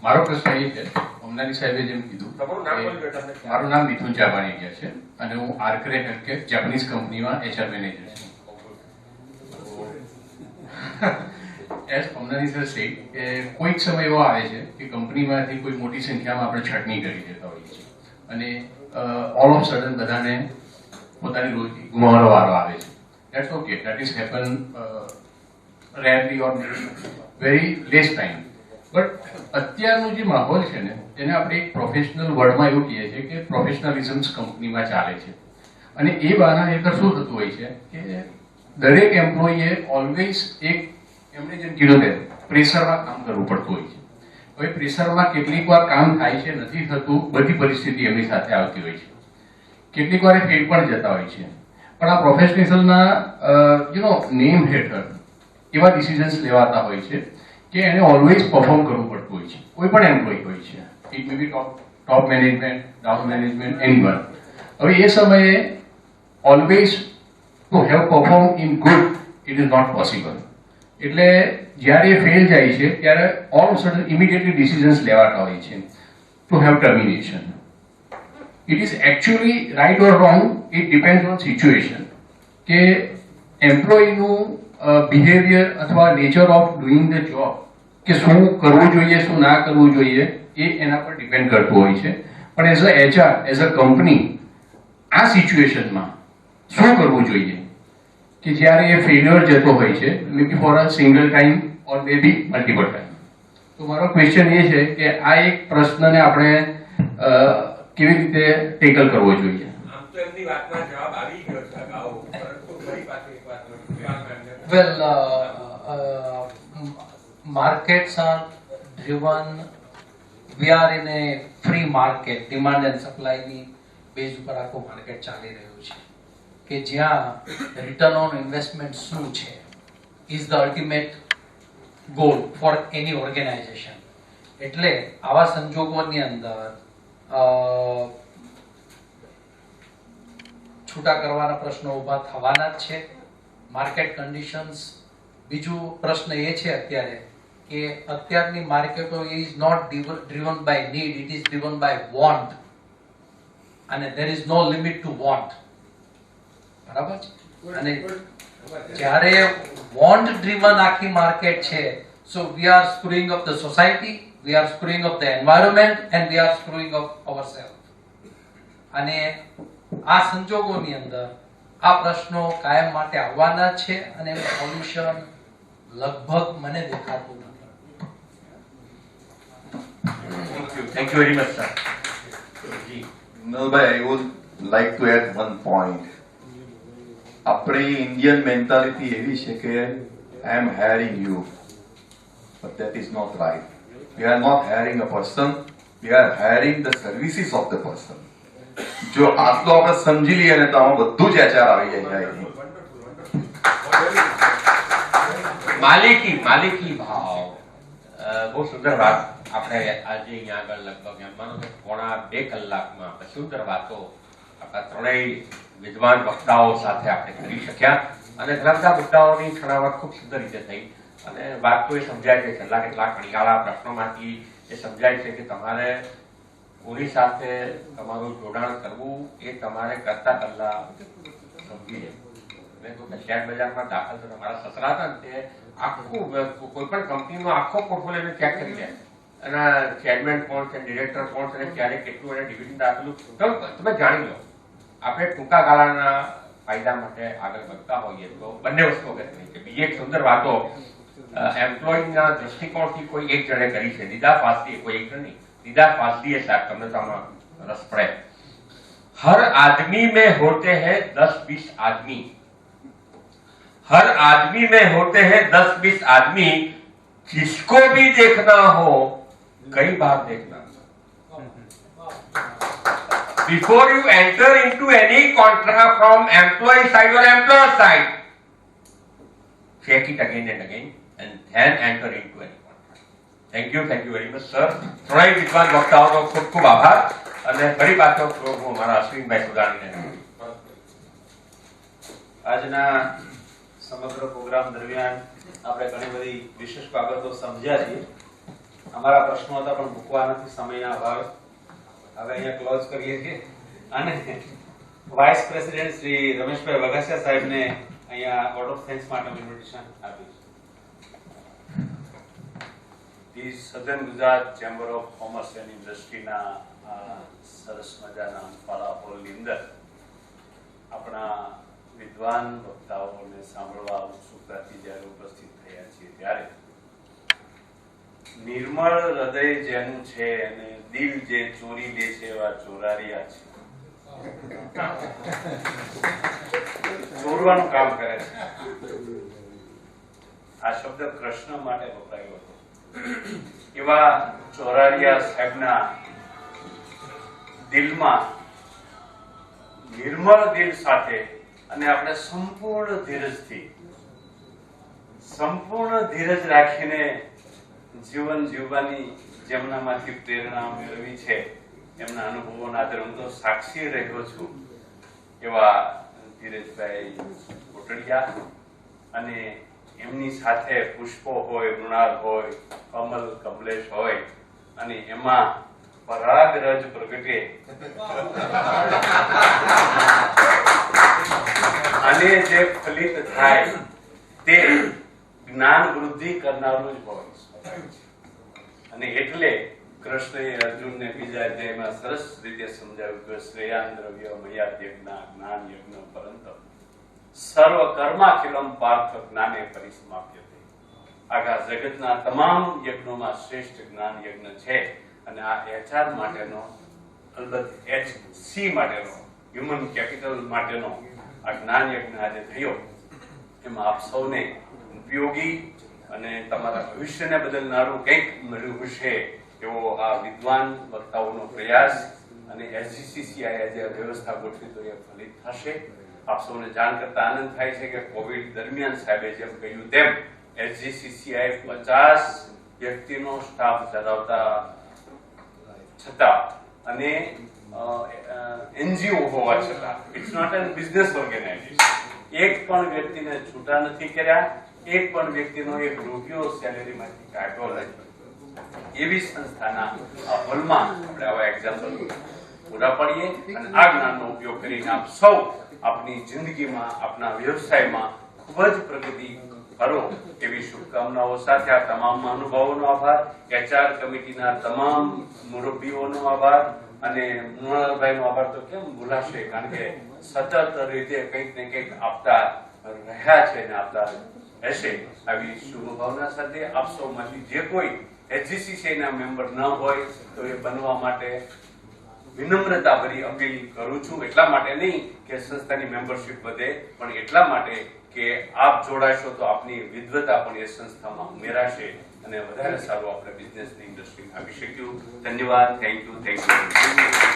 Speaker 14: મારો પ્રશ્ન એ છે, અમનાની સાહેબે જેમ કીધું,
Speaker 6: તમારું નામ બોલજો તમને।
Speaker 14: મારું નામ મિથુન ચાબાણીયા છે અને હું આર્કરે હેલ્થકેર જાપાનીઝ કંપનીમાં એચઆર મેનેજર છું। એઝ અમનાની સર સેડ કે કોઈક સમય એવો આવે છે કે કંપનીમાંથી કોઈ મોટી સંખ્યામાં આપણે છટણી કરી દેતા હોઈએ છીએ અને ઓલ ઓફ સડન બધાને પોતાની રોજી ગુમાવવાનો વારો આવે છે। That's okay, that is happen rarely or very less time. But અત્યારનો જે માહોલ છે ને તેને આપણે એક પ્રોફેશનલ વર્ડમાં એવું કહીએ છીએ કે પ્રોફેશનલિઝમ્સ કંપનીમાં ચાલે છે અને એ બહાના હેઠળ શું થતું હોય છે કે દરેક એમ્પ્લોયીએ ઓલવેઝ એક એમણે જેમ કીધું તેમ પ્રેશરમાં કામ કરવું પડતું હોય છે। હવે પ્રેશરમાં કેટલીક વાર કામ થાય છે, નથી થતું, બધી પરિસ્થિતિ એમની સાથે આવતી હોય છે, કેટલીક વાર ફેલ પણ જતા હોય છે। પણ આ પ્રોફેશનલિઝમના નેમ હેઠળ એવા ડિસિઝન્સ લેવાતા હોય છે કે એને ઓલવેઝ પરફોર્મ કરવું પડતું હોય છે, કોઈ પણ એમ્પ્લોય હોય છે, it may be top management, down management, anyone. હવે એ સમયે always to have perform in good it is not possible. એટલે જ્યારે એ ફેલ જાય છે ત્યારે all of sudden immediately decisions લેવાતા હોય છે to have termination. It is actually right or wrong, it depends on situation કે એમ્પ્લોયીનું બિહેવિયર અથવા nature of doing the job, કે શું કરવું જોઈએ શું ના કરવું જોઈએ એ એના પર ડિપેન્ડ કરતું હોય છે. પણ as a HR, as a company આ સિચ્યુએશનમાં શું કરવું જોઈએ કે જ્યારે એ ફેલ્યોર જતો હોય છે, may be for a single time or may be multiple time. તો મારો ક્વેશ્ચન એ છે કે આ એક પ્રશ્નને આપણે કેવી રીતે ટેકલ કરવો જોઈએ?
Speaker 6: આમ તો એમની વાતમાં જવાબ આવી ગયો છે અગાઉ, પરંતુ ફરી પાછું એક વાત
Speaker 8: Well, markets are driven. We are in a free market, demand and supply ની બેઝ ઉપર આખું માર્કેટ ચાલી રહ્યું છે કે જ્યાં રિટર્ન ઓન ઇન્વેસ્ટમેન્ટ શું છે is the ultimate goal for any organization. એટલે આવા સંજોગોની અંદર છૂટા કરવાના પ્રશ્નો ઊભા થવાના જ છે. Market conditions. બીજું પ્રશ્ન એ છે અત્યારે કે અત્યારની માર્કેટો is not driven by need, it is driven by want, અને there is no limit to want. બરાબર છે? અને જ્યારે વોન્ટ ડ્રીવન આખી માર્કેટ છે, so we are screwing up the society, we are screwing up the environment and we are screwing up ourselves. અને આ સંજોગોની અંદર આ પ્રશ્નો કાયમ માટે આવવાના છે અને એનું સોલ્યુશન લગભગ મને દેખાતું નથી.
Speaker 3: Thank you very much, sir.
Speaker 2: Nalbhai, I would like to add one point. આપણી ઇન્ડિયન મેન્ટાલિટી એવી છે કે I am hiring you, but that is not right. We are not hiring a person, we are hiring the services of the person. જો આટલો આપણે સમજી લઈએ ને તો આમાં બધું જ HR આવી જાય.
Speaker 6: માલિકી ભાવ, બહુ સુંદર વાત આપણે આજે અહીંયા આગળ લગભગ એમ માનો કે પોણા 2 કલાકમાં આપણે સુંદર વાતો આપણા ત્રણેય વિદ્વાન વક્તાઓ સાથે આપણે કરી શક્યા અને ઘણા બધા મુદ્દાઓની છણાવટ ખૂબ સુંદર રીતે થઈ અને વાત તો એ સમજાય છે છેલ્લા કેટલાક અણિયાળા પ્રશ્નોમાંથી એ સમજાય છે કે તમારે કોની સાથે તમારું જોડાણ કરવું એ તમારે કરતા પહેલા સમજી લે. મેં તો શેર બજારમાં દાખલ તો તમારા સસરા હતા ને તે આખું કોઈ પણ કંપનીનો આખો પોર્ટફોલિયો ચેક કરી લે, એના ચેરમેન કોણ છે, ડિરેક્ટર કોણ છે, ક્યારે કેટલું એને ડિવિડન્ડ આપેલું તમે જાણી લો. આપણે ટૂંકા ગાળાના ફાયદા માટે આગળ વધતા હોઈએ તો બંને વસ્તુ અગત્યની છે. બીજી એક સુંદર વાતો એમ્પ્લોયના દ્રષ્ટિકોણથી કોઈ એક જણે કરી છે, નિદા ફાસલી, કોઈ એક જણ નહીં, निदा फासली साहब તમને તો આમાં રસ પડે. हर आदमी में होते हैं 10-20 आदमी, हर आदमी में होते हैं 10-20 आदमी, जिसको भी देखना हो कई बार देखना. Before you enter into any contract from employee side or employer side, check it again and again and then enter into any. Thank you very much sir. ત્રણેય વિદ્વાન વક્તાઓનો ખૂબ ખૂબ આભાર અને ફરી પાછો હું મારા અશ્વિનભાઈ સુદાણીને.
Speaker 1: આજના સમગ્ર પ્રોગ્રામ દરમિયાન આપણે ઘણી બધી વિશેષ બાબતો સમજ્યા છીએ. અમારા પ્રશ્નો હતા પણ મૂકવા નથી સમયના અભાવે. હવે અહીંયા ક્લોઝ કરીએ છીએ અને વાઇસ પ્રેસિડેન્ટ શ્રી રમેશભાઈ વઘાસિયા સાહેબને અહીંયા વોર્ડ ઓફ થેન્ક્સ માટે ઇન્વિટેશન આપ્યું છે.
Speaker 15: The southern Gujarat chamber of commerce and ઇન્ડસ્ટ્રીના સરસ મજાના અંબાલા હોલની અંદર આપણા વિદ્વાન વક્તાઓને સાંભળવા ઉત્સુકતાથી જ્યારે ઉપસ્થિત થયા છીએ ત્યારે નિર્મળ હૃદય જેનું છે અને દિલ જે ચોરી લે છે એવા ચોરારિયા છે, ચોરવાનું કામ કરે છે. આ શબ્દ કૃષ્ણ માટે વપરાયો હતો. એવા ચોરારિયા સાહેબના દિલમાં નિર્મળ દિલ સાથે અને આપણે સંપૂર્ણ ધીરજ રાખીને જીવન જીવવાની જેમનામાંથી પ્રેરણા મેળવી છે એમના અનુભવોના આધારે હું તો સાક્ષી રહ્યો છું એવા ધીરજભાઈ કોટડિયા અને એમની સાથે પુષ્પો હોય, મૃણાલ હોય, કમલ કમલેશ હોય અને એમાં પરાગરજ પ્રગટે અને જે ફલિત થાય તે જ્ઞાન વૃદ્ધિ કરનારું જ હોય. અને એટલે કૃષ્ણએ અર્જુનને બીજા અધ્યાયમાં સરસ રીતે સમજાવ્યું કે શ્રેયાન દ્રવ્ય મયા યજ્ઞ જ્ઞાન યજ્ઞ પરંતુ સર્વ કર્માખિલમ પાર્થ જ્ઞાને પરિસમાપ્યતે. આખા જગતના તમામ યજ્ઞોમાં શ્રેષ્ઠ જ્ઞાન યજ્ઞ છે. અને આ HR માટેનો, અલબત્ત HC માટેનો, હ્યુમન કેપિટલ માટેનો આ જ્ઞાન યજ્ઞ આજે થયો એમાં આપ સૌને ઉપયોગી અને તમારા ભવિષ્યને બદલનારું કંઈક મળ્યું હશે એવો આ વિદ્વાન વક્તાઓનો પ્રયાસ અને SGCCI આજે વ્યવસ્થા ગોઠવી તો એ ફલિત થશે. આપ સૌને જાણ કરતા આનંદ થાય છે કે કોવિડ દરમિયાન સાહેબે જેમ કહ્યું તેમ SGCCI 50 વ્યક્તિનો સ્ટાફ ધરાવતા છતાં અને NGO હોવા છતાં it's not an business organization. એક પણ વ્યક્તિને છૂટા નથી કર્યા, એક પણ વ્યક્તિનો એક રૂપિયો સેલેરીમાંથી કાઢ્યો નથી. એવી સંસ્થાના આ હોલમાં આપણે આવા એક્ઝામ્પલ પૂરા પાડીએ અને આ જ્ઞાનનો ઉપયોગ કરીને આપ સૌ આપની જિંદગીમાં, આપના વ્યવસાયમાં ખૂબ જ પ્રગતિ કરો એવી શુભકામનાઓ સાથે આ તમામ મહાનુભાવોનો આભાર, HR કમિટીના તમામ મુરબ્બીઓનો આભાર અને મૃણાલભાઈનો આભાર તો કેમ ભૂલાશે, કારણ કે સતત રીતે કંઈક ને કંઈક આપતા રહ્યા છે અને આપતા રહેશે. આવી શુભભાવના સાથે આપ સૌમાંથી જે કોઈ HGCCI ના મેમ્બર ન હોય તો એ બનવા માટે વિનમ્રતા ભરી અપીલ કરું છું. એટલા માટે નહીં કે સંસ્થાની મેમ્બરશિપ વધે, પણ એટલા માટે કે આપ જોડાશો તો આપની વિદ્વતા પણ એ સંસ્થામાં ઉમેરાશે અને વધારે સારું આપણે બિઝનેસની ઇન્ડસ્ટ્રીમાં આવી શક્યું. ધન્યવાદ. Thank you.